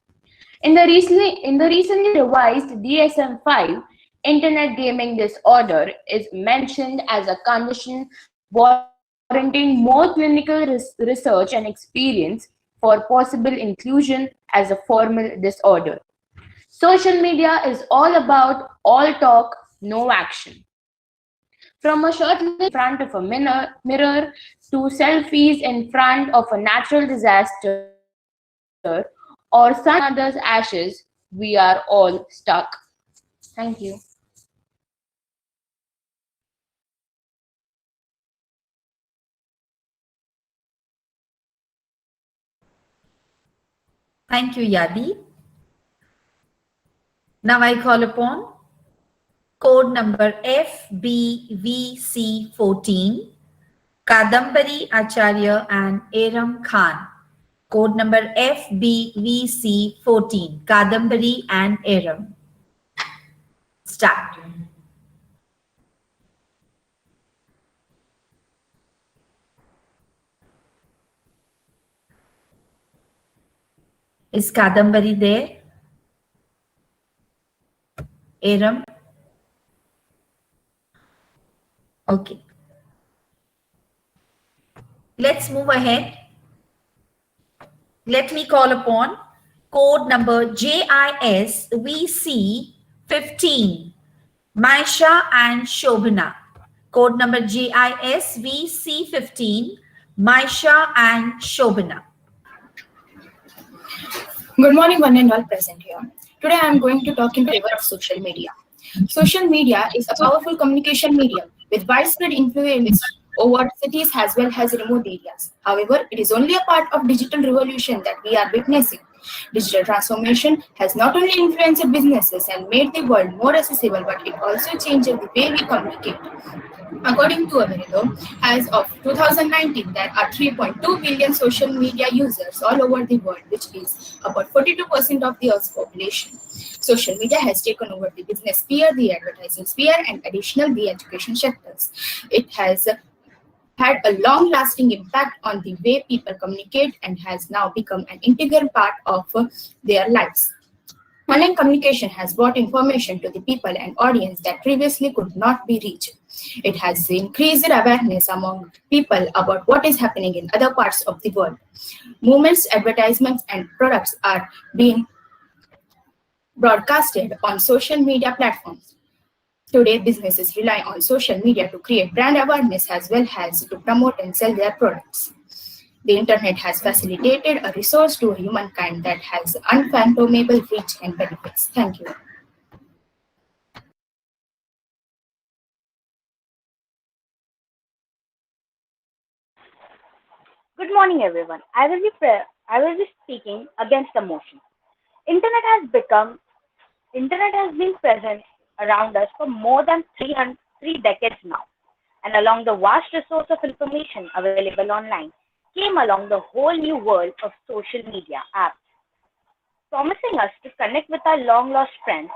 In the recently revised DSM-5, Internet gaming disorder is mentioned as a condition warranting more clinical research and experience for possible inclusion as a formal disorder. Social media is all about all talk, no action. From a shirtless in front of a mirror to selfies in front of a natural disaster or sun others' ashes, we are all stuck. Thank you. Thank you, Yadi. Now I call upon code number FBVC14, Kadambari Acharya and Aram Khan. Code number FBVC14, Kadambari and Aram. Start. Is Kadambari there? Aram? Okay. Let's move ahead. Let me call upon code number JISVC15, Maisha and Shobhana. Code number JISVC15, Maisha and Shobhana. Good morning, one and all present here. Today I am going to talk in favor of social media. Social media is a powerful communication medium with widespread influence over cities as well as remote areas. However, it is only a part of digital revolution that we are witnessing. Digital transformation has not only influenced businesses and made the world more accessible, but it also changed the way we communicate. According to Outdo, as of 2019, there are 3.2 billion social media users all over the world, which is about 42% of the Earth's population. Social media has taken over the business sphere, the advertising sphere, and additional the education sectors. It has had a long-lasting impact on the way people communicate and has now become an integral part of their lives. Online communication has brought information to the people and audience that previously could not be reached. It has increased awareness among people about what is happening in other parts of the world. Movements, advertisements, and products are being broadcasted on social media platforms. Today, businesses rely on social media to create brand awareness as well as to promote and sell their products. The internet has facilitated a resource to humankind that has unfathomable reach and benefits. Thank you. Good morning, everyone. I will be speaking against the motion. Internet has become Internet has been present around us for more than 3 decades now, and along the vast resource of information available online came along the whole new world of social media apps, promising us to connect with our long lost friends,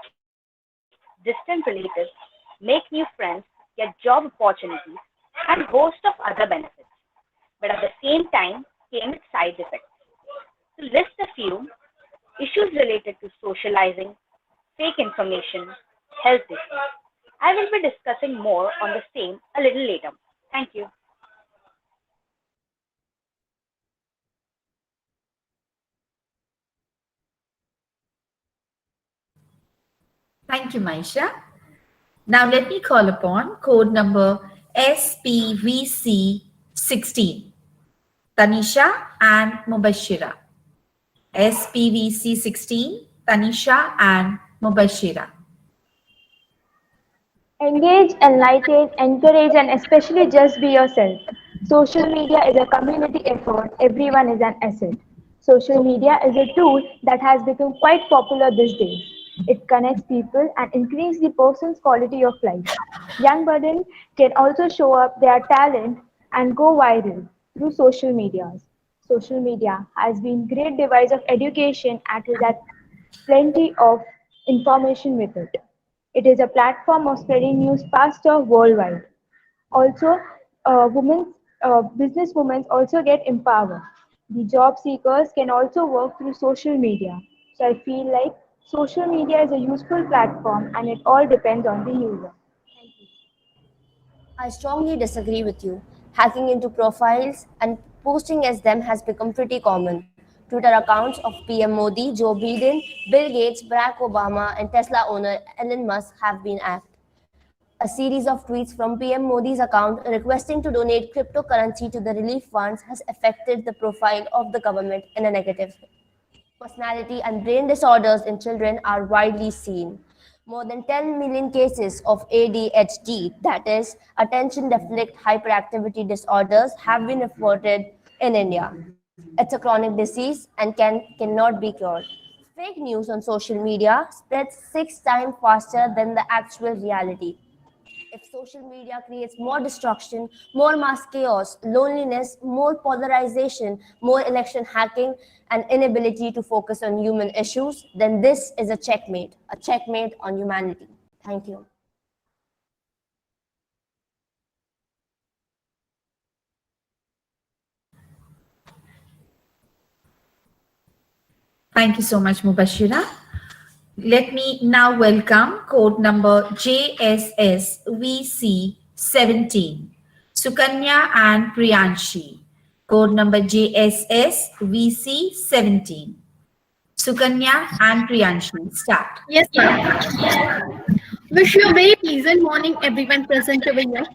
distant relatives, make new friends, get job opportunities, and host of other benefits. But at the same time came its side effects. To list a few, issues related to socializing, fake information, health issues. I will be discussing more on the same a little later. Thank you. Thank you, Maisha. Now let me call upon code number SPVC 16, Tanisha and Mubashira. SPVC 16, Tanisha and Mubashira. Engage, enlighten, encourage, and especially just be yourself. Social media is a community effort. Everyone is an asset. Social media is a tool that has become quite popular these days. It connects people and increases the person's quality of life. Young Burden can also show up their talent and go viral through social medias. Social media has been great device of education and has had plenty of information with it. It is a platform of spreading news faster worldwide. Also, business women also get empowered. The job seekers can also work through social media. So I feel like social media is a useful platform and it all depends on the user. I strongly disagree with you. Hacking into profiles and posting as them has become pretty common. Twitter accounts of PM Modi, Joe Biden, Bill Gates, Barack Obama, and Tesla owner Elon Musk have been hacked. A series of tweets from PM Modi's account requesting to donate cryptocurrency to the relief funds has affected the profile of the government in a negative way. Personality and brain disorders in children are widely seen. More than 10 million cases of ADHD, that is, attention deficit hyperactivity disorders, have been reported in India. It's a chronic disease and cannot be cured. Fake news on social media spreads 6 times faster than the actual reality. If social media creates more destruction, more mass chaos, loneliness, more polarization, more election hacking, and inability to focus on human issues, then this is a checkmate on humanity. Thank you. Thank you so much, Mubashira. Let me now welcome code number JSSVC 17, Sukanya and Priyanshi. Code number JSSVC 17. Sukanya and Priyanshi, start. Yes, ma'am. Wish you a very pleasant morning, everyone present over here.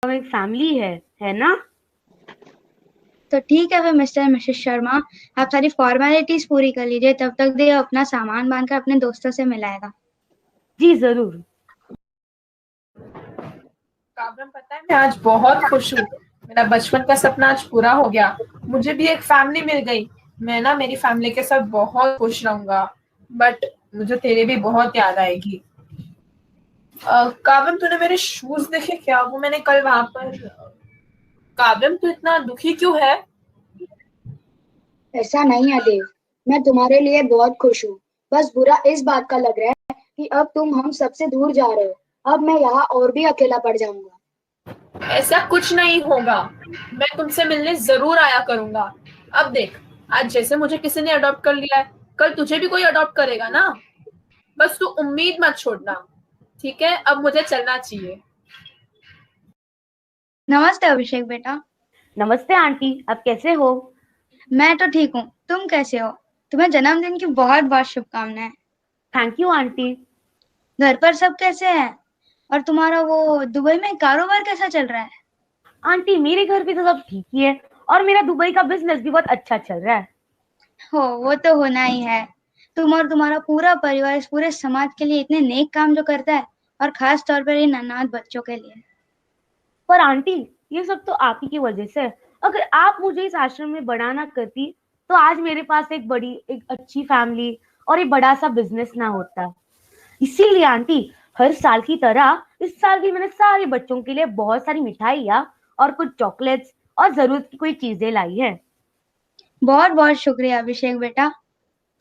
एक family है ना? तो ठीक है फिर mister Mrs Sharma, आप सारी formalities पूरी कर लीजिए, तब तक देव अपना सामान बांधकर अपने दोस्तों से मिलाएगा। जी जरूर। काव्यम, पता है मैं आज बहुत खुश हूँ। मेरा बचपन का सपना आज पूरा हो गया। मुझे भी एक फैमिली मिल गई। मैं ना मेरी फैमिली के साथ बहुत खुश रहूंगा, बट मुझे तेरे भी बहुत याद आएगी। काव्यम, तूने मेरे शूज देखे क्या? वो मैंने कल वहां पर। काव्यम, तू इतना दुखी क्यों है? ऐसा नहीं है देव, मैं तुम्हारे लिए बहुत खुश हूँ। बस बुरा इस बात का लग रहा है कि अब तुम हम सबसे दूर जा रहे हो। अब मैं यहाँ और भी अकेला पड़ जाऊंगा। ऐसा कुछ नहीं होगा, मैं तुमसे मिलने जरूर आया करूंगा। अब देख, आज जैसे मुझे किसी ने अडॉप्ट कर लिया है, कल तुझे भी कोई अडॉप्ट करेगा ना। बस तू उम्मीद मत छोड़ना, ठीक है? अब मुझे चलना चाहिए। नमस्ते अभिषेक बेटा। नमस्ते आंटी, आप कैसे हो? मैं तो ठीक हूँ, तुम कैसे हो? तुम्हें जन्मदिन की बहुत बहुत शुभकामनाएं। Thank you aunty. घर पर सब कैसे हैं? और तुम्हारा वो दुबई में कारोबार कैसा चल रहा है? आंटी, मेरे घर पे तो सब ठीक ही है, और मेरा दुबई का बिजनेस भी बहुत अच्छा चल रहा है। हो, वो तो होना ही है। तुम और तुम्हारा पूरा परिवार इस पूरे समाज के लिए इतने नेक काम जो करता है, और खास तौर पर इन अनाथ बच्चों के लिए। पर आंटी, ये सब तो आप ही की वजह से है। अगर आप मुझे इस आश्रम में बड़ा ना करती, तो आज मेरे पास एक अच्छी फैमिली और एक बड़ा सा बिजनेस ना होता। इसीलिए आंटी, हर साल की तरह इस साल भी मैंने सारे बच्चों के लिए बहुत सारी मिठाइयाँ और कुछ चॉकलेट्स और जरूरत की कोई चीजें लाई है। बहुत बहुत शुक्रिया अभिषेक बेटा।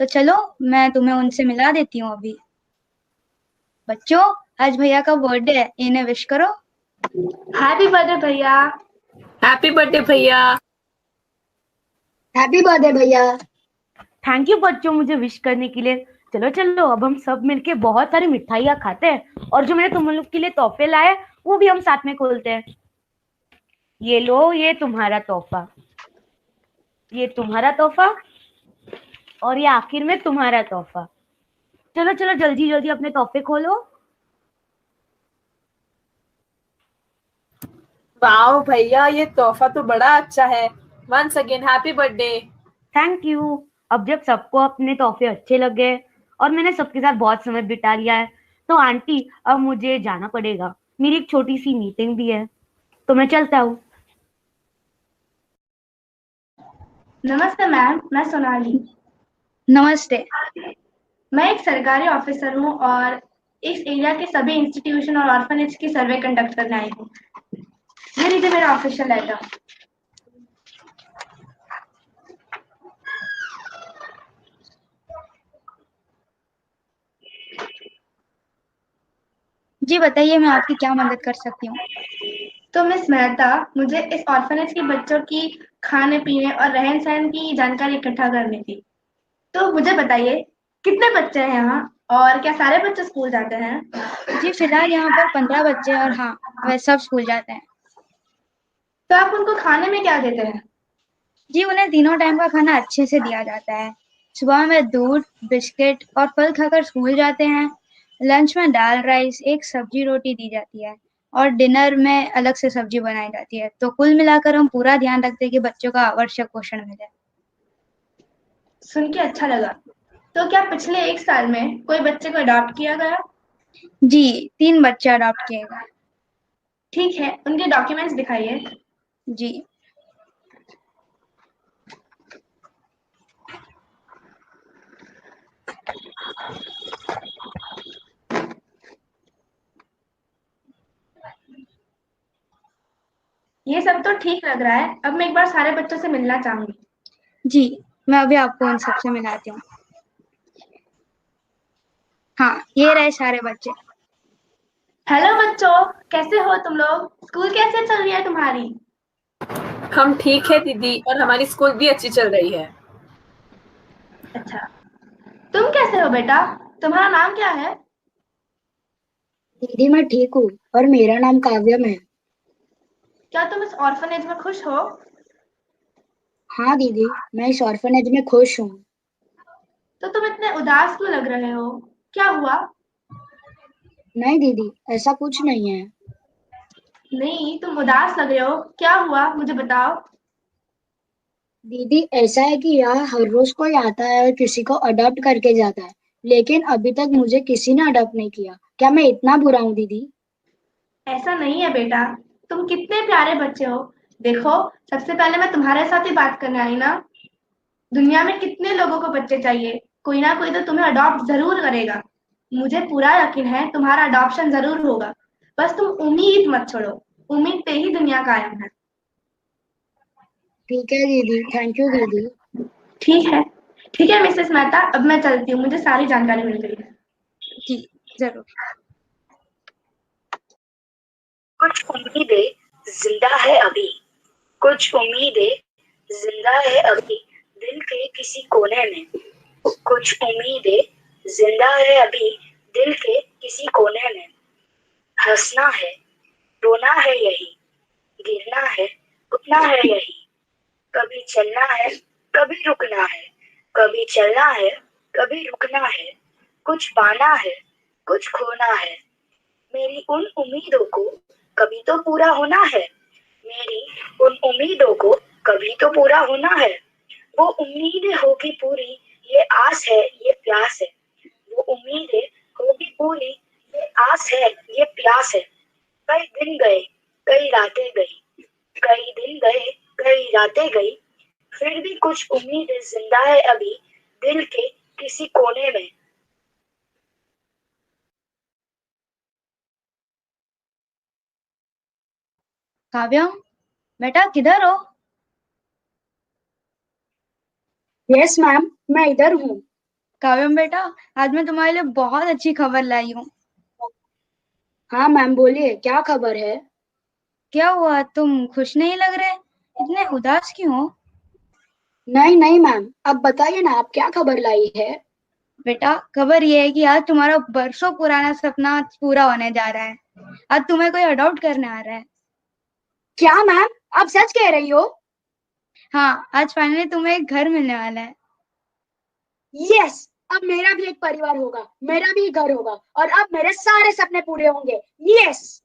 तो चलो, मैं तुम्हें उनसे मिला देती हूँ अभी। बच्चों, आज भैया का बर्थडे है, इन्हें विश करो। हैप्पी बर्थडे भैया। हैप्पी बर्थडे भैया। हैप्पी बर्थडे भैया। थैंक यू बच्चों, मुझे विश करने के लिए। चलो चलो, अब हम सब मिलके बहुत सारी मिठाइयाँ खाते हैं, और जो मैंने तुम लोग के लिए तोहफे लाए वो भी हम साथ में खोलते हैं। ये लो, ये तुम्हारा तोहफा, ये तुम्हारा तोहफा, और ये आखिर में तुम्हारा तोहफा। चलो चलो, जल्दी जल्दी अपने तोहफे खोलो। वाओ भैया, ये तोहफा तो बड़ा अच्छा है। Once again happy birthday. Thank you. अब जब सबको अपने तोहफे अच्छे लगे और मैंने सबके साथ बहुत समय बिता लिया है, तो आंटी अब मुझे जाना पड़ेगा। मेरी एक छोटी सी मीटिंग भी है, तो मैं चलता हूँ। नमस्ते मैम, मैं सोनाली। नमस्ते। मैं एक सरकारी ऑफिसर हूँ और इस एरिया के सभी इंस्टीट्यूशन और ऑर्फनेज की सर्वे कंडक्ट करने आई हूँ। ये लीजिए मेरा ऑफिशियल लेटर। जी बताइए, मैं आपकी क्या मदद कर सकती हूँ? तो मिस मेहता, मुझे इस ऑर्फनेज के बच्चों की खाने पीने और रहन सहन की जानकारी इकट्ठा करनी थी। तो मुझे बताइए, कितने बच्चे हैं यहाँ और क्या सारे बच्चे स्कूल जाते हैं? जी फिलहाल यहाँ पर 15 बच्चे, और हाँ, वह सब स्कूल जाते हैं। तो आप उनको खाने में क्या देते हैं? जी उन्हें तीनों टाइम का खाना अच्छे से दिया जाता है। सुबह में दूध, बिस्किट और फल खाकर स्कूल जाते हैं। लंच में दाल राइस, एक सब्जी रोटी दी जाती है, और डिनर में अलग से सब्जी बनाई जाती है। तो कुल मिलाकर हम पूरा ध्यान रखते हैं कि बच्चों का आवश्यक पोषण मिले। सुन के अच्छा लगा। तो क्या पिछले एक साल में कोई बच्चे को अडॉप्ट किया गया? जी 3 बच्चे अडॉप्ट किए गए। ठीक है, उनके डॉक्यूमेंट्स दिखाइए। जी ये सब तो ठीक लग रहा है। अब मैं एक बार सारे बच्चों से मिलना चाहूंगी। जी, मैं अभी आपको उन सबसे मिलाती हूँ। हाँ, ये रहे सारे बच्चे। हेलो बच्चों, कैसे हो तुम लोग? स्कूल कैसे चल रही है तुम्हारी? हम ठीक है दीदी, और हमारी स्कूल भी अच्छी चल रही है। अच्छा, तुम कैसे हो बेटा? तुम्हारा नाम क्या है? दीदी मैं ठीक हूँ, और मेरा नाम काव्यम है। क्या तुम इस ऑर्फनेज में खुश हो? हाँ दीदी, मैं इस ऑर्फनेज में खुश हूँ। तो तुम इतने उदास क्यों लग रहे हो? क्या हुआ? नहीं दीदी, ऐसा कुछ नहीं है। नहीं, तुम उदास लग रहे हो, क्या हुआ मुझे बताओ। दीदी ऐसा है कि यहाँ हर रोज कोई आता है और किसी को अडॉप्ट करके जाता है, लेकिन अभी तक मुझे किसी ने अडॉप्ट नहीं किया। क्या मैं इतना बुरा हूँ दीदी? ऐसा नहीं है बेटा, तुम कितने प्यारे बच्चे हो। देखो, सबसे पहले मैं तुम्हारे साथ ही बात करने आई ना। दुनिया में कितने लोगों को बच्चे चाहिए, कोई ना कोई तो तुम्हें अडॉप्ट जरूर करेगा। मुझे पूरा यकीन है तुम्हारा अडॉप्शन जरूर होगा। बस तुम उम्मीद मत छोड़ो, उम्मीद पे ही दुनिया कायम है। ठीक है दीदी, थैंक यू दीदी। ठीक है, ठीक है मिसेस मेहता, अब मैं चलती हूँ, मुझे सारी जानकारी मिल गई है। जी जरूर। कुछ उम्मीदें जिंदा है अभी, कुछ उम्मीदें जिंदा है अभी दिल के किसी कोने में, कुछ उम्मीदें जिंदा है अभी दिल के किसी कोने में। हंसना है, रोना है यही, गिरना है, उठना है यही, कभी चलना है, कभी रुकना है, कभी चलना है, कभी रुकना है, कुछ पाना है, कुछ खोना है। मेरी उन उम्मीदों को कभी तो पूरा होना है, मेरी उन उम्मीदों को कभी तो पूरा होना है। वो उम्मीदें होगी पूरी, ये आस है, ये प्यास है। वो उम्मीदें होगी पूरी, ये आस है, ये प्यास है। कई दिन गए, कई रातें गई, कई दिन गए, कई रातें गई, फिर भी कुछ उम्मीदें जिंदा है अभी दिल के किसी कोने में। काव्या, बेटा किधर हो? यस मैम, मैं इधर हूँ। काव्यम बेटा, आज मैं तुम्हारे लिए बहुत अच्छी खबर लाई हूँ। हाँ मैम बोलिए, क्या खबर है? क्या हुआ, तुम खुश नहीं लग रहे? इतने उदास क्यों हो? नहीं नहीं मैम, अब बताइए ना, आप क्या खबर लाई है? बेटा, खबर ये है कि आज तुम्हारा बरसों पुराना सपना पूरा होने जा रहा है। आज तुम्हें कोई अडॉप्ट करने आ रहा है। क्या मैम, आप सच कह रही हो? हाँ, आज फाइनली तुम्हें एक घर मिलने वाला है। यस, अब मेरा भी एक परिवार होगा, मेरा भी घर होगा, और अब मेरे सारे सपने पूरे होंगे। Yes.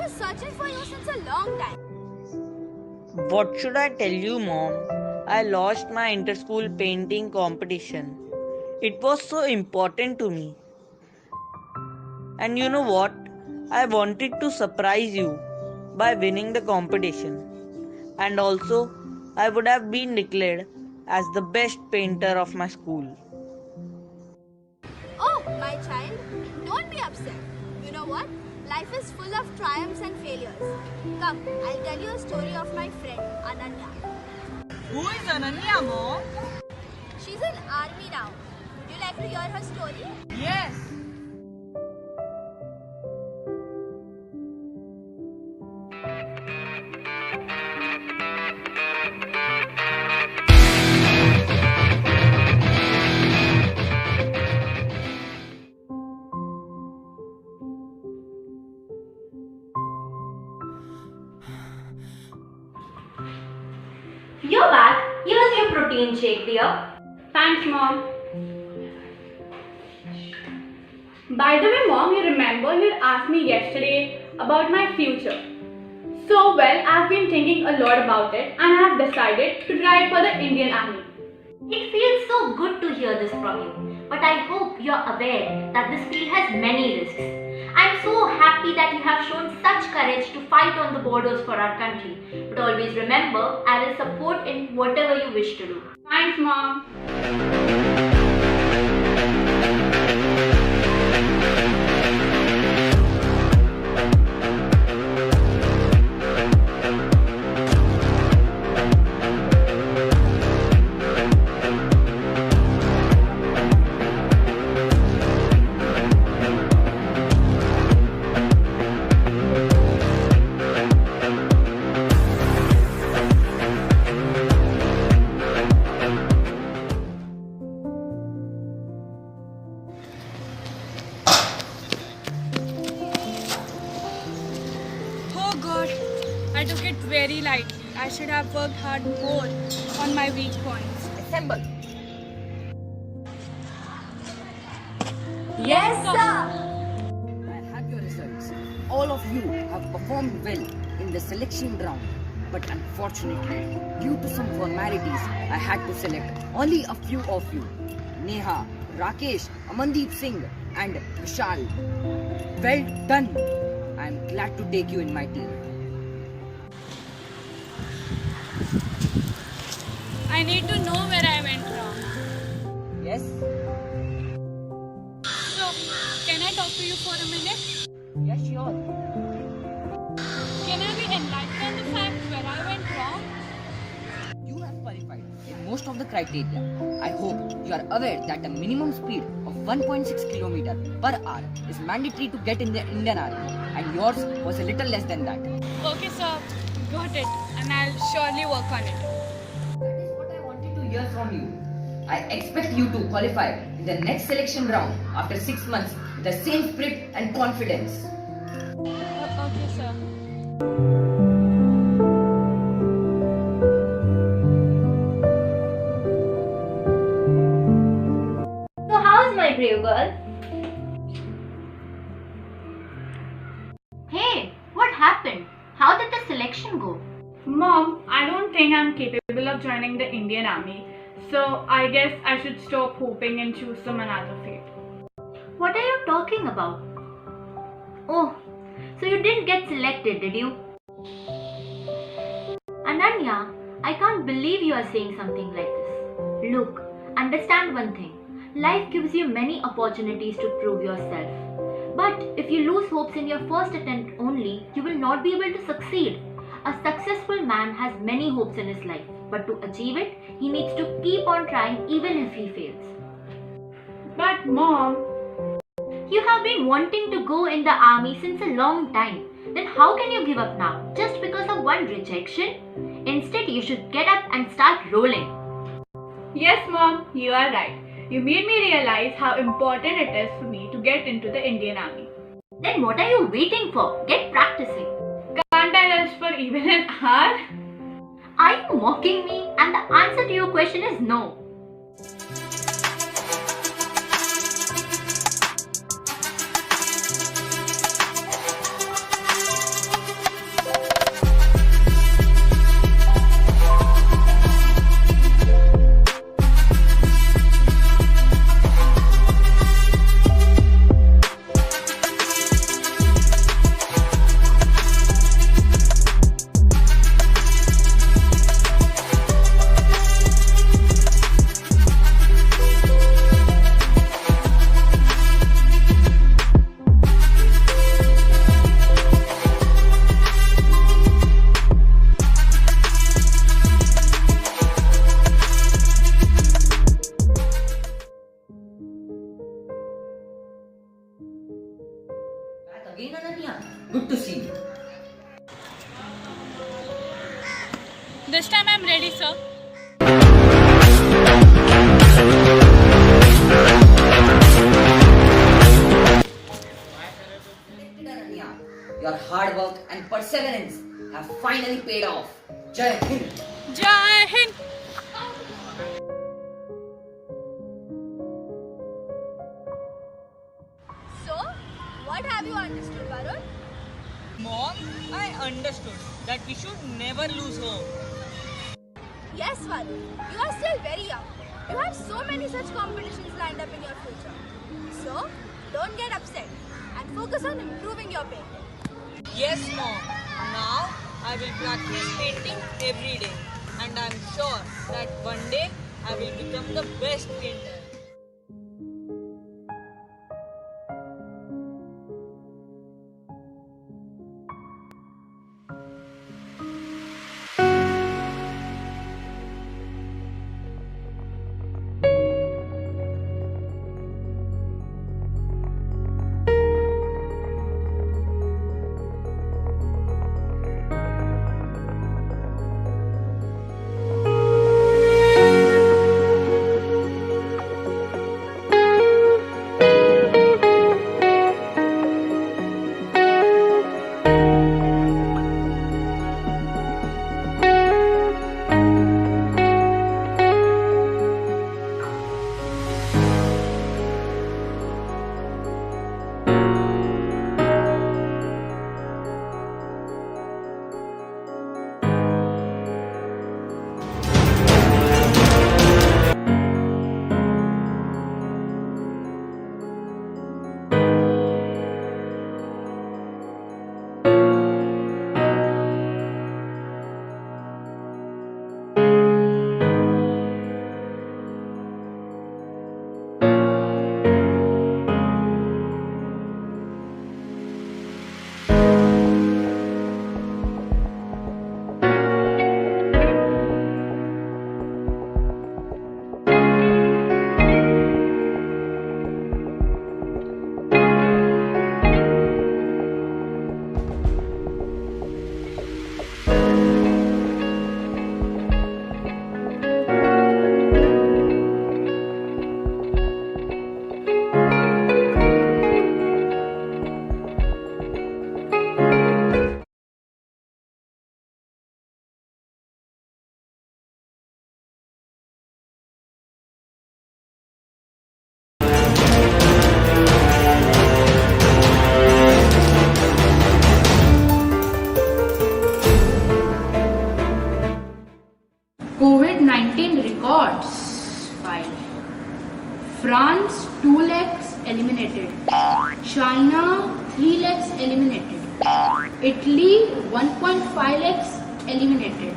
was searching for you since a long time. What should I tell you, Mom? I lost my inter-school painting competition. It was so important to me. And you know what? I wanted to surprise you by winning the competition. And also, I would have been declared as the best painter of my school. Oh, my child, don't be upset. You know what? Life is full of triumphs and failures. Come, I'll tell you a story of my friend, Ananya. Who is Ananya, Mom? She's in army now. Would you like to hear her story? Yes. You're back. Here's your protein shake, dear. Thanks, Mom. By the way, Mom, you remember you asked me yesterday about my future. So, well, I've been thinking a lot about it and I have decided to try it for the Indian Army. It feels so good to hear this from you, but I hope you're aware that this field has many risks. I'm so happy that you have shown such courage to fight on the borders for our country. But always remember, I will support in whatever you wish to do. Thanks, Mom. Oh God, I took it very lightly. I should have worked hard more on my weak points. Assemble. Yes, sir. I have your results. All of you have performed well in the selection round. But unfortunately, due to some formalities, I had to select only a few of you. Neha, Rakesh, Amandeep Singh and Vishal. Well done. I am glad to take you in my team. I need to know where I went wrong. Yes? So, can I talk to you for a minute? Yes, sure. Can I be enlightened on the fact where I went wrong? You have qualified in most of the criteria. I hope you are aware that a minimum speed of 1.6 km per hour is mandatory to get in the Indian Army, and yours was a little less than that. Okay, sir. Got it. And I'll surely work on it. To hear from you. I expect you to qualify in the next selection round after 6 months with the same spirit and confidence. Okay, sir. So how's my brave girl? Hey, what happened? How did the selection go? Mom, I don't think I'm capable of joining the Indian Army. So I guess I should stop hoping and choose some another fate. What are you talking about? Oh, so you didn't get selected, did you? Ananya, I can't believe you are saying something like this. Look, understand one thing. Life gives you many opportunities to prove yourself. But if you lose hopes in your first attempt only, you will not be able to succeed. A successful man has many hopes in his life, but to achieve it, he needs to keep on trying even if he fails. But Mom, you have been wanting to go in the army since a long time. Then how can you give up now, just because of one rejection? Instead, you should get up and start rolling. yes, Mom, you are right. You made me realize how important it is for me to get into the Indian Army. Then what are you waiting for? Get practicing. Can't I rest for even an hour? Are you mocking me? And the answer to your question is no. again, Ananya. Good to see you. This time I'm ready, sir. Ananya, your hard work and perseverance have finally paid off. Jai Hind. Jai Hind. So, what have you understood, Varun? Mom, I understood that we should never lose hope. Yes, Varun. You are still very young. You have so many such competitions lined up in your future. So, don't get upset and focus on improving your painting. Yes, Mom. Now I will practice painting every day, and I'm sure that one day I will become the best painter. COVID-19 records file. France 2 lakhs eliminated. China 3 lakhs eliminated. Italy 1.5 lakhs eliminated.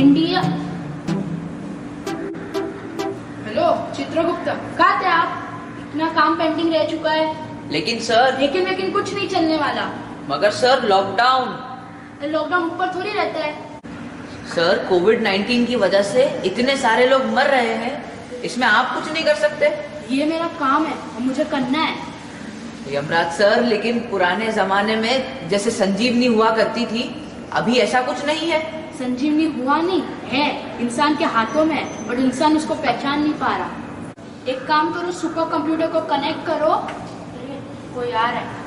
India. Hello Chitragupta, कहाँ थे आप? इतना काम pending रह चुका है. लेकिन sir. लेकिन कुछ नहीं चलने वाला. मगर सर लॉकडाउन. लॉकडाउन ऊपर थोड़ी रहता है. सर कोविड-19 की वजह से इतने सारे लोग मर रहे हैं, इसमें आप कुछ नहीं कर सकते? ये मेरा काम है और मुझे करना है. यमराज सर, लेकिन पुराने जमाने में जैसे संजीवनी हुआ करती थी, अभी ऐसा कुछ नहीं है. संजीवनी हुआ नहीं है, इंसान के हाथों में है और इंसान उसको पहचान नहीं पा रहा. एक काम करो, सुपर कंप्यूटर को कनेक्ट करो. कोई आ रहा है.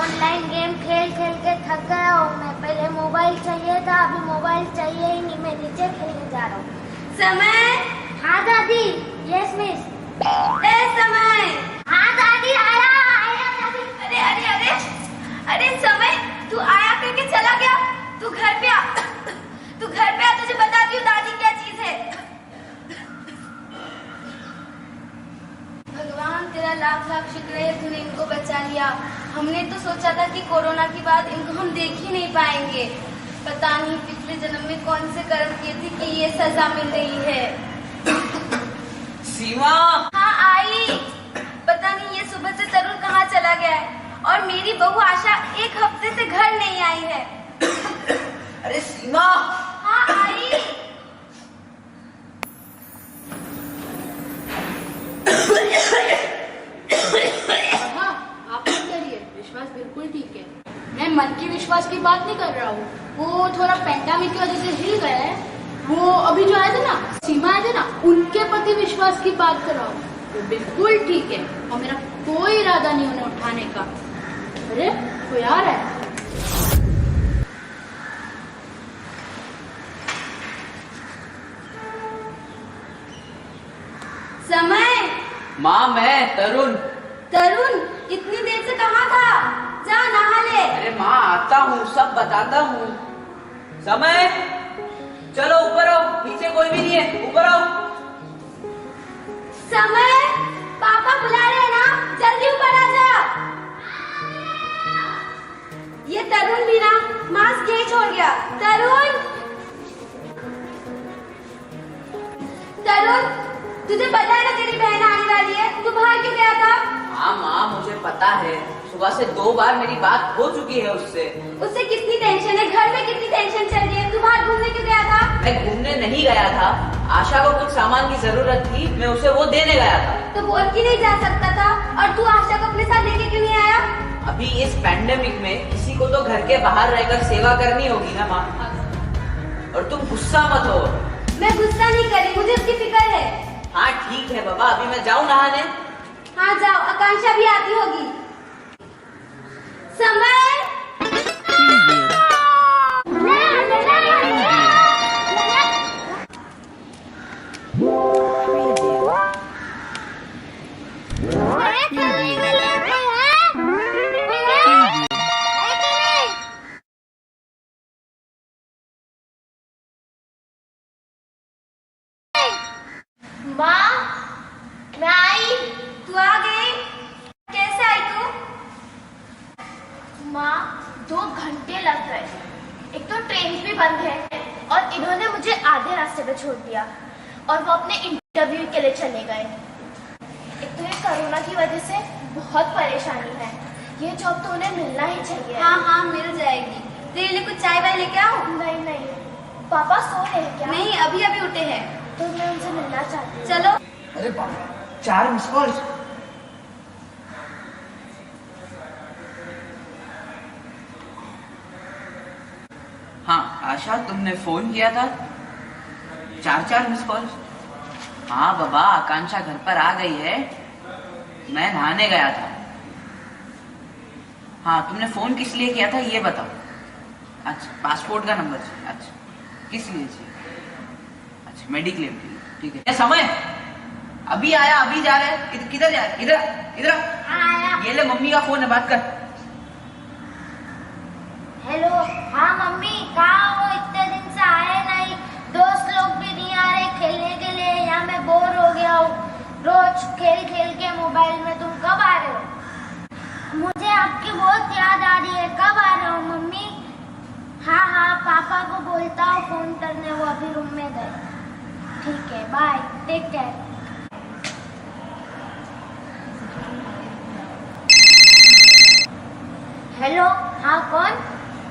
ऑनलाइन गेम खेल खेल के थक गया हूँ मैं. पहले मोबाइल चाहिए था, अभी मोबाइल चाहिए ही नहीं. मैं नीचे खेलने जा रहा हूँ. समय. हाँ दादी. Yes miss. समय. हाँ दादी आया दादी. अरे अरे अरे अरे समय, तू आया करके चला गया. तू घर पे आ. तुझे बताती हूँ दादी क्या चीज है. भगवान तेरा लाख लाख शुक्र है तूने इनको बचा लिया. हमने तो सोचा था कि कोरोना के बाद इनको हम देख ही नहीं पाएंगे. पता नहीं पिछले जन्म में कौन से कर्म किए थे कि ये सजा मिल रही है. सीमा. हाँ आई. पता नहीं ये सुबह से तरुण कहाँ चला गया है और मेरी बहू आशा एक हफ्ते से घर नहीं आई है. अरे सीमा. हाँ आई. बात नहीं कर रहा हूँ, वो थोड़ा पेंडेमिक की वजह से हिल गया है। वो अभी जो आए थे ना, सीमा आए थे ना, उनके प्रति विश्वास की बात कर रहा हूँ। वो बिल्कुल ठीक है और मेरा कोई इरादा नहीं उन्हें उठाने का। अरे कोई आ रहा है। समय। माँ मैं तरुण। तरुण इतनी देर से कहाँ था? जा नहा ले। अरे माँ आता हूँ, सब बताता हूँ। समय, चलो ऊपर आओ, नीचे कोई भी नहीं है, ऊपर आओ। समय, पापा बुला रहे हैं ना, जल्दी ऊपर आ जा। ये तरुण भी ना मास्क यही छोड़ गया। तरुण, तरुण तुझे पता है ना तेरी बहन आने वाली है, तू बाहर क्यों गया था? हाँ माँ मुझे पता है, सुबह से 2 बार मेरी बात हो चुकी है उससे। उससे कितनी टेंशन है, घर में कितनी टेंशन चल रही है, तू बाहर घूमने क्यों गया था? मैं घूमने नहीं गया था, आशा को कुछ सामान की जरूरत थी, मैं उसे वो देने गया था। तो बोल के नहीं जा सकता था? और तू आशा को अपने साथ लेके क्यों नहीं आया? अभी इस पैंडेमिक में किसी को तो घर के बाहर रहकर सेवा करनी होगी ना माँ। और तुम गुस्सा मत हो। मैं गुस्सा नहीं करी, मुझे उसकी फिक्र है। हाँ ठीक है बाबा, अभी मैं जाऊँ नहाने? हाँ जाओ, आकांक्षा भी आती होगी। समय। माँ, मैं आई। तू आ गई? कैसे आई तू? माँ 2 घंटे लग गए, एक तो ट्रेन भी बंद है और इन्होंने मुझे आधे रास्ते पे छोड़ दिया और वो अपने इंटरव्यू के लिए चले गए। एक तो ये कोरोना की वजह से बहुत परेशानी है, ये जॉब तो उन्हें मिलना ही चाहिए। हाँ हाँ मिल जाएगी। तेरे लिए कुछ चाय वाय लेके आओ? नहीं नहीं, पापा सो रहे हैं क्या? नहीं अभी अभी उठे हैं। तो मैं उनसे मिलना चाहती हूँ। चलो। अरे बाबा 4 मिस कॉल। हाँ आशा, तुमने फोन किया था? 4 मिस कॉल। हाँ बाबा, आकांक्षा घर पर आ गई है, मैं नहाने गया था। हाँ तुमने फोन किस लिए किया था ये बताओ। अच्छा पासपोर्ट का नंबर चाहिए। अच्छा किस लिए चाहिए? अच्छा मेडिक्लेम के लिए, ठीक है। समय, अभी आया, अभी जा रहे हैं। किधर जा रहे? इधर इधर। ये ले मम्मी का फोन है, बात कर। हेलो। हाँ मम्मी, कहाँ हो? इतने दिन से आए नहीं, दोस्त लोग भी नहीं आ रहे खेलने के लिए, यहाँ मैं बोर हो गया हूँ रोज खेल खेल के मोबाइल में। तुम कब आ रहे हो? मुझे आपकी बहुत याद आ रही है, कब आ रहे हो मम्मी? हाँ हाँ, पापा को बोलता हूँ फोन करने, वो अभी रूम में गए। ठीक है, बाय, टेक केयर। हेलो। हाँ कौन?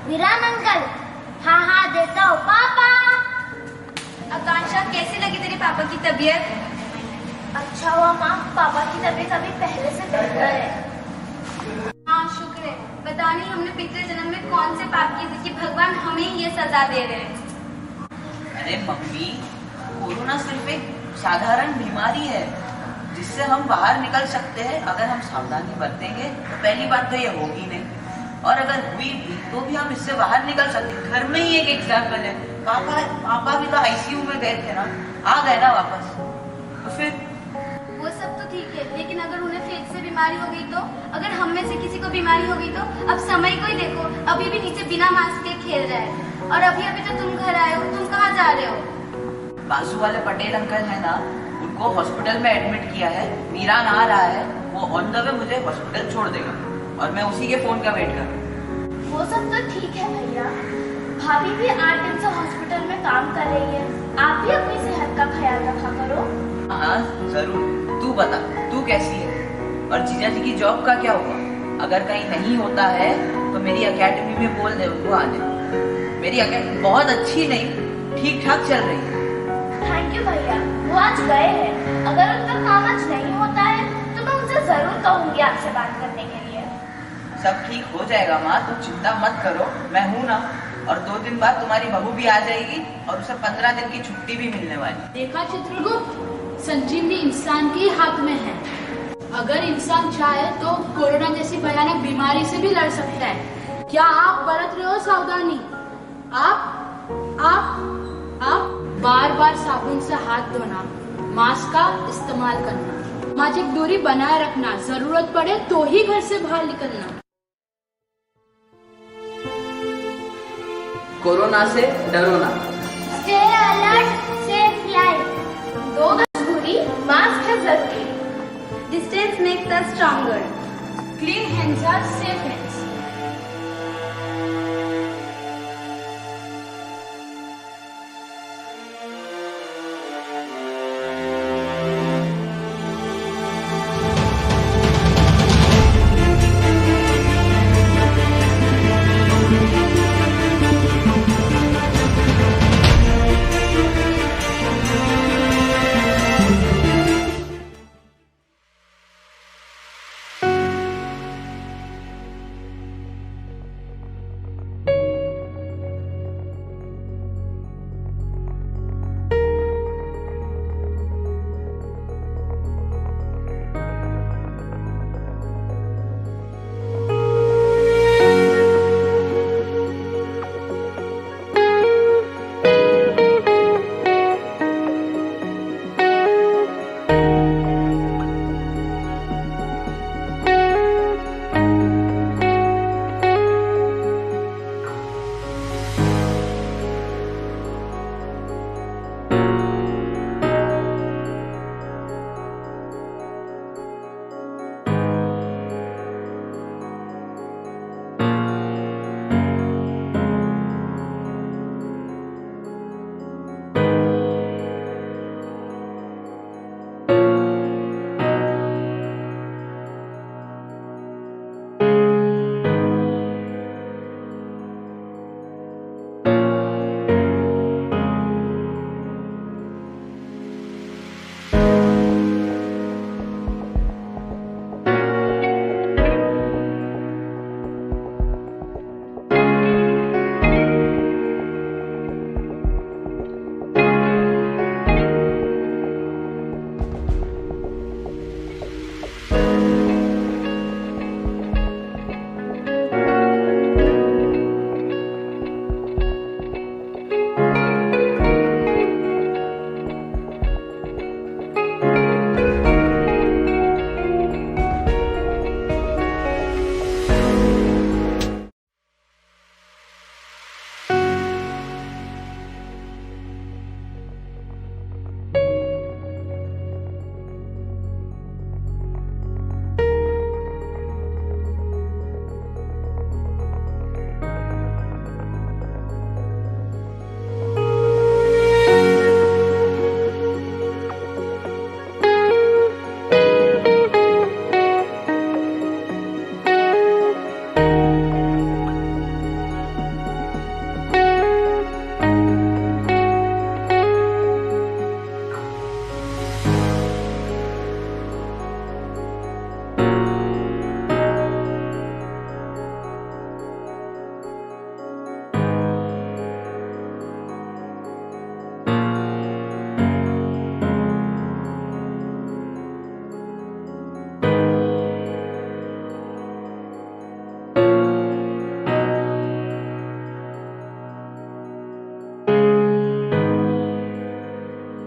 विरान अंकल। हाँ हाँ देता हूँ। पापा। आकांक्षा कैसी लगी तेरे पापा की तबीयत? अच्छा हुआ माँ, पापा की तबीयत अभी पहले से बेहतर है। हाँ शुक्र है। पता नहीं हमने पिछले जन्म में कौन से पाप किए थे कि भगवान हमें ये सजा दे रहे हैं। अरे मम्मी, कोरोना सिर्फ एक साधारण बीमारी है जिससे हम बाहर निकल सकते हैं अगर हम सावधानी बरतेंगे। तो पहली बात तो ये होगी नहीं, और अगर हुई भी तो भी हम इससे बाहर निकल सकते हैं। घर में ही एक एग्जाम्पल है, पापा भी तो आईसीयू में गए थे ना, आ गए ना वापस। तो फिर वो सब तो ठीक है, लेकिन अगर उन्हें फेंक से बीमारी हो गई तो, अगर हम में से किसी को बीमारी हो गई तो? अब समय को ही देखो, अभी भी नीचे बिना मास्क के खेल रहा है, और अभी अभी तो तुम घर आए हो। तुम कहाँ जा रहे हो? बाजू वाले पटेल अंकल है ना, उनको हॉस्पिटल में एडमिट किया है। मीरा आ रहा है, वो ऑन द वे मुझे हॉस्पिटल छोड़ देगा और मैं उसी के फोन का वेट कर रहा हूँ। वो सब तो ठीक है भैया, भाभी भी 8 दिन से हॉस्पिटल में काम कर रही है, आप भी अपनी सेहत का ख्याल रखा करो। हाँ जरूर। तू बता, तू कैसी है? और जीजा जी की जॉब का क्या हुआ? अगर कहीं नहीं होता है तो मेरी एकेडमी में बोल दे उनको आने। मेरी एकेडमी बहुत अच्छी नहीं, ठीक ठाक चल रही है। थैंक यू भैया, वो आज गए हैं, अगर उनका काम आज नहीं होता है तो मैं उनसे जरूर कहूंगी आपसे बात करने के लिए। सब ठीक हो जाएगा माँ, तुम चिंता मत करो, मैं हूँ ना। और 2 दिन बाद तुम्हारी बहू भी आ जाएगी और उसे 15 दिन की छुट्टी भी मिलने वाली। देखा चित्रगुप्त, संजीवनी इंसान के हाथ में है। अगर इंसान चाहे तो कोरोना जैसी भयानक बीमारी से भी लड़ सकता है। क्या आप बरत रहे हो सावधानी? आप बार बार साबुन से हाथ धोना, मास्क का इस्तेमाल करना, सामाजिक दूरी बनाए रखना, जरूरत पड़े तो ही घर से बाहर निकलना। कोरोना से डरो ना। Stay alert, save life. 2 गज दूरी, मास्क है जरूरी. Distance makes us stronger. Clean hands are safe hands.